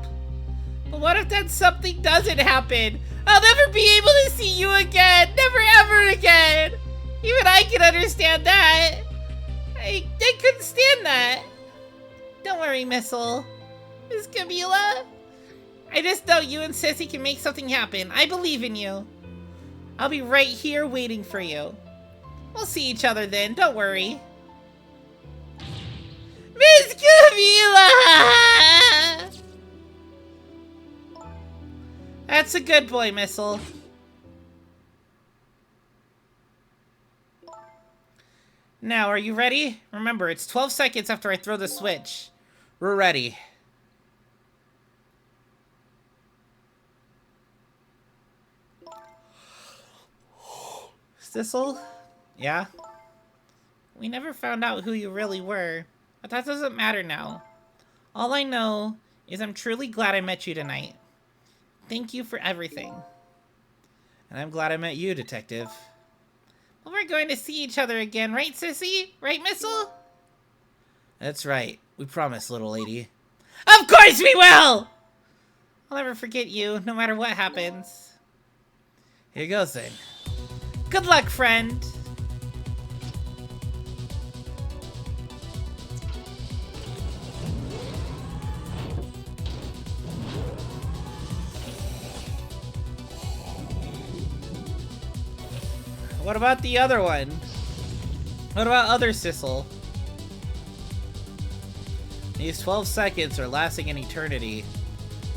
But what if that something doesn't happen? I'll never be able to see you again! Never ever again! Even I can understand that! I couldn't stand that! Don't worry, Missile. Miss Camila. I just know you and Sissy can make something happen. I believe in you. I'll be right here waiting for you. We'll see each other then, don't worry. Miss Camila! That's a good boy, Missile. Now, are you ready? Remember, it's 12 seconds after I throw the switch. We're ready. Sissel? Yeah? We never found out who you really were, but that doesn't matter now. All I know is I'm truly glad I met you tonight. Thank you for everything. And I'm glad I met you, Detective. Well, we're going to see each other again, right, Sissy? Right, Missile? That's right. We promise, little lady. Of course we will! I'll never forget you, no matter what happens. Here goes, then. Good luck, friend. What about the other one? What about other Sissel? These 12 seconds are lasting an eternity.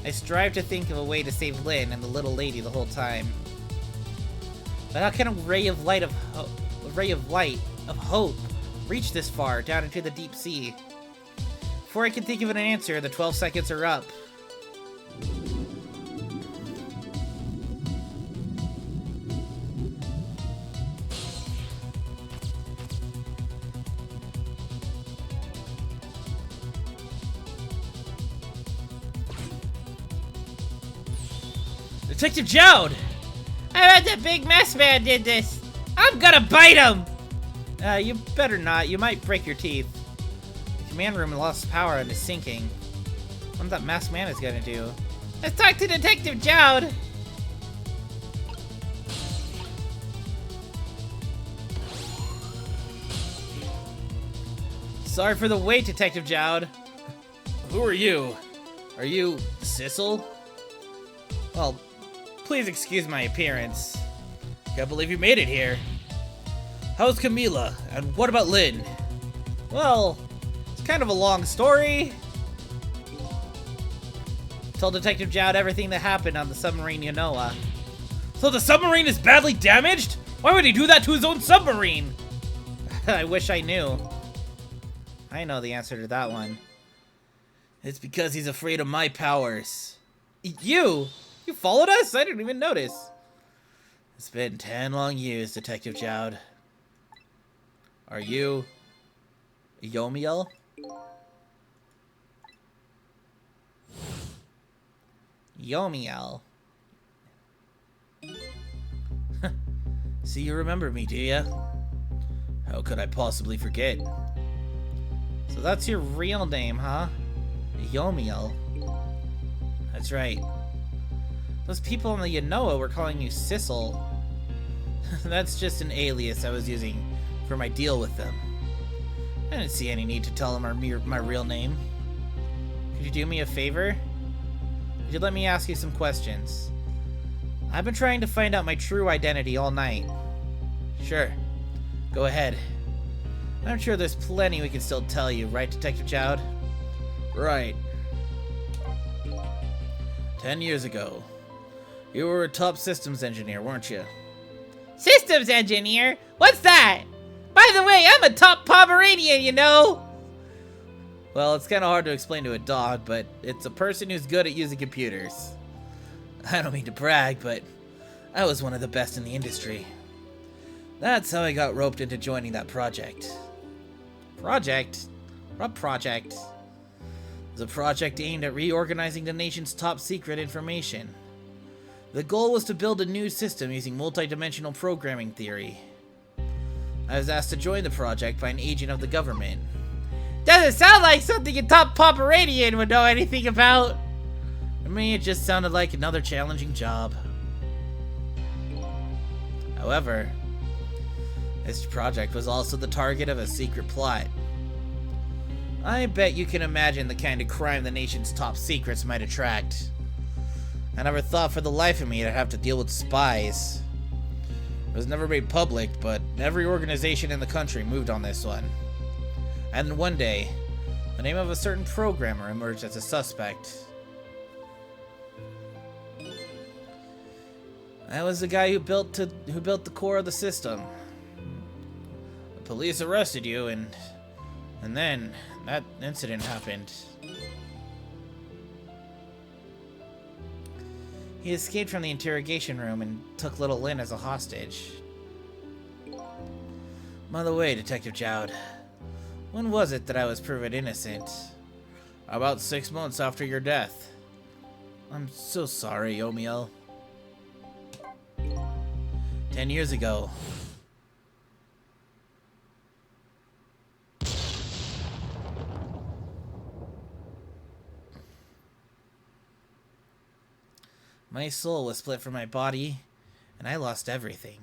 I strive to think of a way to save Lynn and the little lady the whole time. But how can a ray of light of hope reach this far down into the deep sea? Before I can think of an answer, the 12 seconds are up. Detective Jowd! I bet the big mess man did this. I'm gonna bite him! You better not. You might break your teeth. The command room lost power and is sinking. What that masked man is gonna do? Let's talk to Detective Jowd. Sorry for the wait, Detective Jowd. Who are you? Are you Sissel? Well, please excuse my appearance. Can't believe you made it here. How's Camila? And what about Lynn? Well, it's kind of a long story. Tell Detective Jowd everything that happened on the submarine Yanoa. So the submarine is badly damaged? Why would he do that to his own submarine? I wish I knew. I know the answer to that one. It's because he's afraid of my powers. You? You followed us? I didn't even notice. It's been 10 long years, Detective Jowd. Are you Yomiel? Yomiel. So you remember me, do ya? How could I possibly forget? So that's your real name, huh? Yomiel. That's right. Those people on the Yanoa were calling you Sissel. That's just an alias I was using for my deal with them. I didn't see any need to tell him my real name. Could you do me a favor? Could you let me ask you some questions? I've been trying to find out my true identity all night. Sure. Go ahead. I'm sure there's plenty we can still tell you, right, Detective Jowd? Right. 10 years ago, you were a top systems engineer, weren't you? Systems engineer? What's that? By the way, I'm a top Pomeranian, you know! Well, it's kind of hard to explain to a dog, but it's a person who's good at using computers. I don't mean to brag, but I was one of the best in the industry. That's how I got roped into joining that project. Project? What project? It was a project aimed at reorganizing the nation's top secret information. The goal was to build a new system using multidimensional programming theory. I was asked to join the project by an agent of the government. Doesn't sound like something a top Pomeranian would know anything about. For me, it just sounded like another challenging job. However, this project was also the target of a secret plot. I bet you can imagine the kind of crime the nation's top secrets might attract. I never thought for the life of me I'd have to deal with spies. It was never made public, but every organization in the country moved on this one. And then one day, the name of a certain programmer emerged as a suspect. I was the guy who built the core of the system. The police arrested you, and then that incident happened. He escaped from the interrogation room and took little Lynn as a hostage. By the way, Detective Jowd, when was it that I was proven innocent? About 6 months after your death. I'm so sorry, Yomiel. 10 years ago. My soul was split from my body, and I lost everything.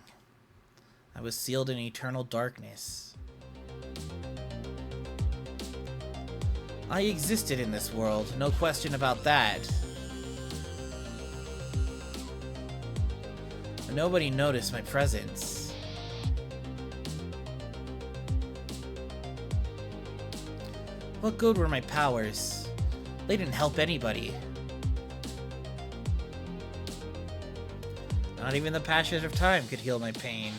I was sealed in eternal darkness. I existed in this world, no question about that. But nobody noticed my presence. What good were my powers? They didn't help anybody. Not even the passage of time could heal my pain.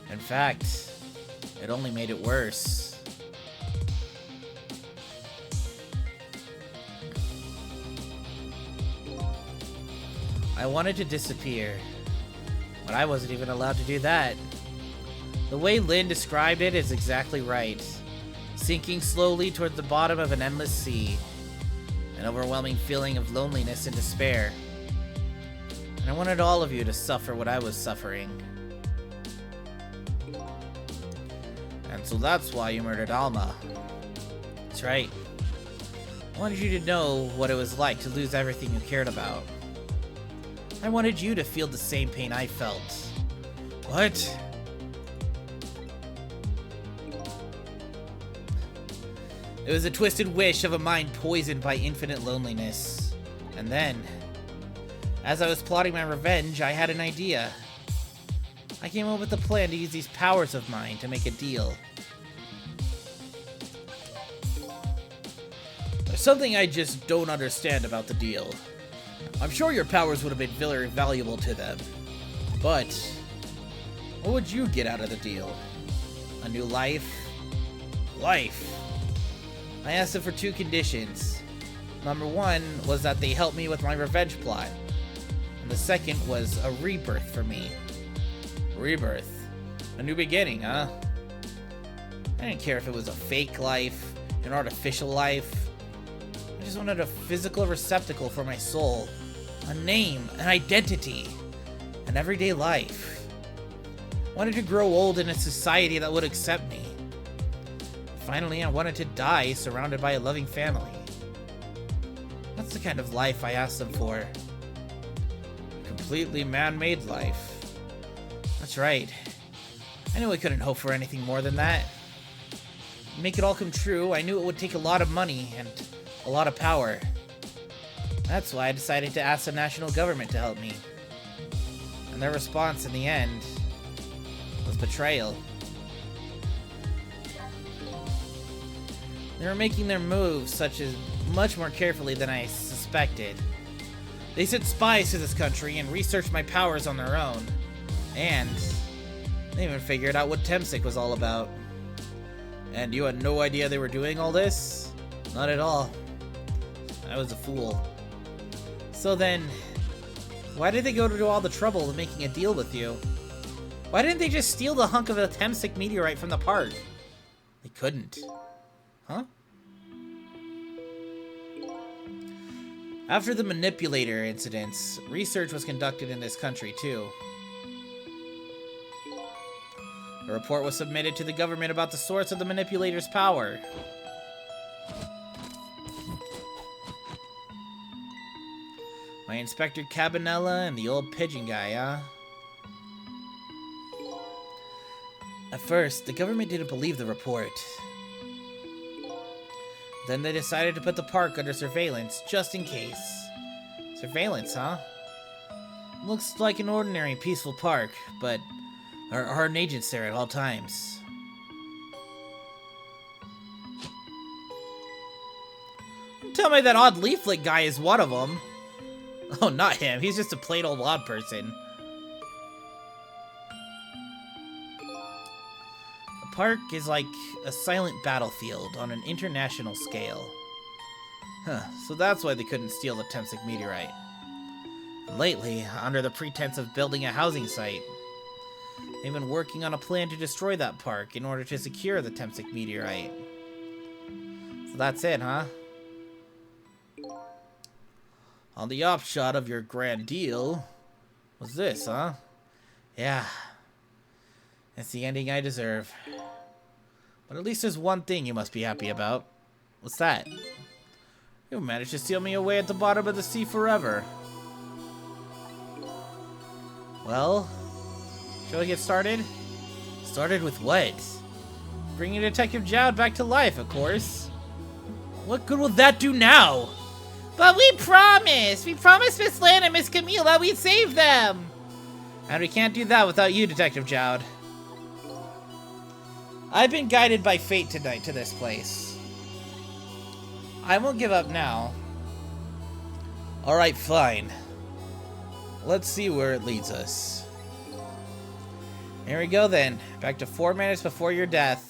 In fact, it only made it worse. I wanted to disappear, but I wasn't even allowed to do that. The way Lynn described it is exactly right. Sinking slowly toward the bottom of an endless sea. An overwhelming feeling of loneliness and despair. And I wanted all of you to suffer what I was suffering. And so that's why you murdered Alma. That's right. I wanted you to know what it was like to lose everything you cared about. I wanted you to feel the same pain I felt. What? It was a twisted wish of a mind poisoned by infinite loneliness. And then, as I was plotting my revenge, I had an idea. I came up with a plan to use these powers of mine to make a deal. There's something I just don't understand about the deal. I'm sure your powers would have been very valuable to them. But, what would you get out of the deal? A new life? Life. I asked them for 2 conditions. Number 1 was that they help me with my revenge plot. And the second was a rebirth for me. Rebirth. A new beginning, huh? I didn't care if it was a fake life, an artificial life. I just wanted a physical receptacle for my soul. A name, an identity, an everyday life. I wanted to grow old in a society that would accept me. Finally, I wanted to die surrounded by a loving family. That's the kind of life I asked them for. A completely man-made life. That's right. I knew I couldn't hope for anything more than that. To make it all come true, I knew it would take a lot of money and a lot of power. That's why I decided to ask the national government to help me. And their response in the end was betrayal. They were making their moves much more carefully than I suspected. They sent spies to this country and researched my powers on their own. And they even figured out what Temsik was all about. And you had no idea they were doing all this? Not at all. I was a fool. So then, why did they go to all the trouble of making a deal with you? Why didn't they just steal the hunk of a Temsik meteorite from the park? They couldn't. Huh? After the manipulator incidents, research was conducted in this country too. A report was submitted to the government about the source of the manipulator's power. My Inspector Cabanella and the old pigeon guy, huh? At first, the government didn't believe the report. Then they decided to put the park under surveillance, just in case. Surveillance, huh? Looks like an ordinary peaceful park, but there are armed agents there at all times. Tell me that odd leaflet guy is one of them. Oh, not him. He's just a plain old odd person. The park is like a silent battlefield on an international scale. Huh, so that's why they couldn't steal the Temsik meteorite. Lately, under the pretense of building a housing site, they've been working on a plan to destroy that park in order to secure the Temsik meteorite. So that's it, huh? On the upshot of your grand deal was this, huh? Yeah. It's the ending I deserve. But at least there's one thing you must be happy about. What's that? You managed to steal me away at the bottom of the sea forever. Well, shall we get started? Started with what? Bringing Detective Jowd back to life, of course. What good will that do now? But we promised! We promised Miss Lan and Miss Camille that we'd save them! And we can't do that without you, Detective Jowd. I've been guided by fate tonight to this place. I won't give up now. Alright, fine. Let's see where it leads us. Here we go then. Back to 4 minutes before your death.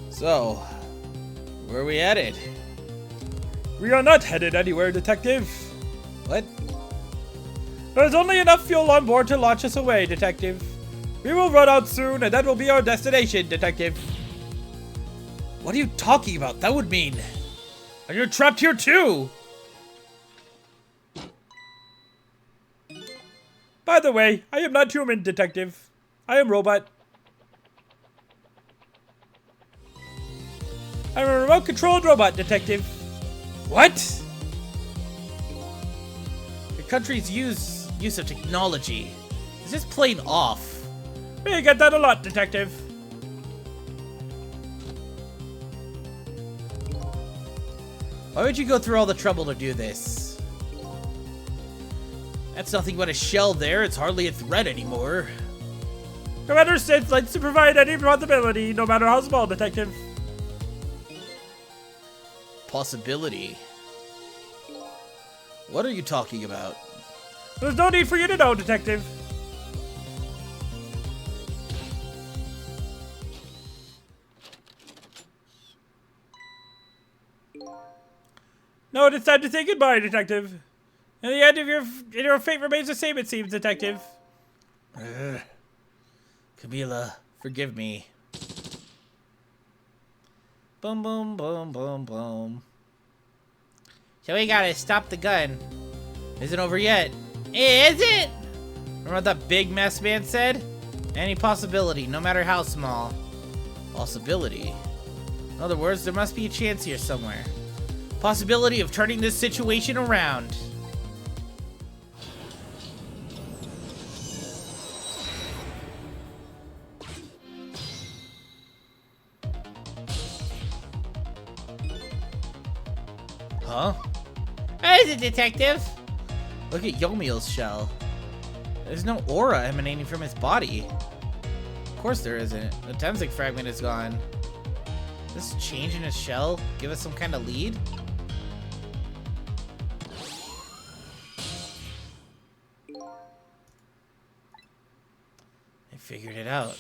So, where are we headed? We are not headed anywhere, Detective. What? There's only enough fuel on board to launch us away, Detective. We will run out soon, and that will be our destination, Detective. What are you talking about? That would mean... And you're trapped here too! By the way, I am not human, Detective. I am robot. I'm a remote-controlled robot, Detective. What? Your country's use of technology is just plain off. We get that a lot, Detective. Why would you go through all the trouble to do this? That's nothing but a shell there. It's hardly a threat anymore. Commander Sith likes to provide any responsibility, no matter how small, Detective. Possibility? What are you talking about? There's no need for you to know, Detective. No, it's time to say goodbye, Detective. In the end, your fate remains the same, it seems, Detective. Camila, forgive me. Boom, boom, boom, boom, boom. So we gotta stop the gun. Isn't over yet. Is it? Remember what that big mess man said? Any possibility, no matter how small. Possibility? In other words, there must be a chance here somewhere. Possibility of turning this situation around. Huh? There's a detective. Look at Yomiel's shell. There's no aura emanating from his body. Of course there isn't. The Temsik fragment is gone. This change in his shell give us some kind of lead? I figured it out.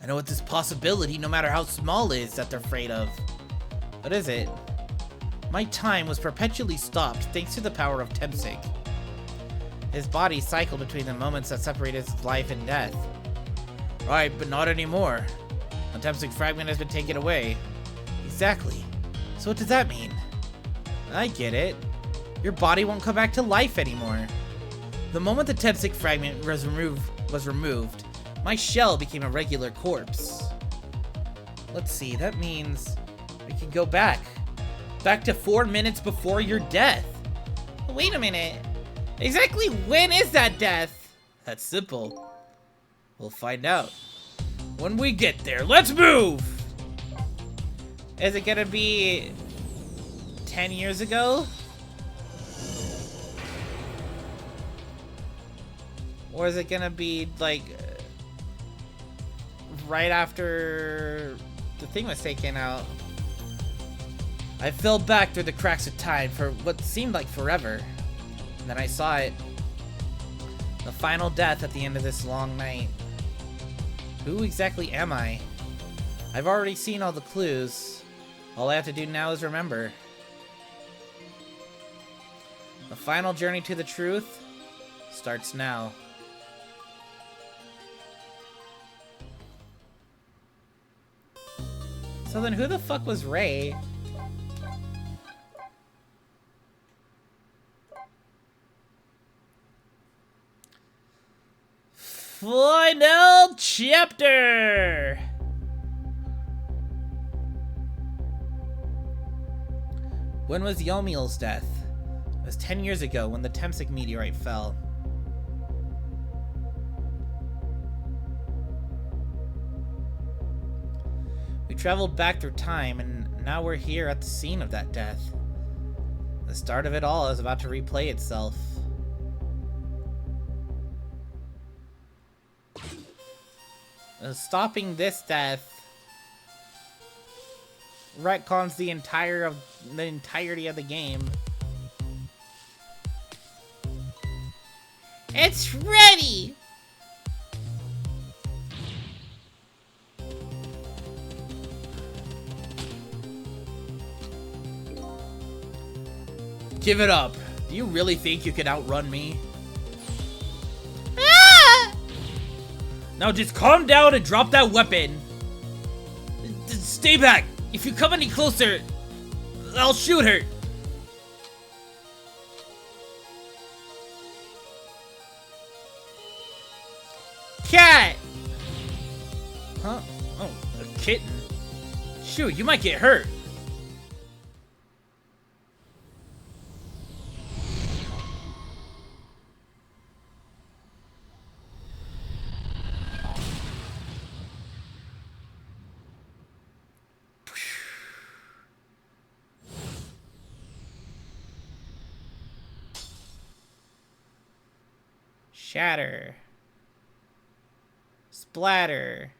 I know what this possibility, no matter how small, is that they're afraid of. What is it? My time was perpetually stopped thanks to the power of Temsik. His body cycled between the moments that separated his life and death. Right, but not anymore. The Temsik fragment has been taken away. Exactly. So what does that mean? I get it. Your body won't come back to life anymore. The moment the Temsik fragment was removed, my shell became a regular corpse. Let's see, that means we can go back. Back to 4 minutes before your death. Wait a minute. Exactly when is that death? That's simple. We'll find out. When we get there, let's move! Is it gonna be 10 years ago? Or is it gonna be like right after the thing was taken out? I fell back through the cracks of time for what seemed like forever. And then I saw it. The final death at the end of this long night. Who exactly am I? I've already seen all the clues. All I have to do now is remember. The final journey to the truth starts now. So then who the fuck was Ray? Final chapter! When was Yomiel's death? It was 10 years ago when the Temsik meteorite fell. We traveled back through time and now we're here at the scene of that death. The start of it all is about to replay itself. Stopping this death retcons the entirety of the game. It's ready! Give it up. Do you really think you can outrun me? Now just calm down and drop that weapon. Stay back. If you come any closer, I'll shoot her. Cat! Huh? Oh, a kitten. Shoot, you might get hurt. Shatter. Splatter.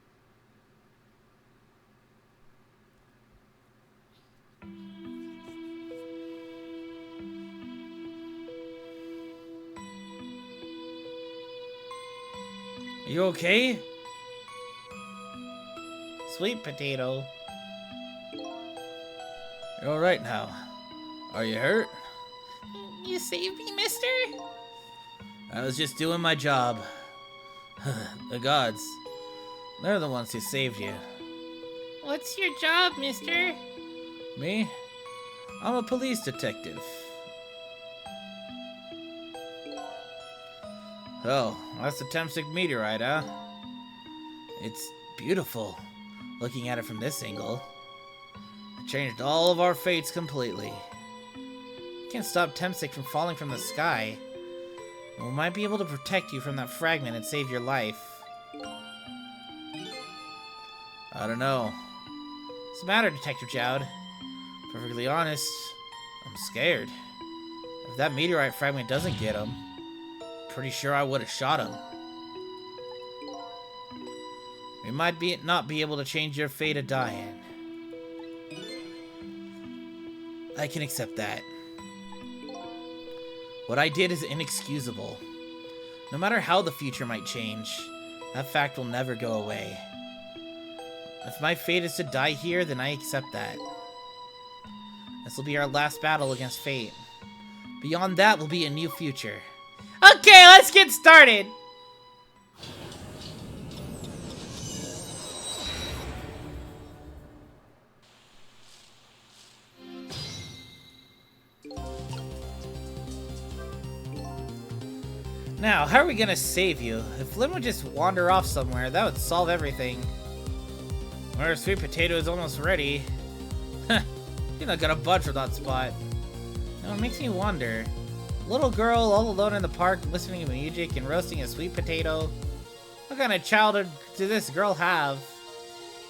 Are you okay? Sweet potato. You're alright now. Are you hurt? You saved me, mister? I was just doing my job. The gods. They're the ones who saved you. What's your job, mister? Me? I'm a police detective. Oh, that's the Temsik meteorite, huh? It's beautiful, looking at it from this angle. Changed all of our fates completely. Can't stop Temsik from falling from the sky. We might be able to protect you from that fragment and save your life. I don't know. What's the matter, Detective Jowd? Perfectly honest, I'm scared. If that meteorite fragment doesn't get him, pretty sure I would have shot him. We might not be able to change your fate of dying. I can accept that. What I did is inexcusable. No matter how the future might change, that fact will never go away. If my fate is to die here, then I accept that. This will be our last battle against fate. Beyond that will be a new future. Okay, let's get started! Now, how are we gonna save you? If Flynn would just wander off somewhere, that would solve everything. Our sweet potato is almost ready. Huh, you're not gonna budge from that spot. Now, it makes me wonder. Little girl all alone in the park listening to music and roasting a sweet potato. What kind of childhood does this girl have?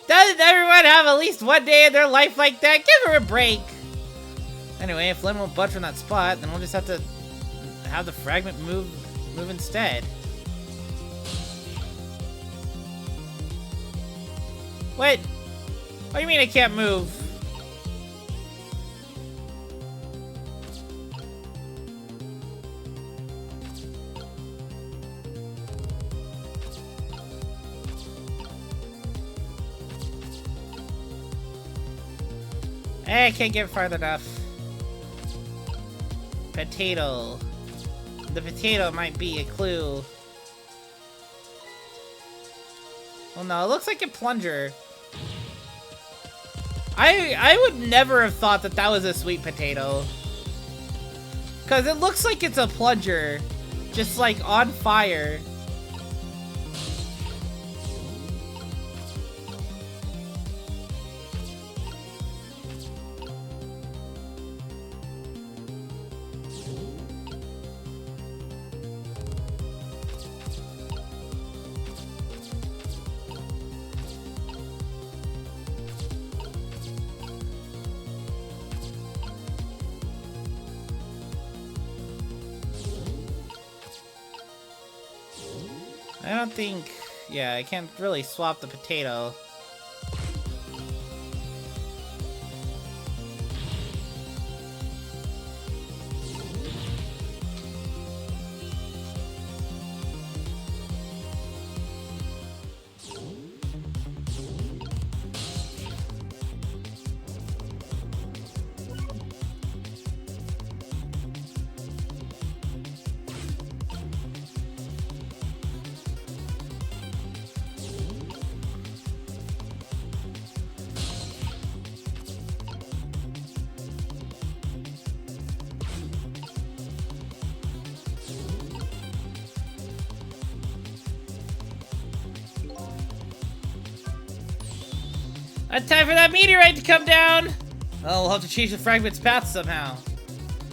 Doesn't everyone have at least one day in their life like that? Give her a break! Anyway, if Flynn won't budge from that spot, then we'll just have to have the fragment move instead. What? What do you mean I can't move? I can't get far enough. Potato. The potato might be a clue. Well, no, it looks like a plunger. I would never have thought that that was a sweet potato. Because it looks like it's a plunger. Just like on fire. I don't think... Yeah, I can't really swap the potato. It's time for that meteorite to come down! Oh, we'll have to change the fragment's path somehow.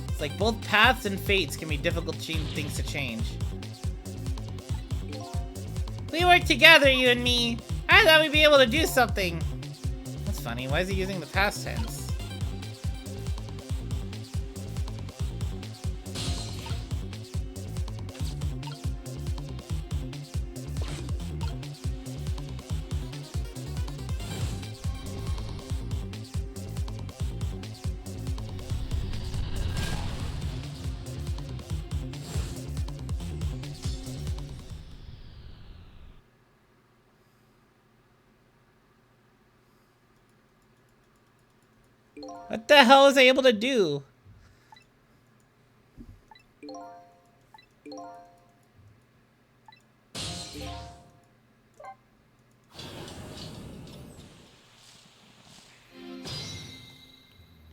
It's like both paths and fates can be difficult things to change. We work together, you and me. I thought we'd be able to do something. That's funny. Why is he using the past tense? What the hell was I able to do?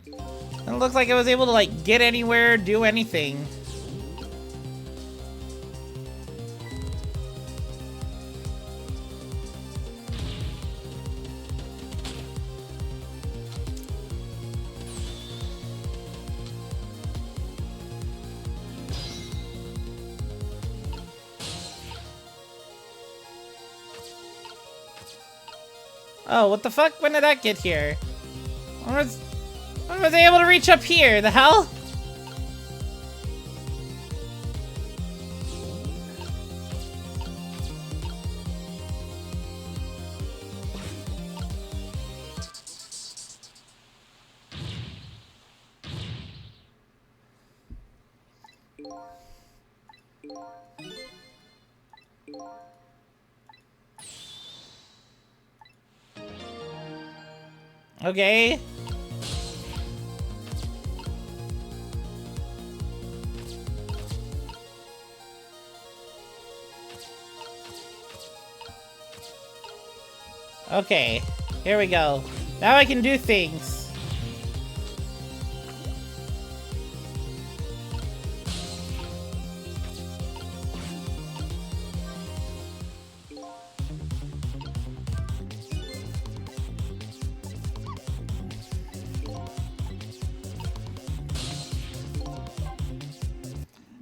It looked like I was able to, like, get anywhere, do anything. Oh, what the fuck? When did that get here? When was I able to reach up here? The hell? Okay. Okay, here we go. Now I can do things.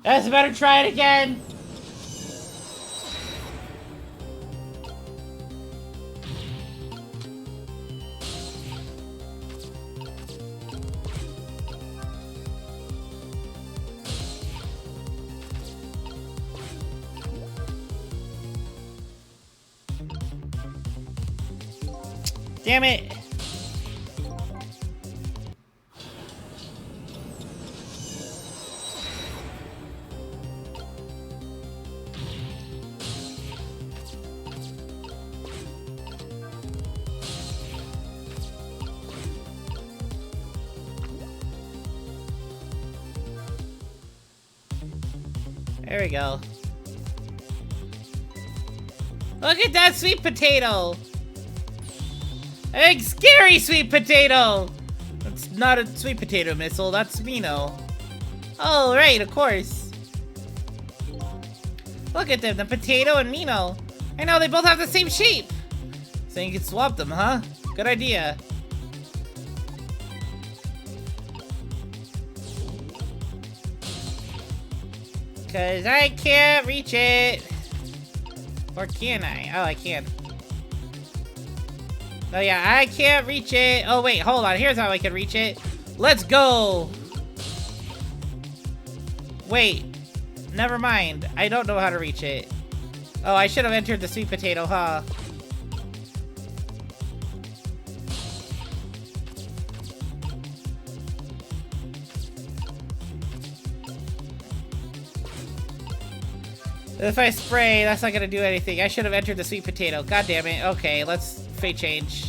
Guys, I better try it again. Damn it. There we go. Look at that sweet potato! A big scary sweet potato! That's not a sweet potato missile, that's Mino. Oh, right, of course. Look at them, the potato and Mino. I know, they both have the same shape. So you can swap them, huh? Good idea. Cause I can't reach it. Or can I? Oh, I can. Oh yeah, I can't reach it. Oh wait, hold on. Here's how I can reach it. Let's go. Wait. Never mind. I don't know how to reach it. Oh, I should have entered the sweet potato, huh? If I spray, that's not gonna do anything. I should have entered the sweet potato. God damn it. Okay, let's fate change.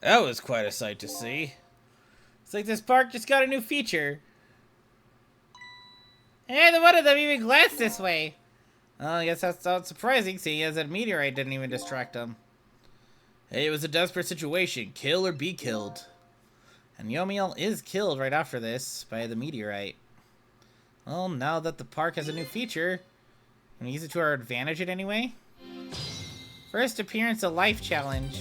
That was quite a sight to see. It's like this park just got a new feature. And neither one of them even glanced this way. Well, I guess that's not surprising, seeing as that meteorite didn't even distract them. Hey, it was a desperate situation. Kill or be killed. And Yomiel is killed right after this by the meteorite. Well, now that the park has a new feature, can we use it to our advantage in any way? First appearance, a life challenge.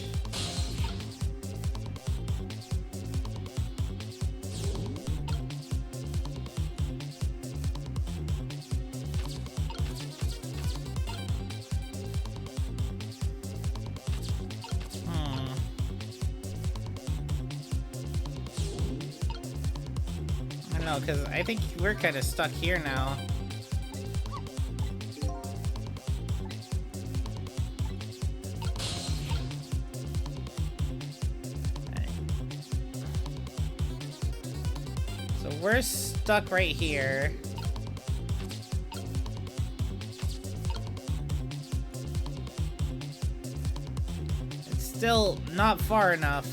Because I think we're kind of stuck here now. Right. So we're stuck right here. still not far enough.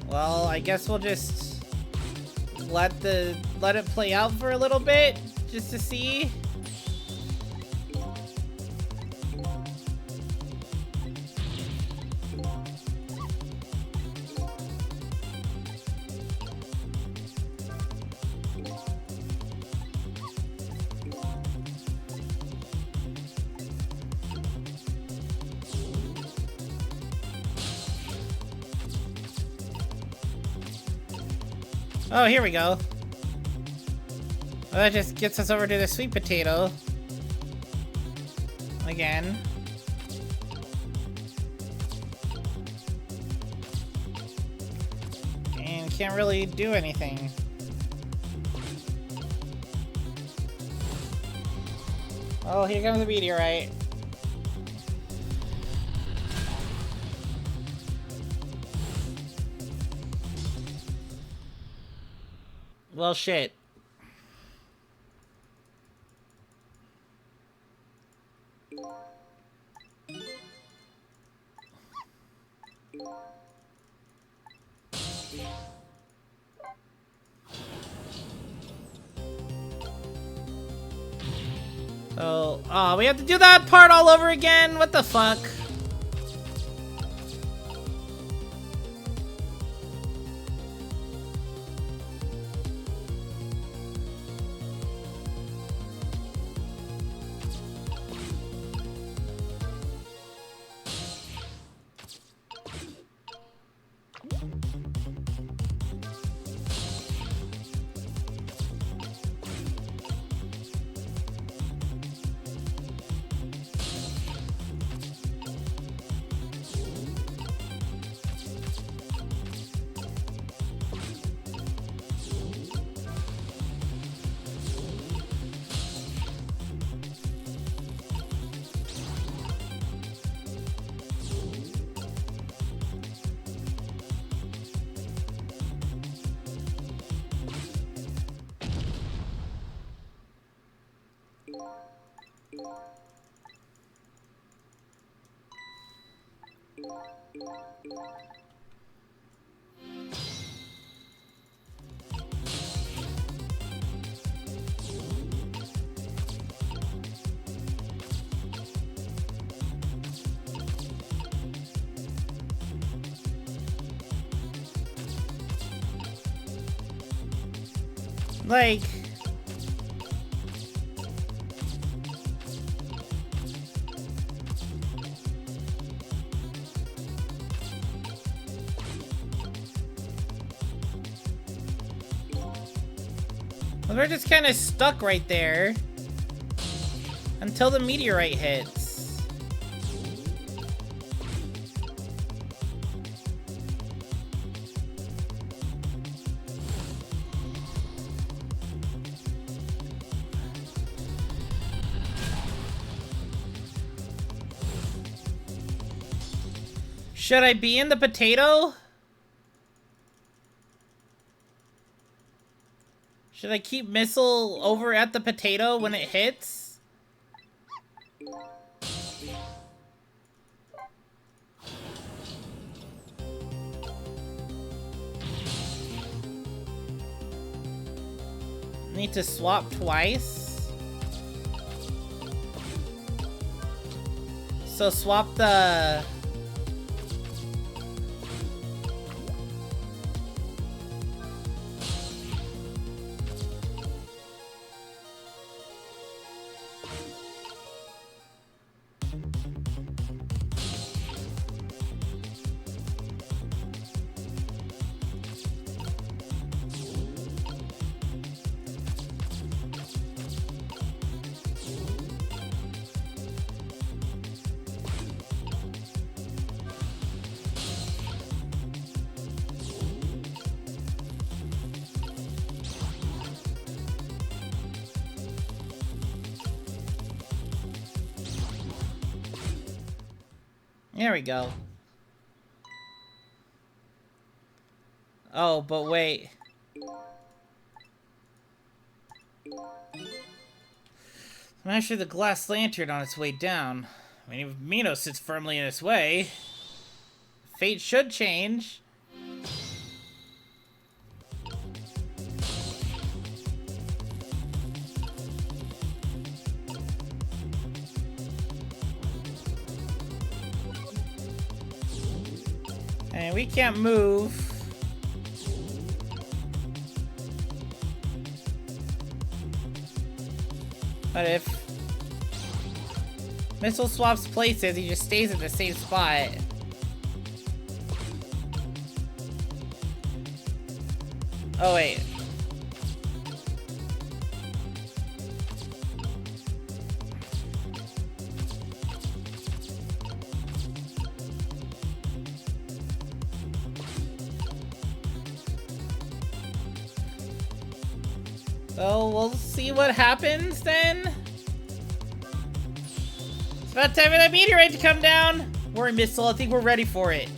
Well, I guess we'll just let it play out for a little bit, just to see. Oh, here we go. Well, that just gets us over to the sweet potato. Again. And can't really do anything. Oh, here comes the meteorite. Well, shit. So, oh, we have to do that part all over again? What the fuck? Like... well, we're just kind of stuck right there until the meteorite hits. Should I be in the potato? Should I keep missile over at the potato when it hits? Need to swap twice. So swap the... There we go. Oh, but wait. Smash through the glass lantern on its way down. I mean, if Mino sits firmly in its way, fate should change. And we can't move. But if Missile swaps places, he just stays in the same spot. Oh wait. So we'll see what happens then. It's about time for that meteorite to come down. Worry, Missile, I think we're ready for it.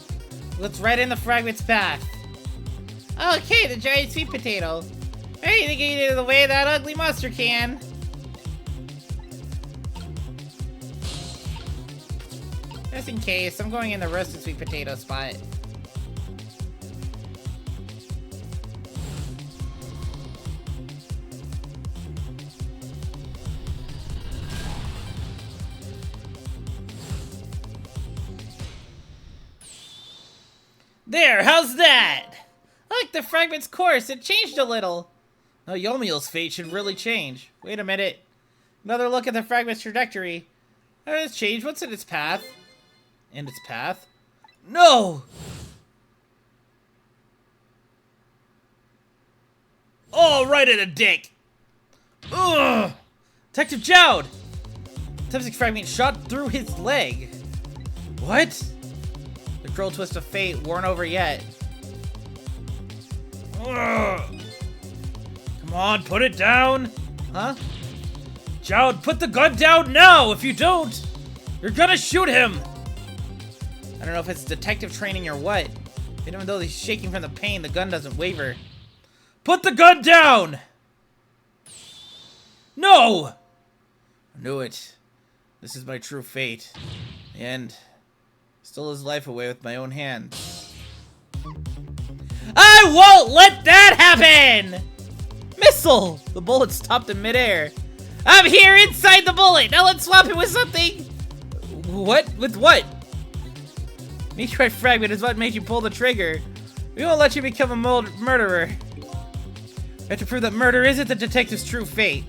Let's right in the fragment's path. Okay, the giant sweet potato. Ready to get out of the way that ugly monster can. Just in case, I'm going in the roasted sweet potato spot. There, how's that? I like the fragment's course, it changed a little. Oh, Yomiel's fate should really change. Wait a minute. Another look at the fragment's trajectory. Oh, it's changed. What's in its path? In its path? No! Oh, right in the dick! Ugh! Detective Jowd! Toxic fragment shot through his leg. What? The cruel twist of fate weren't over yet. Ugh. Come on, put it down! Huh? Jowd, put the gun down now! If you don't, you're gonna shoot him! I don't know if it's detective training or what. Even though he's shaking from the pain, the gun doesn't waver. Put the gun down! No! I knew it. This is my true fate. The end. Stole his life away with my own hands. I won't let that happen! Missile! The bullet stopped in midair. I'm here inside the bullet! Now let's swap it with something! What? With what? Meteorite fragment is what made you pull the trigger. We won't let you become a murderer. We have to prove that murder isn't the detective's true fate.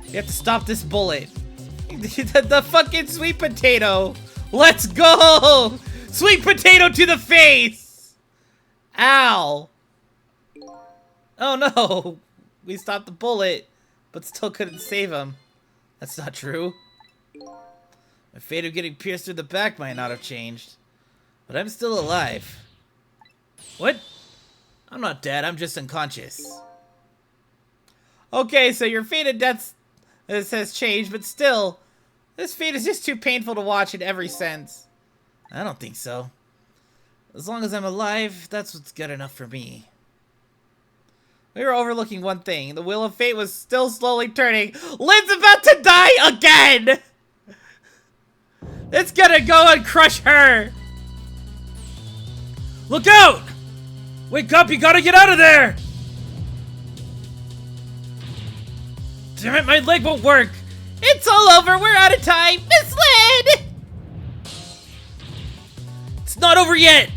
We have to stop this bullet. the fucking sweet potato! Let's go! Sweet potato to the face! Ow! Oh no! We stopped the bullet, but still couldn't save him. That's not true. My fate of getting pierced through the back might not have changed. But I'm still alive. What? I'm not dead, I'm just unconscious. Okay, so your fate of death has changed, but still, this fate is just too painful to watch in every sense. I don't think so. As long as I'm alive, that's what's good enough for me. We were overlooking one thing. The wheel of fate was still slowly turning. Lynn's about to die again! It's gonna go and crush her! Look out! Wake up, you gotta get out of there! Damn it, my leg won't work! It's all over, we're out of time! Miss Lynn! It's not over yet!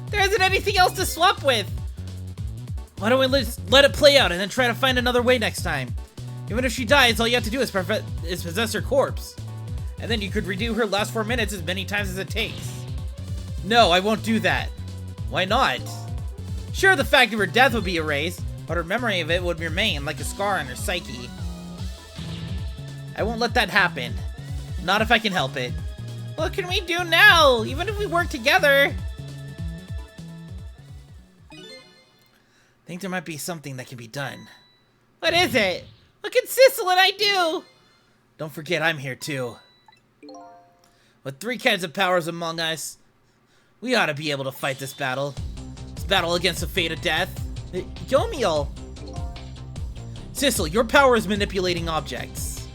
There isn't anything else to swap with! Why don't we let it play out and then try to find another way next time? Even if she dies, all you have to do is possess her corpse. And then you could redo her last 4 minutes as many times as it takes. No, I won't do that. Why not? Sure, the fact of her death would be erased, but her memory of it would remain like a scar on her psyche. I won't let that happen. Not if I can help it. What can we do now? Even if we work together? I think there might be something that can be done. What is it? What can Sissel and I do? Don't forget I'm here too. With 3 kinds of powers among us, we ought to be able to fight this battle. This battle against the fate of death. Yomiel! Sissel, your power is manipulating objects.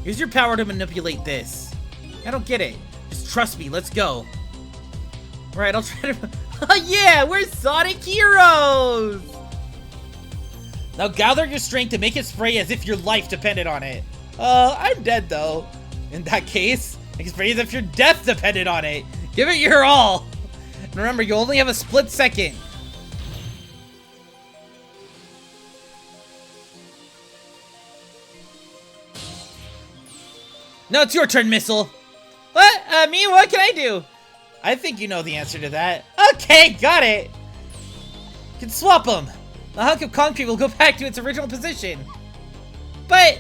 Here's your power to manipulate this. I don't get it. Just trust me, let's go. Right, I'll try to... Oh yeah, we're Sonic Heroes! Now gather your strength to make it spray as if your life depended on it. I'm dead though. In that case, make it spray as if your death depended on it. Give it your all. And remember, you only have a split second. Now it's your turn, Missile. What? Me? What can I do? I think you know the answer to that. Okay, got it. You can swap them. The hunk of concrete will go back to its original position. But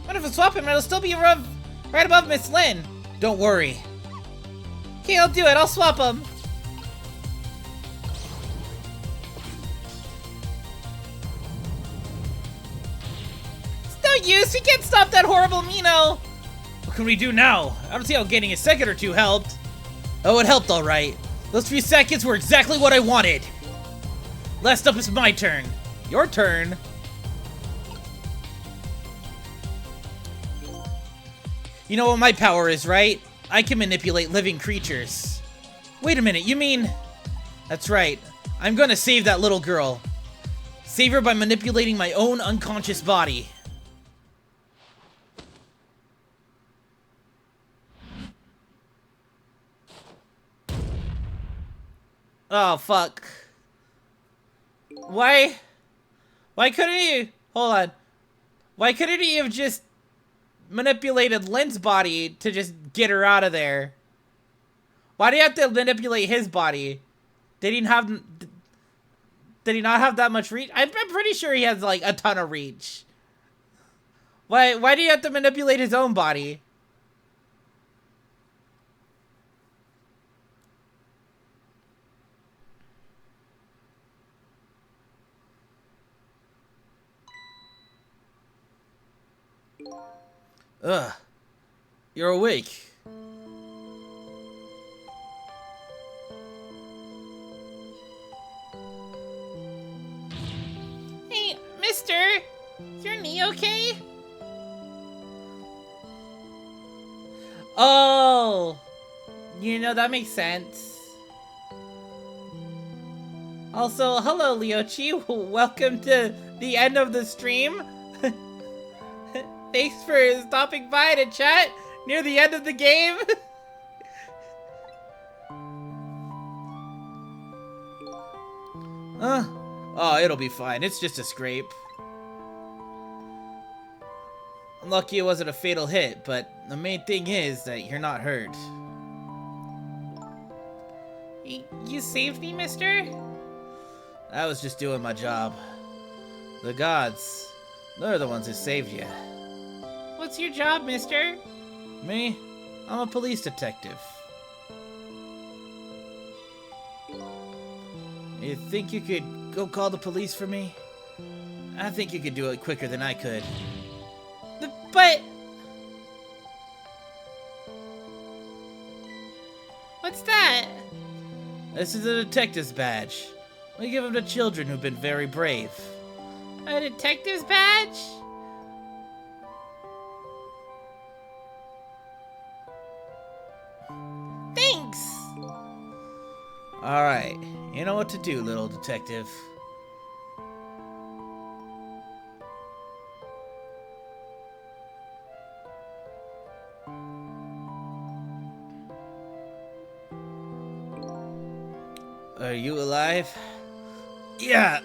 what if I swap him? It'll still be right above Miss Lynn. Don't worry. Okay, I'll do it. I'll swap him. It's no use. We can't stop that horrible Mino. What can we do now? I don't see how getting a second or two helped. Oh, it helped all right. Those few seconds were exactly what I wanted. Last up is my turn. Your turn. You know what my power is, right? I can manipulate living creatures. Wait a minute, you mean... That's right. I'm gonna save that little girl. Save her by manipulating my own unconscious body. Oh, fuck. Why couldn't he... Hold on. Why couldn't he have just manipulated Lynn's body to just get her out of there? Why do you have to manipulate his body? Did he not have that much reach? I'm pretty sure he has, like, a ton of reach. Why do you have to manipulate his own body? Ugh. You're awake. Hey, mister! Is your knee okay? Oh! You know, that makes sense. Also, hello, Leochi. Welcome to the end of the stream. Thanks for stopping by to chat near the end of the game. Oh, it'll be fine. It's just a scrape. I'm lucky it wasn't a fatal hit, but the main thing is that you're not hurt. You saved me, mister? I was just doing my job. The gods, they're the ones who saved you. What's your job, mister? Me? I'm a police detective. You think you could go call the police for me? I think you could do it quicker than I could. But... What's that? This is a detective's badge. We give them to children who've been very brave. A detective's badge? Thanks! Alright, you know what to do, little detective. Are you alive? Yeah,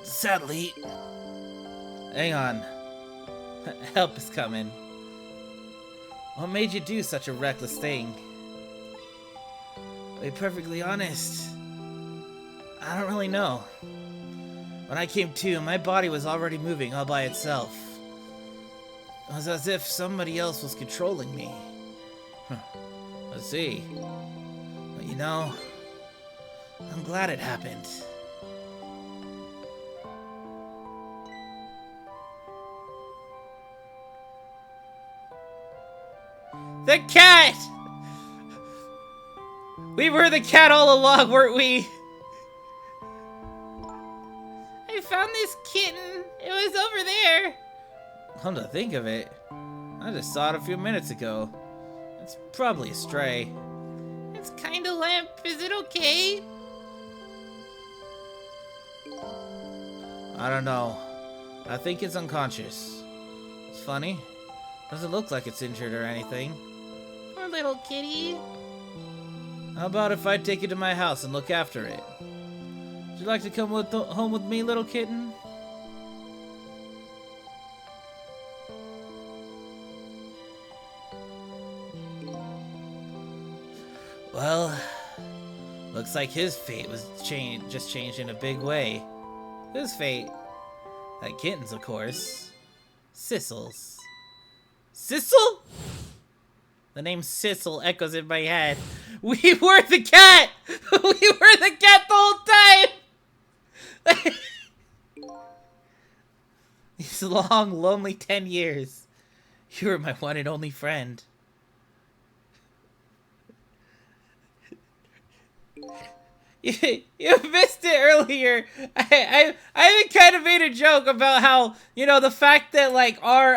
sadly. Hang on. Help is coming. What made you do such a reckless thing? To be perfectly honest, I don't really know. When I came to, my body was already moving all by itself. It was as if somebody else was controlling me. Let's see. But you know, I'm glad it happened. The cat! We were the cat all along, weren't we? I found this kitten. It was over there. Come to think of it, I just saw it a few minutes ago. It's probably a stray. It's kinda limp. Is it okay? I don't know. I think it's unconscious. It's funny. Doesn't look like it's injured or anything. Poor little kitty. How about if I take it to my house and look after it? Would you like to come home with me, little kitten? Well, looks like his fate was just changed in a big way. Whose fate? That kitten's, of course. Sissel's. Sissel? The name Sissel echoes in my head. We were the cat! We were the cat the whole time! These long, lonely 10 years. You were my one and only friend. You missed it earlier. I kind of made a joke about how, you know, the fact that like our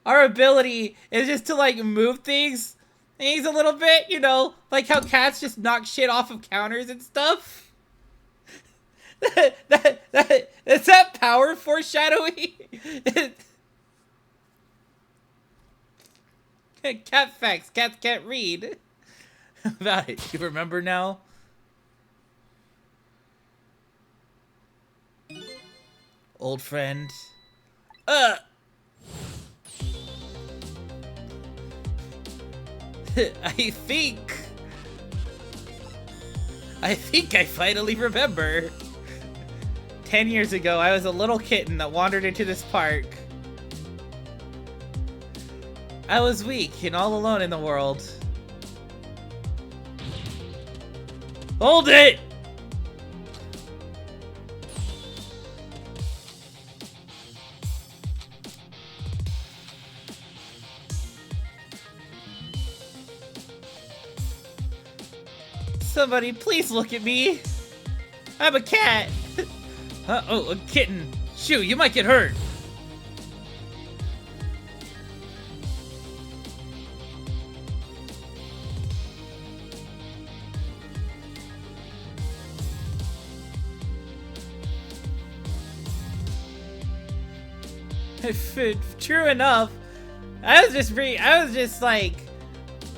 ability is just to like move things a little bit, you know, like how cats just knock shit off of counters and stuff. Is that power foreshadowing? Cat facts. Cats can't read. About it. You remember now? Old friend. I think I finally remember. 10 years ago, I was a little kitten that wandered into this park. I was weak and all alone in the world. Hold it! Somebody, please look at me. I'm a cat. Oh, a kitten. Shoo, you might get hurt. True enough. I was just like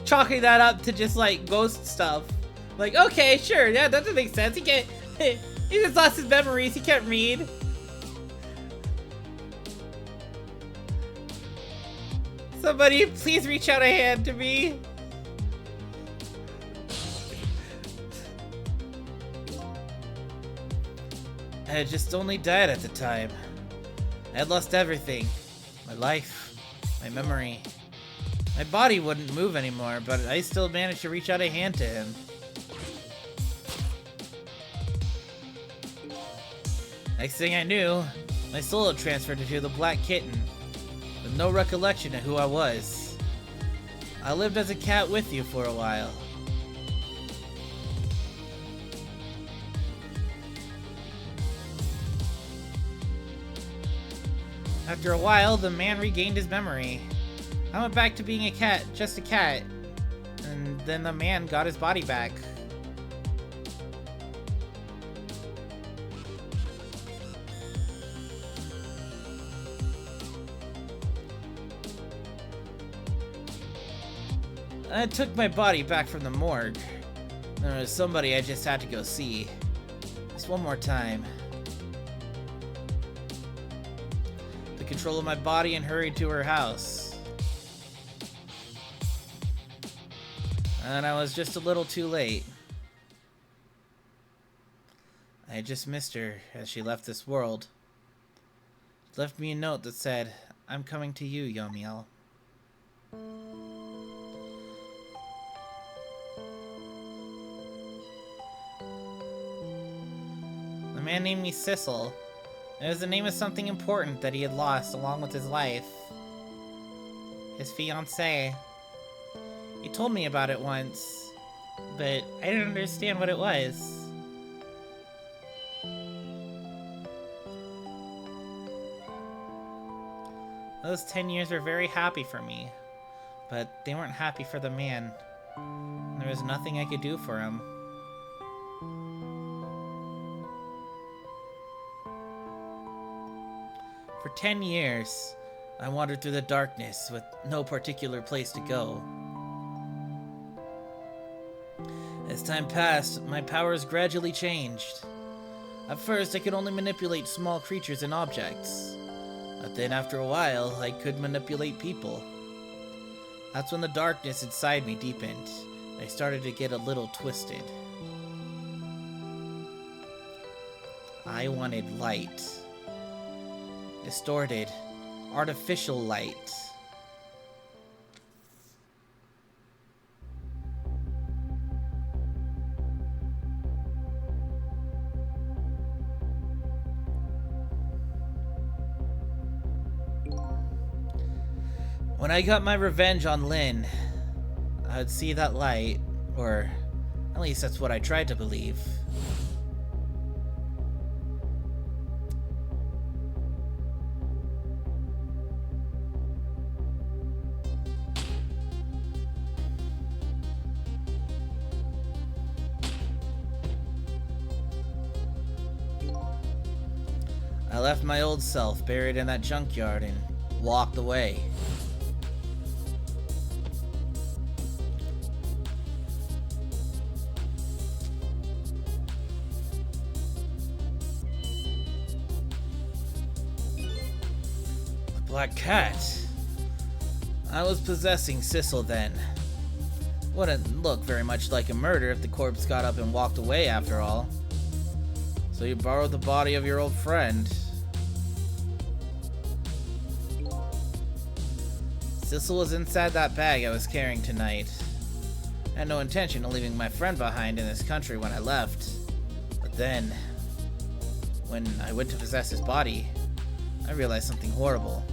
chalking that up to just like ghost stuff. Like, okay, sure, yeah, that doesn't make sense. He just lost his memories. He can't read. Somebody, please reach out a hand to me. I had just only died at the time. I had lost everything. My life, my memory. My body wouldn't move anymore, but I still managed to reach out a hand to him. Next thing I knew, my soul had transferred into the black kitten, with no recollection of who I was. I lived as a cat with you for a while. After a while, the man regained his memory. I went back to being a cat, just a cat, and then the man got his body back. I took my body back from the morgue. There was somebody I just had to go see. Just one more time. Took control of my body and hurried to her house. And I was just a little too late. I had just missed her as she left this world. She left me a note that said, "I'm coming to you, Yomiel." The man named me Sissel. It was the name of something important that he had lost along with his life. His fiancée. He told me about it once, but I didn't understand what it was. Those 10 years were very happy for me, but they weren't happy for the man. There was nothing I could do for him. For 10 years, I wandered through the darkness with no particular place to go. As time passed, my powers gradually changed. At first, I could only manipulate small creatures and objects. But then after a while, I could manipulate people. That's when the darkness inside me deepened. I started to get a little twisted. I wanted light. Distorted, artificial light. When I got my revenge on Lynn, I would see that light, or at least that's what I tried to believe. I left my old self buried in that junkyard and walked away. Black Cat. I was possessing Sissel then. Wouldn't look very much like a murder if the corpse got up and walked away after all. So you borrowed the body of your old friend. Sissel was inside that bag I was carrying tonight. I had no intention of leaving my friend behind in this country when I left. But then, when I went to possess his body, I realized something horrible.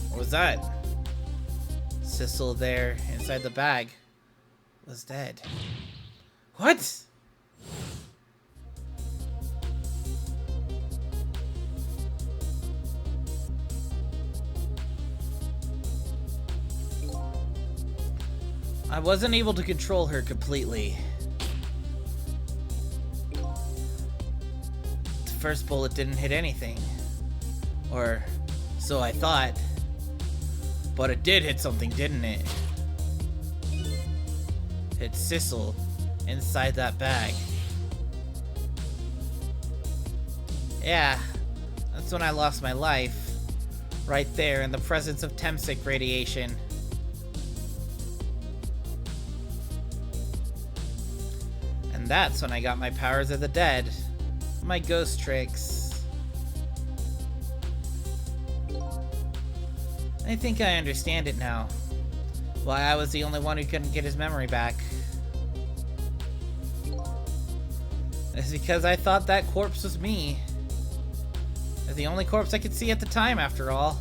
What was that? Sissel there, inside the bag, was dead. What? I wasn't able to control her completely. The first bullet didn't hit anything. Or so I thought. But it did hit something, didn't it? Hit Sissel inside that bag. Yeah, that's when I lost my life. Right there in the presence of Temsic radiation. And that's when I got my powers of the dead. My ghost tricks. I think I understand it now. Why I was the only one who couldn't get his memory back. It's because I thought that corpse was me. It's the only corpse I could see at the time, after all.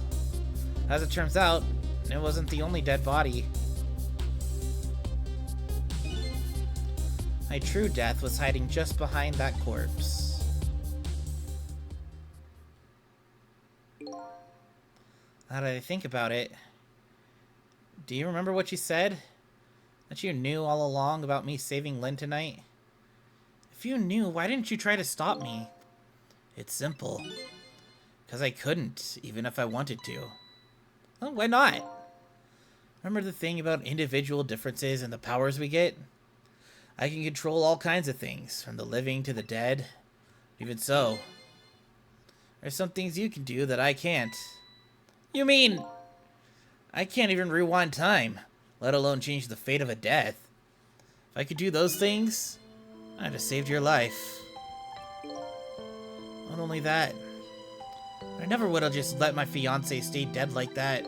As it turns out, it wasn't the only dead body. My true death was hiding just behind that corpse. Now that I think about it, do you remember what you said? That you knew all along about me saving Lynn tonight? If you knew, why didn't you try to stop me? It's simple. Because I couldn't, even if I wanted to. Well, why not? Remember the thing about individual differences and the powers we get? I can control all kinds of things, from the living to the dead. Even so, there's some things you can do that I can't. You mean, I can't even rewind time, let alone change the fate of a death. If I could do those things, I'd have saved your life. Not only that, I never would have just let my fiancé stay dead like that.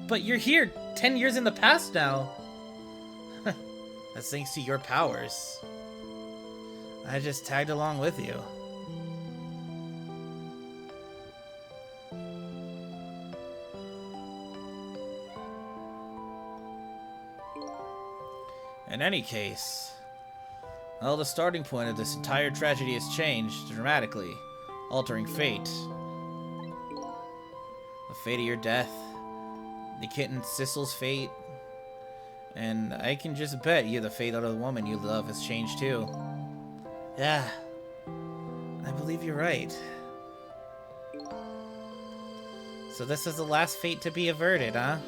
But you're here 10 years in the past now. That's thanks to your powers. I just tagged along with you. In any case, well, the starting point of this entire tragedy has changed dramatically, altering fate. the fate of your death, the kitten Sissel's fate, and I can just bet you the fate of the woman you love has changed too. Yeah, I believe you're right. So this is the last fate to be averted, huh?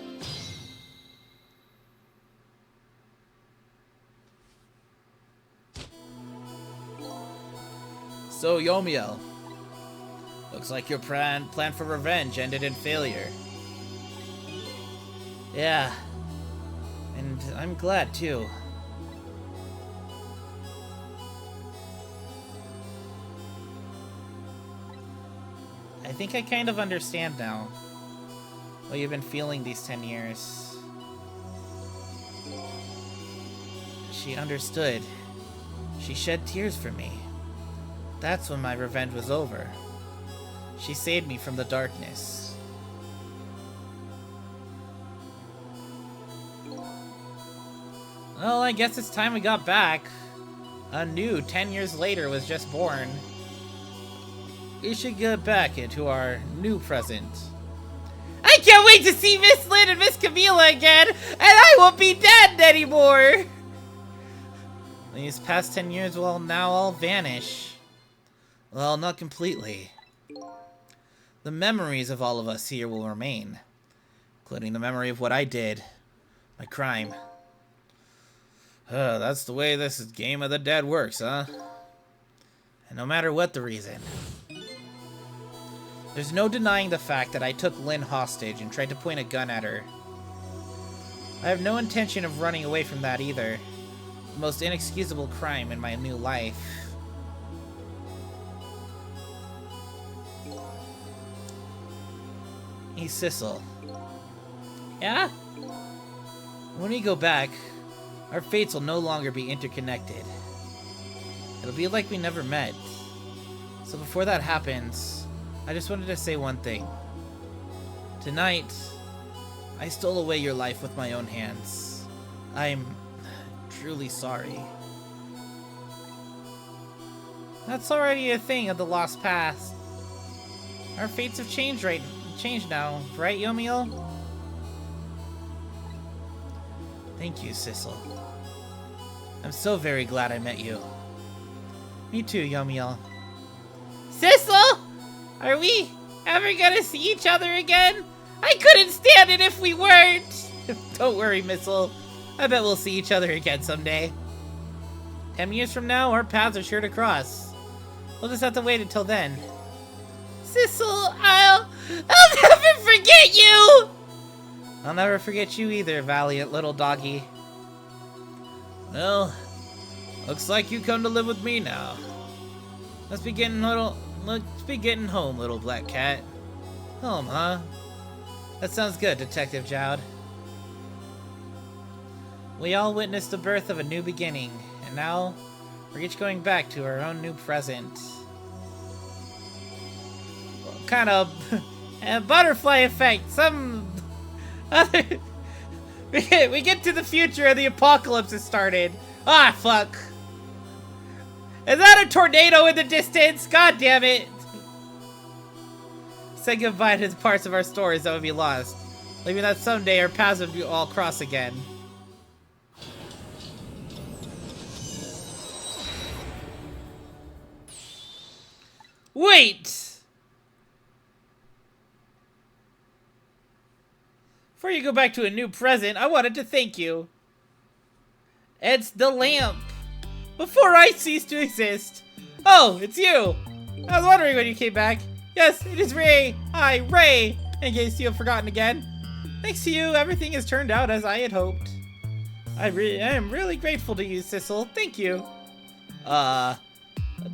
So, Yomiel, looks like your plan for revenge ended in failure. Yeah, and I'm glad too. I think I kind of understand now what you've been feeling these 10 years. She understood. She shed tears for me. That's when my revenge was over. She saved me from the darkness. Well, I guess it's time we got back. A new 10 years later was just born. We should get back into our new present. I can't wait to see Miss Lynn and Miss Camila again, and I won't be dead anymore! These past 10 years will now all vanish. Well, not completely. The memories of all of us here will remain, including the memory of what I did, my crime. That's the way this game of the dead works, huh? And no matter what the reason, there's no denying the fact that I took Lynn hostage and tried to point a gun at her. I have no intention of running away from that either. The most inexcusable crime in my new life. Hey, Sissel. Yeah? When we go back, our fates will no longer be interconnected. It'll be like we never met. So before that happens, I just wanted to say one thing. Tonight, I stole away your life with my own hands. I'm truly sorry. That's already a thing of the lost past. Our fates have changed now, right, Yomiel? Thank you, Sissel. I'm so very glad I met you. Me too, Yomiel. Sissel! Are we ever gonna see each other again? I couldn't stand it if we weren't! Don't worry, Missile. I bet we'll see each other again someday. 10 years from now, our paths are sure to cross. We'll just have to wait until then. Sissel, I'll never forget you! I'll never forget you either, valiant little doggy. Well, looks like you come to live with me now. Let's be getting home, little black cat. Home, huh? That sounds good, Detective Jowd. We all witnessed the birth of a new beginning, and now we're each going back to our own new present. Kind of a butterfly effect. Some other. We get to the future and the apocalypse has started. Ah, fuck. Is that a tornado in the distance? God damn it. Say goodbye to the parts of our stories that would be lost, leaving that someday our paths would all cross again. Wait! Before you go back to a new present, I wanted to thank you. It's the lamp. Before I cease to exist. Oh, it's you. I was wondering when you came back. Yes, it is Ray. Hi, Ray. In case you have forgotten again. Thanks to you, everything has turned out as I had hoped. I am really grateful to you, Sissel. Thank you.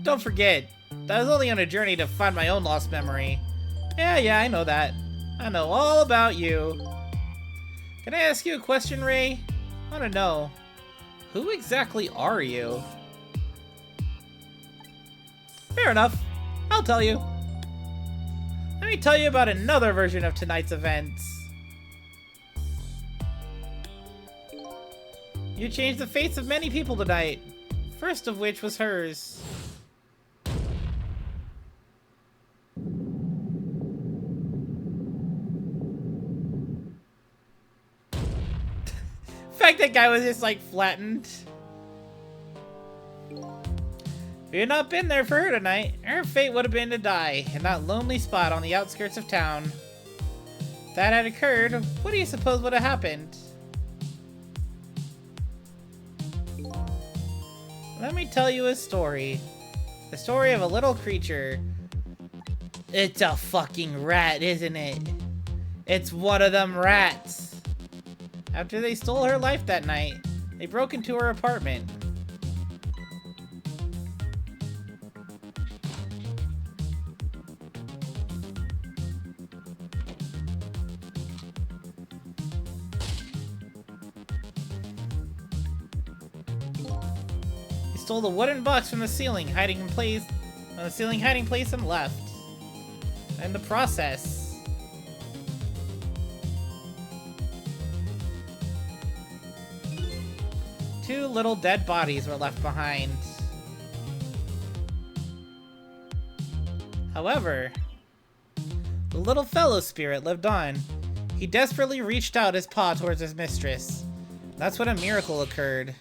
Don't forget, I was only on a journey to find my own lost memory. Yeah, I know that. I know all about you. Can I ask you a question, Ray? I want to know, who exactly are you? Fair enough. I'll tell you. Let me tell you about another version of tonight's events. You changed the fates of many people tonight. First of which was hers. that guy was just like flattened. If you had not been there for her tonight, her fate would have been to die in that lonely spot on the outskirts of town. If that had occurred, what do you suppose would have happened? Let me tell you a story. The story of a little creature. It's a fucking rat, isn't it? It's one of them rats. After they stole her life that night, they broke into her apartment. They stole the wooden box from the ceiling hiding place and left. In the process, two little dead bodies were left behind. However, the little fellow spirit lived on. He desperately reached out his paw towards his mistress. That's when a miracle occurred.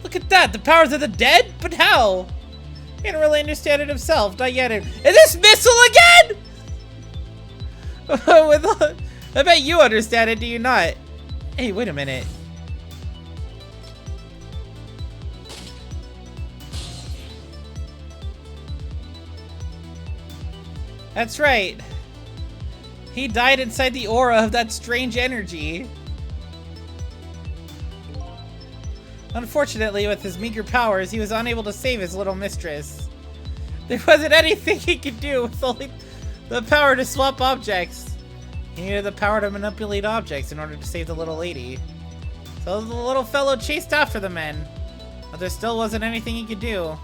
Look at that! The powers of the dead? But how? He didn't really understand it himself, not yet. And this missile again?! I bet you understand it, do you not? Hey, wait a minute. That's right. He died inside the aura of that strange energy. Unfortunately, with his meager powers, he was unable to save his little mistress. There wasn't anything he could do with only the power to swap objects. He needed the power to manipulate objects in order to save the little lady. So the little fellow chased after the men, but there still wasn't anything he could do.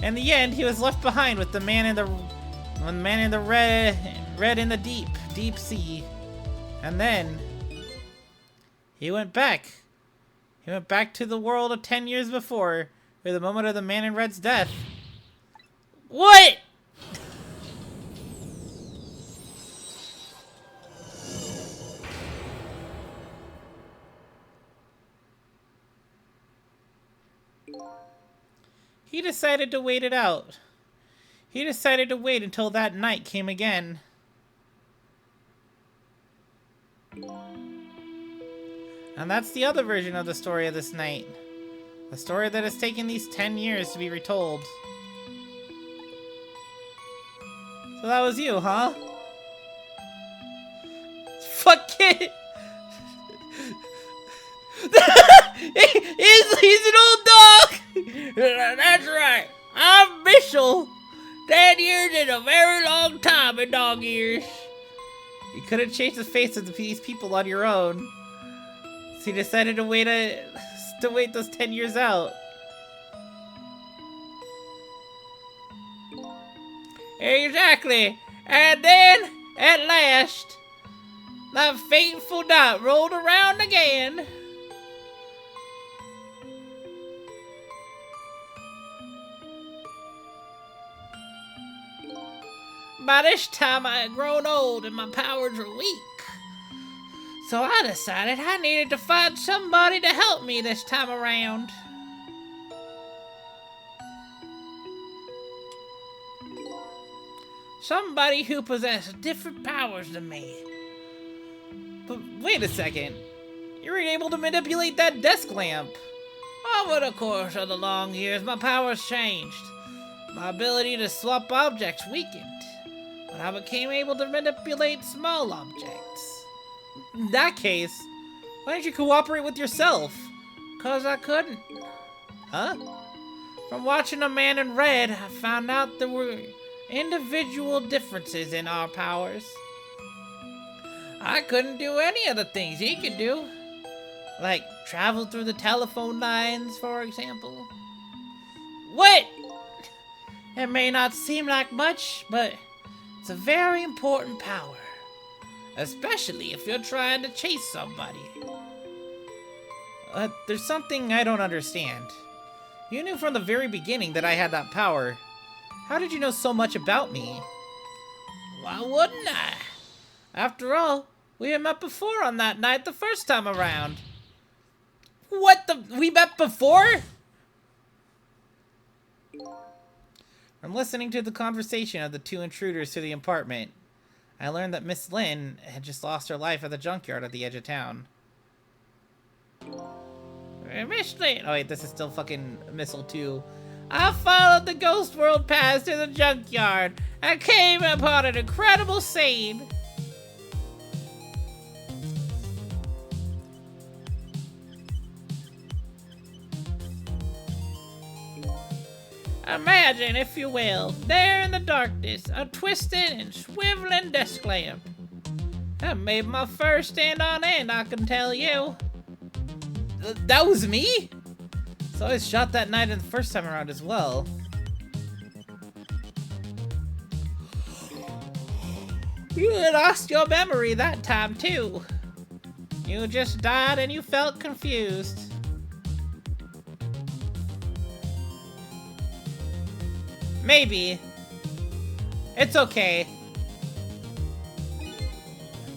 In the end, he was left behind with the man in the red in the deep sea. And then he went back. He went back to the world of 10 years before, where the moment of the man in red's death. What? He decided to wait it out. He decided to wait until that night came again. And that's the other version of the story of this night. The story that has taken these 10 years to be retold. So that was you, huh? Fuck it! he's an old dog! That's right. I'm Mitchell. 10 years is a very long time in dog years. You couldn't change the face of these people on your own. So you decided to wait those 10 years out. Exactly. And then, at last, that fateful night rolled around again. By this time, I had grown old and my powers were weak. So I decided I needed to find somebody to help me this time around. Somebody who possessed different powers than me. But wait a second. You were able to manipulate that desk lamp. Over the course of the long years, my powers changed. My ability to swap objects weakened. But I became able to manipulate small objects. In that case, why didn't you cooperate with yourself? 'Cause I couldn't. Huh? From watching A Man in Red, I found out there were individual differences in our powers. I couldn't do any of the things he could do. Like travel through the telephone lines, for example. What? It may not seem like much, but it's a very important power. Especially if you're trying to chase somebody. There's something I don't understand. You knew from the very beginning that I had that power. How did you know so much about me? Why wouldn't I? After all, we had met before on that night the first time around. What the? We met before? From listening to the conversation of the two intruders to the apartment, I learned that Miss Lynn had just lost her life at the junkyard at the edge of town. Miss Lynn... Oh wait, this is still fucking Missile 2. I followed the Ghost World path to the junkyard and came upon an incredible scene. Imagine, if you will, there in the darkness, a twisted and swiveling desk lamp. That made my fur stand on end, I can tell you. That was me? So I was shot that night and the first time around as well. You lost your memory that time too. You just died and you felt confused. Maybe. It's okay.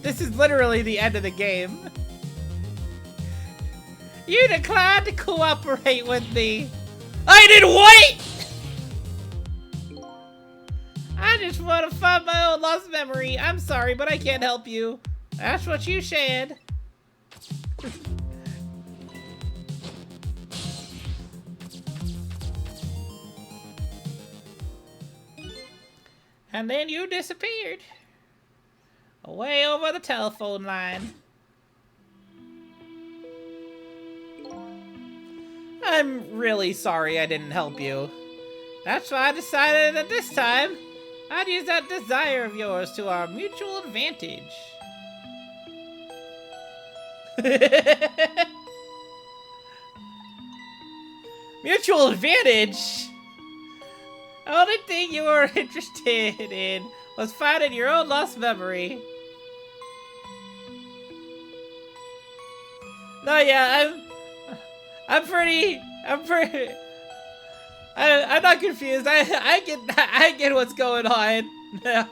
This is literally the end of the game. You declined to cooperate with me. I did what? I just want to find my own lost memory. I'm sorry, but I can't help you. That's what you said. And then you disappeared. Away over the telephone line. I'm really sorry I didn't help you. That's why I decided that this time, I'd use that desire of yours to our mutual advantage. Mutual advantage? The only thing you were interested in was finding your own lost memory. No, yeah, I'm not confused. I get what's going on. Yeah.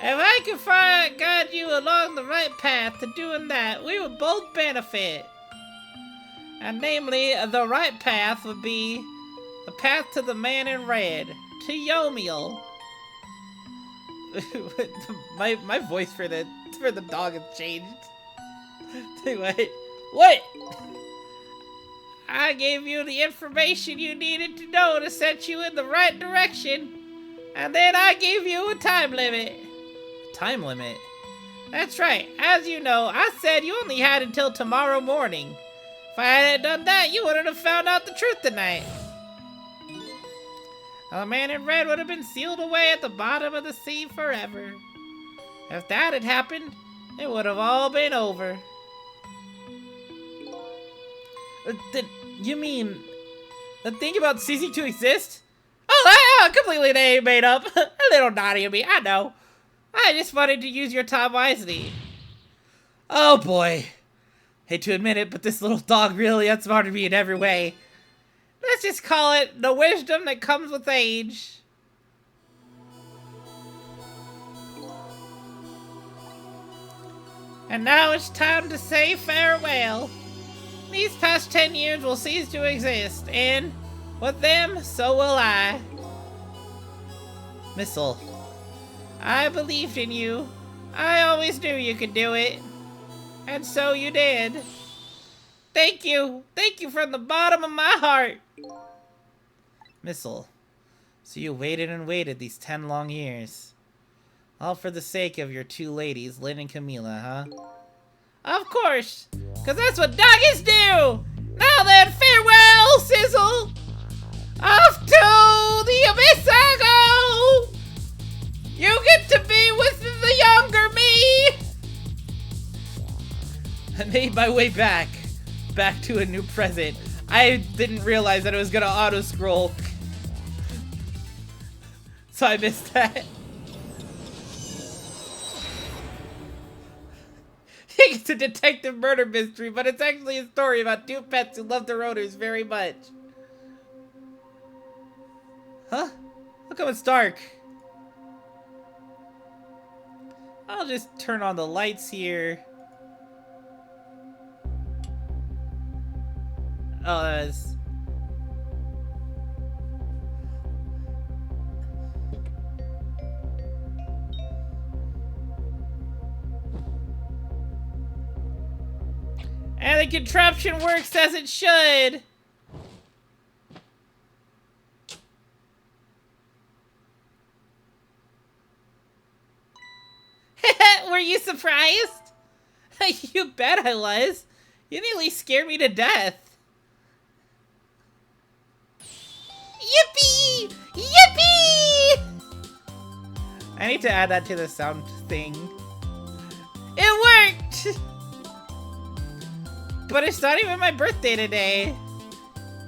If I could guide you along the right path to doing that, we would both benefit. And namely, the right path would be the path to the man in red, to Yomiel. my voice for the dog has changed. Wait, what? I gave you the information you needed to know to set you in the right direction, and then I gave you a time limit. Time limit? That's right. As you know, I said you only had until tomorrow morning. If I hadn't done that, you wouldn't have found out the truth tonight. The man in red would have been sealed away at the bottom of the sea forever. If that had happened, it would have all been over. You mean the thing about ceasing to exist? Oh, that completely made up. A little naughty of me, I know. I just wanted to use your time wisely. Oh boy. Hate to admit it, but this little dog really outsmarted me in every way. Let's just call it the wisdom that comes with age. And now it's time to say farewell. These past 10 years will cease to exist, and with them, so will I. Missile. I believed in you. I always knew you could do it. And so you did. Thank you. Thank you from the bottom of my heart. Missile. So you waited and waited these 10 long years. All for the sake of your two ladies, Lynn and Camila, huh? Of course. Because that's what doggies do. Now then, farewell, Sizzle. Off to the abyss I go. You get to be with the younger me. I made my way back to a new present. I didn't realize that it was gonna auto-scroll. So I missed that. It's a detective murder mystery, but it's actually a story about two pets who love their owners very much. Huh? How come it's dark? I'll just turn on the lights here. Oh, that is... And the contraption works as it should! Were you surprised? You bet I was. You nearly scared me to death. Yippee! Yippee! I need to add that to the sound thing. It worked! But it's not even my birthday today.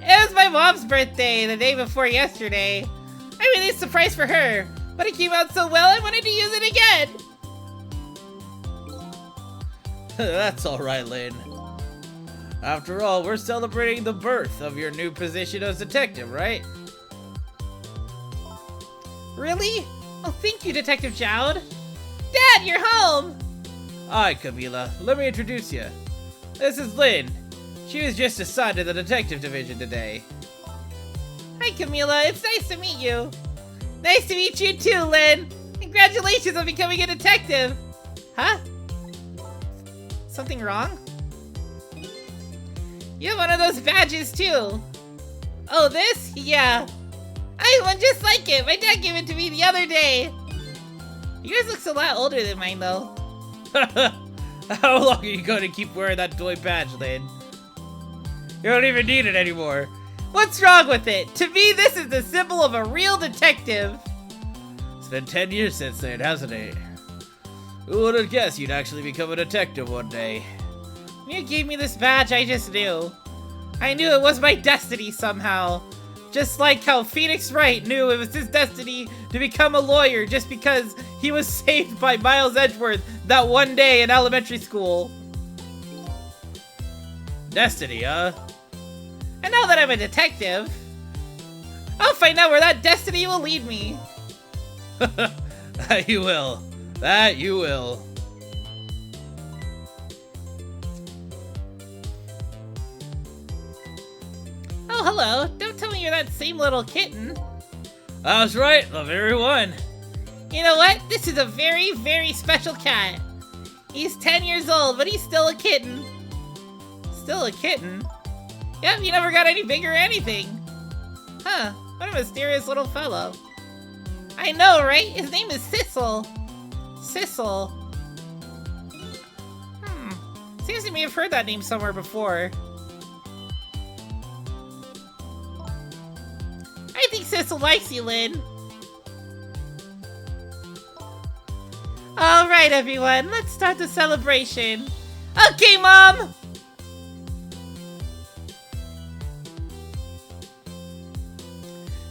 It was my mom's birthday the day before yesterday. I made a surprise for her, but it came out so well I wanted to use it again. That's alright, Lynn. After all, we're celebrating the birth of your new position as detective, right? Really? Oh, thank you, Detective Jowd. Dad, you're home! Hi, Camila. Let me introduce you. This is Lynn. She was just assigned to the detective division today. Hi, Camila. It's nice to meet you. Nice to meet you too, Lynn. Congratulations on becoming a detective. Huh? Something wrong? You have one of those badges too. Oh, this? Yeah. I have one just like it. My dad gave it to me the other day. Yours looks a lot older than mine, though. How long are you going to keep wearing that toy badge, Lynn? You don't even need it anymore. What's wrong with it? To me, this is the symbol of a real detective. It's been 10 years since then, hasn't it? Who would have guessed you'd actually become a detective one day? When you gave me this badge, I just knew. I knew it was my destiny somehow. Just like how Phoenix Wright knew it was his destiny to become a lawyer just because he was saved by Miles Edgeworth that one day in elementary school. Destiny, huh? And now that I'm a detective, I'll find out where that destiny will lead me. You will. That you will. Oh, hello. Don't tell me you're that same little kitten. That's right, the very one. You know what? This is a very, very special cat. He's 10 years old, but he's still a kitten. Still a kitten? Yep, he never got any bigger or anything. Huh, what a mysterious little fellow. I know, right? His name is Sissel. Sissel. Seems to me I've heard that name somewhere before. I think Sissel likes you, Lynn. Alright, everyone, let's start the celebration. Okay, Mom!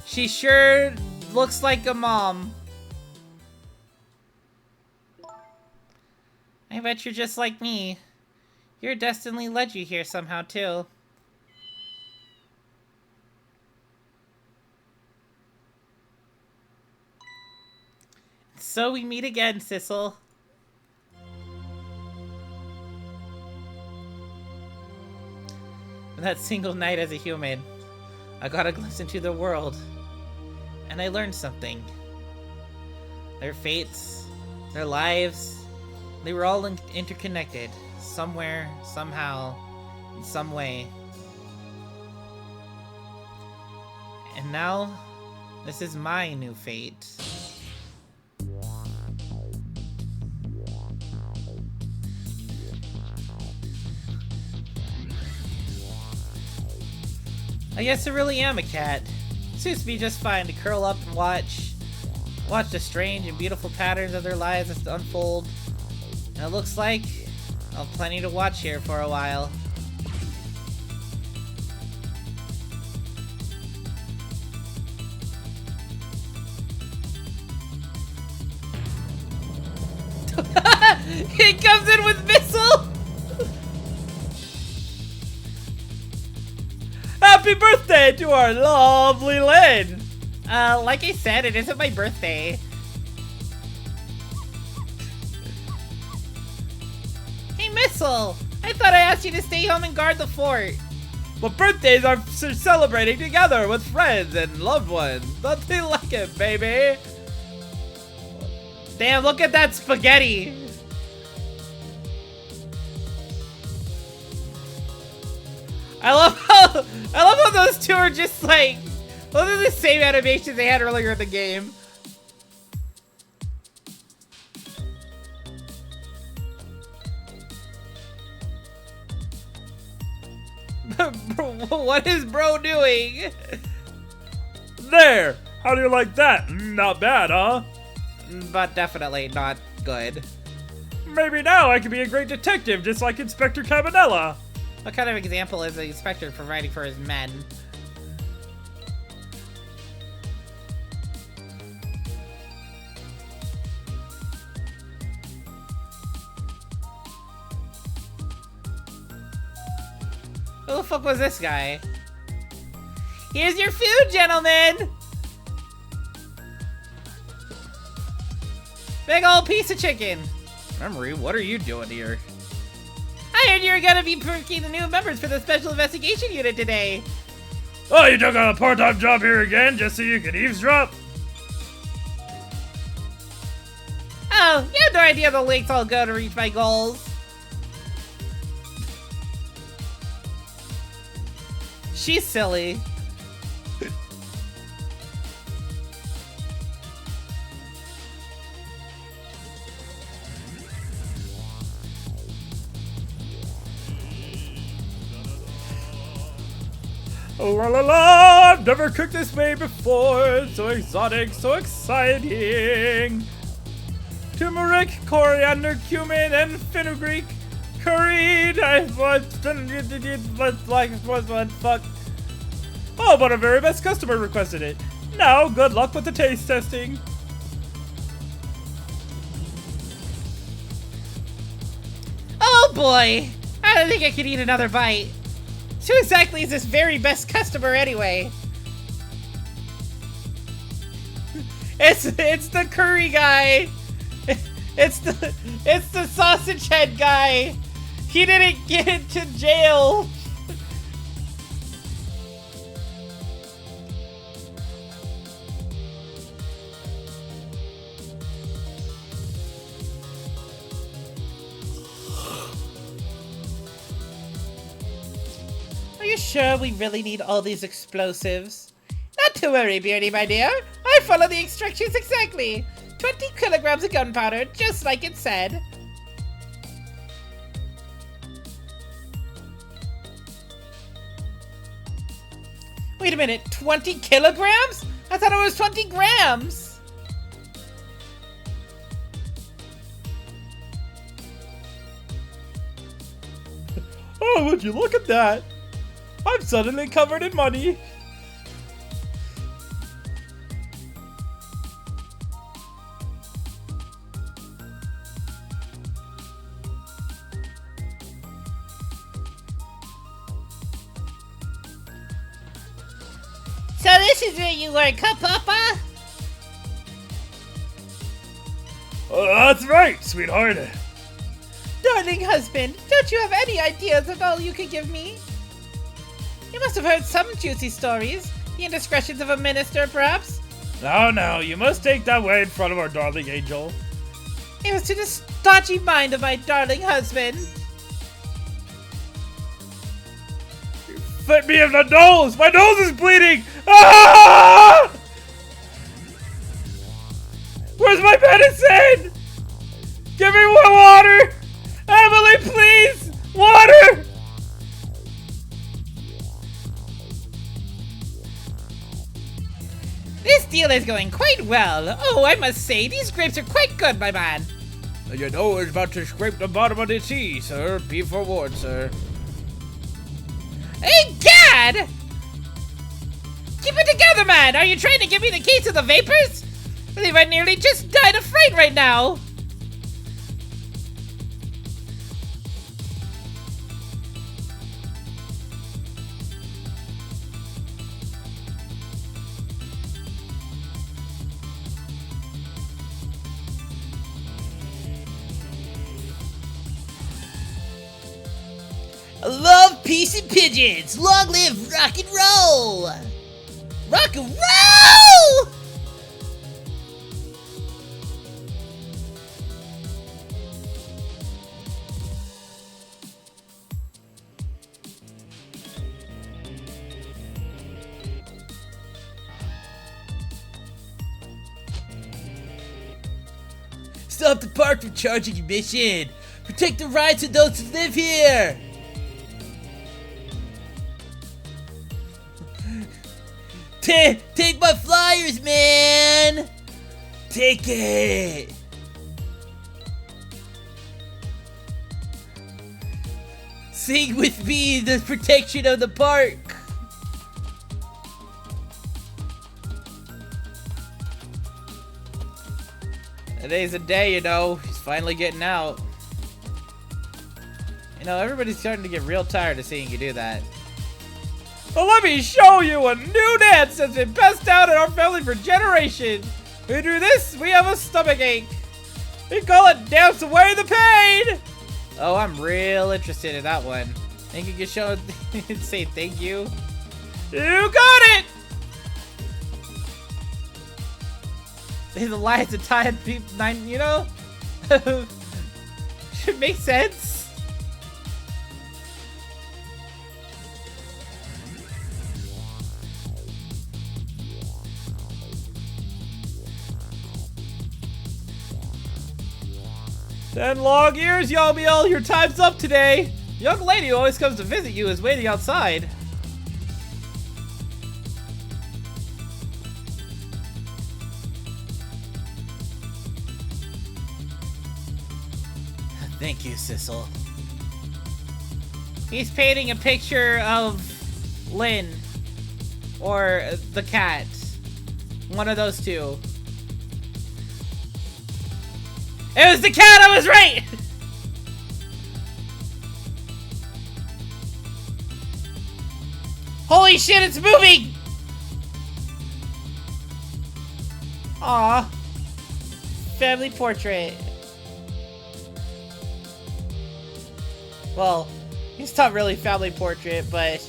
She sure looks like a mom. I bet you're just like me. Your destiny led you here somehow, too. So we meet again, Sissel. That single night as a human, I got a glimpse into the world, and I learned something. Their fates, their lives, they were all interconnected, somewhere, somehow, in some way. And now, this is my new fate. I guess I really am a cat. Suits me just fine to curl up and watch the strange and beautiful patterns of their lives as to unfold. And it looks like I'll have plenty to watch here for a while. It comes in with missile! Happy birthday to our lovely Lynn! Like I said, it isn't my birthday. Hey, Missile! I thought I asked you to stay home and guard the fort. But birthdays are celebrating together with friends and loved ones. Don't you like it, baby? Damn, look at that spaghetti! I love how those two are just like, those are the same animations they had earlier in the game. What is bro doing? There! How do you like that? Not bad, huh? But definitely not good. Maybe now I can be a great detective just like Inspector Cabanela. What kind of example is the inspector providing for his men? Who the fuck was this guy? Here's your food, gentlemen! Big old piece of chicken. Memory, what are you doing here? I heard you were gonna be picking the new members for the Special Investigation Unit today. Oh, you took on a part-time job here again just so you can eavesdrop? Oh, you have no idea the links I'll go to reach my goals. She's silly. Oh, la la la! I've never cooked this way before. So exotic, so exciting. Turmeric, coriander, cumin, and fenugreek. Curried. Fuck. Oh, but our very best customer requested it. Now, good luck with the taste testing. Oh boy! I don't think I can eat another bite. Who exactly is this very best customer anyway? It's the curry guy. It's the sausage head guy. He didn't get into jail. Are you sure we really need all these explosives? Not to worry, Beardy, my dear. I follow the instructions exactly. 20 kilograms of gunpowder, just like it said. Wait a minute, 20 kilograms? I thought it was 20 grams. Oh, would you look at that? I'm suddenly covered in money. So this is where you work, huh, Papa? That's right, sweetheart. Darling husband, don't you have any ideas of all you could give me? You must have heard some juicy stories. The indiscretions of a minister, perhaps? No, you must take that way in front of our darling angel. It was to the stodgy mind of my darling husband. Fit me in the nose! My nose is bleeding! Ah! Where's my medicine? Give me more water! Emily, please! Water! This deal is going quite well. Oh, I must say, these grapes are quite good, my man. You know it's about to scrape the bottom of the sea, sir. Be forewarned, sir. Hey, Gad! Keep it together, man! Are you trying to give me the keys to the vapors? I believe I nearly just died of fright right now. I love peace and pigeons. Long live rock and roll. Rock and roll! Stop the park from charging admission. Protect the rights of those who live here. Take my flyers, man. Take it. Sing with me the protection of the park. Today's a day, you know. He's finally getting out. You know, everybody's starting to get real tired of seeing you do that. Well, let me show you a new dance that's been passed down in our family for generations. We do this, we have a stomach ache. We call it Dance Away the Pain. Oh, I'm real interested in that one. Think you can show and say thank you? You got it. Say the lines to tie and people, nine, you know? Should make sense. Ten long years, Yamiel, your time's up today. The young lady who always comes to visit you is waiting outside. Thank you, Sissel. He's painting a picture of Lynn. Or the cat. One of those two. It was the cat! I was right! Holy shit, it's moving! Aw. Family portrait. Well, it's not really family portrait, but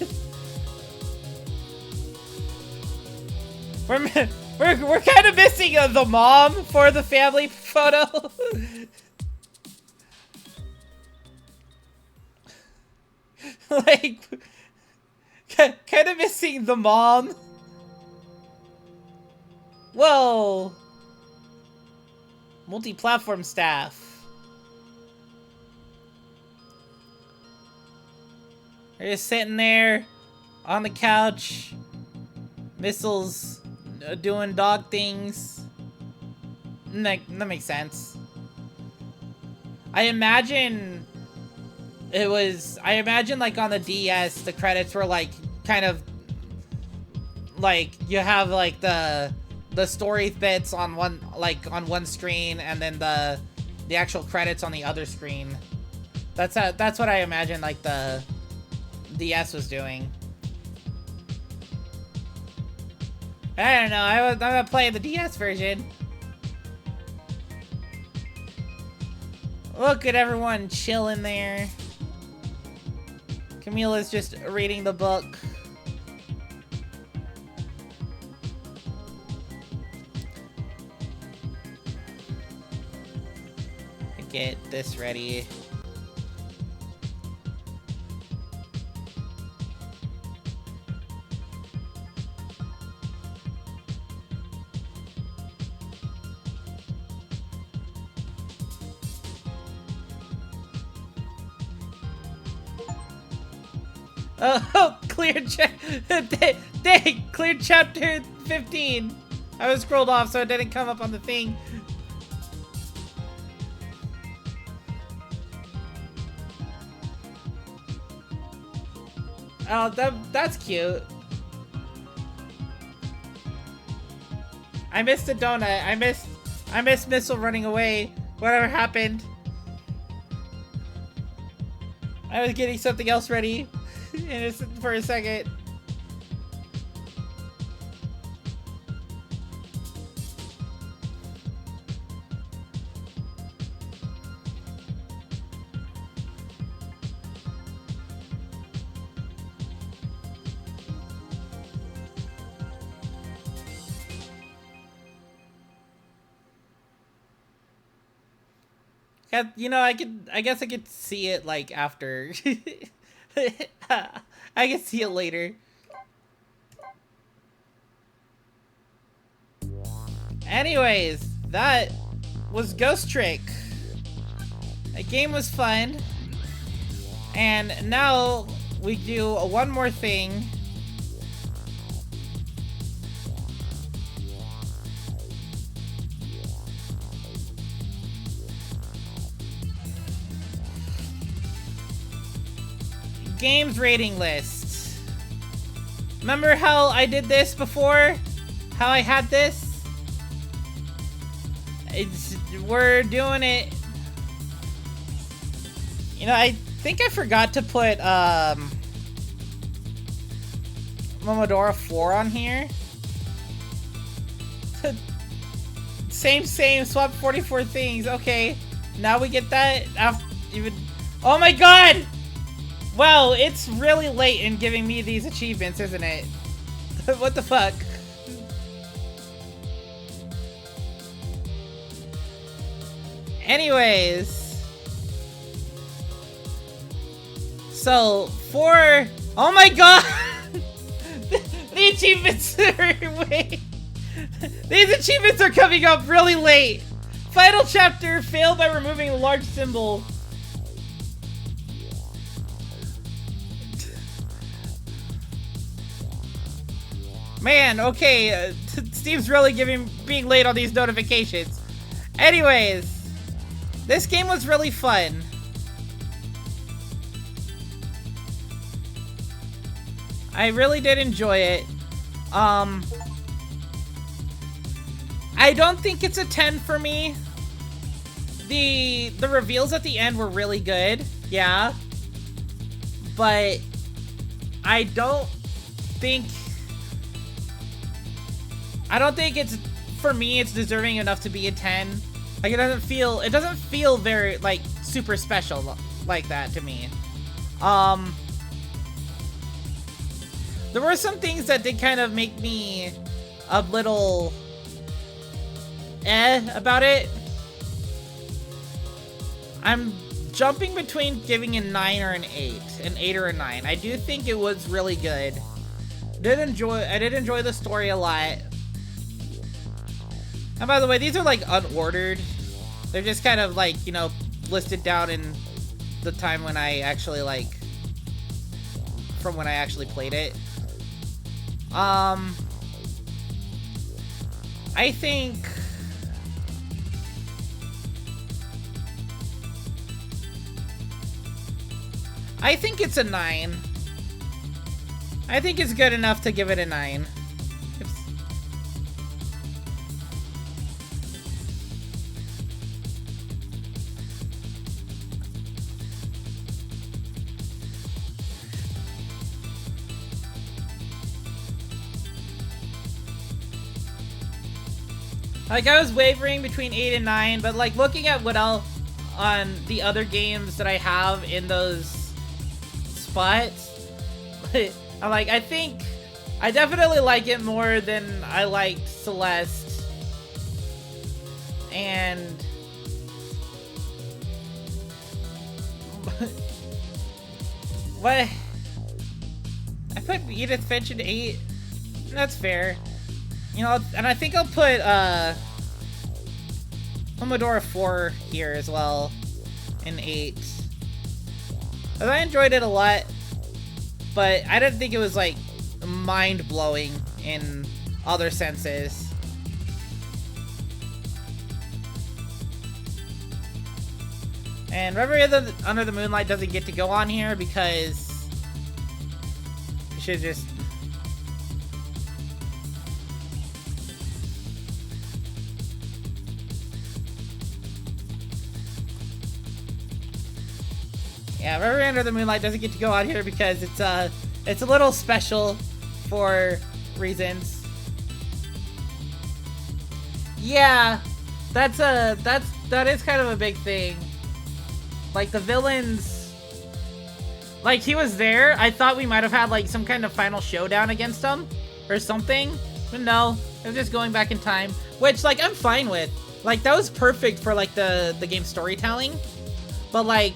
we're kind of missing the mom for the family photo. Like, kind of missing the mom. Whoa. Multi-platform staff. They're just sitting there on the couch. Missiles doing dog things. That makes sense. I imagine like on the DS, the credits were like kind of like you have like the story bits on one screen and then the actual credits on the other screen. That's what I imagine like the DS was doing. I don't know. I'm gonna play the DS version. Look at everyone chilling there. Camilla's just reading the book. Get this ready. Oh, cleared dang, cleared chapter 15. I was scrolled off so it didn't come up on the thing. Oh, that's cute. I missed the donut. I missed Missile running away. Whatever happened. I was getting something else ready for a second. You know, I guess I could see it, like, after. I can see it later. Anyways, that was Ghost Trick. The game was fun. And now we do one more thing. Games rating list. Remember how I did this before? How I had this? We're doing it. You know, I think I forgot to put Momodora 4 on here. Same, swap 44 things. Okay, now we get that after even. Oh my god! Wow, it's really late in giving me these achievements, isn't it? What the fuck? Anyways. So, for... Oh my god! The achievements are... Wait. These achievements are coming up really late. Final chapter, failed by removing a large symbol. Man, okay, Steve's really being late on these notifications. Anyways, this game was really fun. I really did enjoy it. I don't think it's a 10 for me. The reveals at the end were really good, yeah. But I don't think it's, for me, it's deserving enough to be a 10. Like, it doesn't feel very, like, super special like that to me. There were some things that did kind of make me a little about it. I'm jumping between giving a 9 or an 8. An 8 or a 9. I do think it was really good. I did enjoy the story a lot. And by the way, these are like unordered. They're just kind of like, you know, listed down in the time when I actually like, from when I actually played it. I think it's a 9. I think it's good enough to give it a 9. Like, I was wavering between 8 and 9, but like looking at what else on the other games that I have in those spots, I'm like, I think I definitely like it more than I liked Celeste. And what? I put Edith Finch at 8. That's fair. You know, and I think I'll put Momodora 4 here as well in 8. Because I enjoyed it a lot, but I didn't think it was like mind-blowing in other senses. And Reverie Under the Moonlight doesn't get to go on here because it should just... Yeah, Reverie Under the Moonlight doesn't get to go out here because it's a little special for reasons. Yeah, that is kind of a big thing. Like, the villains, like, he was there. I thought we might have had like some kind of final showdown against him or something, but no, it was just going back in time, which like I'm fine with. Like, that was perfect for, like, the game storytelling. But, like,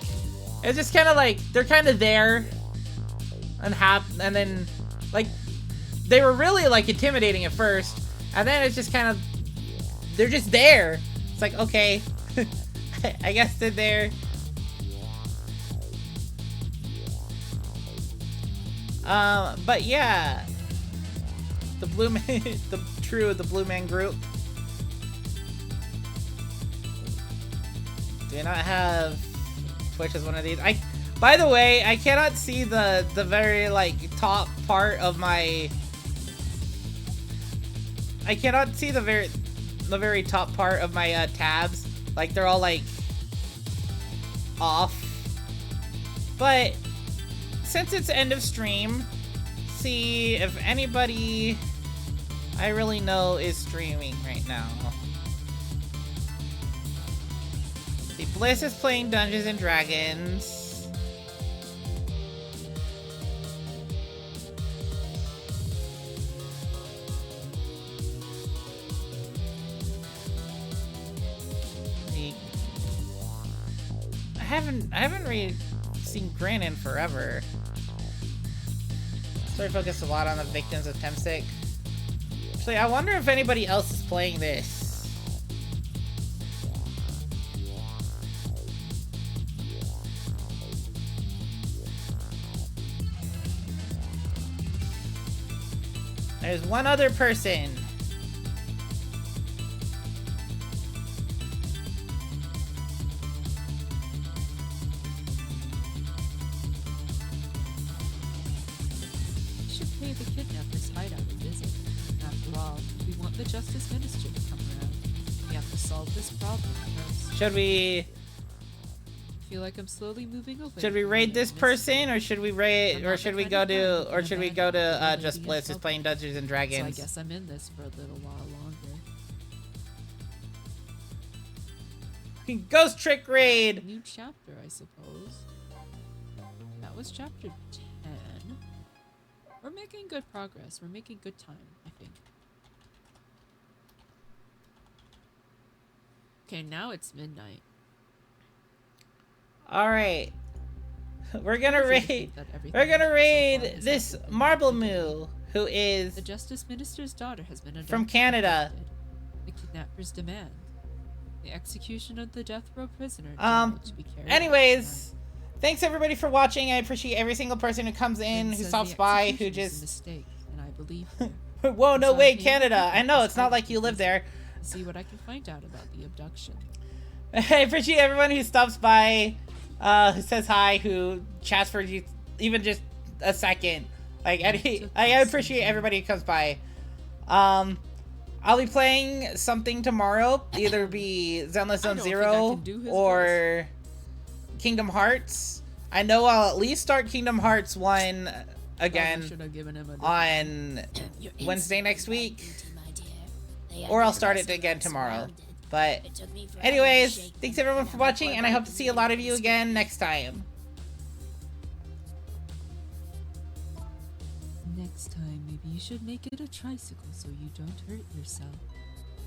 it's just kind of like, they're kind of there. And then, like, they were really, like, intimidating at first. And then it's just kind of, they're just there. It's like, okay. I guess they're there. But yeah. The Blue Man, the Blue Man Group. Do not have Twitch as one of these. By the way, I cannot see the very like top part of my. I cannot see the very top part of my tabs. Like they're all like off. But since it's end of stream, see if anybody I really know is streaming right now. See, Bliss is playing Dungeons and Dragons. I haven't really seen Gran in forever. Story focused a lot on the victims of Temsic. Actually, I wonder if anybody else is playing this. There's one other person. We should pay the kidnappers' hideout a visit. After all, we want the Justice Minister to come around. We have to solve this problem first. Should we I feel like I'm slowly moving away. should we from raid the this mystery. person, or should we raid, or should we go to Just Bliss who's playing Dungeons and So I Dragons? guess I'm in this for a little while longer. Ghost Trick Raid. New chapter, I suppose. That was chapter 10. We're making good progress. We're making good time, I think. Okay, now it's midnight. All right, we're gonna I think raid. that everything We're gonna so far raid has this been Marble good. Moo, who is The Justice Minister's daughter has been from abducted. Canada. The kidnappers demand the execution of the death row prisoner. to be carried out Anyways, thanks everybody for watching. I appreciate every single person who comes tonight. in, It who says stops the by, who execution is a just. mistake, and I believe her. Whoa, no So I'm way, paying Canada. I know it's not attention like you live there. to see what I can find out about the abduction. I appreciate everyone who stops by, who says hi, who chats for you, even just a second. Like, I appreciate everybody who comes by. I'll be playing something tomorrow. Either be Zenless Zone don't think I Zero can do his or Kingdom Hearts. I know I'll at least start Kingdom Hearts 1 Probably again should have given him a on Wednesday next week. Or I'll start it again tomorrow. But anyways, thanks everyone for watching, and I hope to see a lot of you again next time. Next time, maybe you should make it a tricycle so you don't hurt yourself.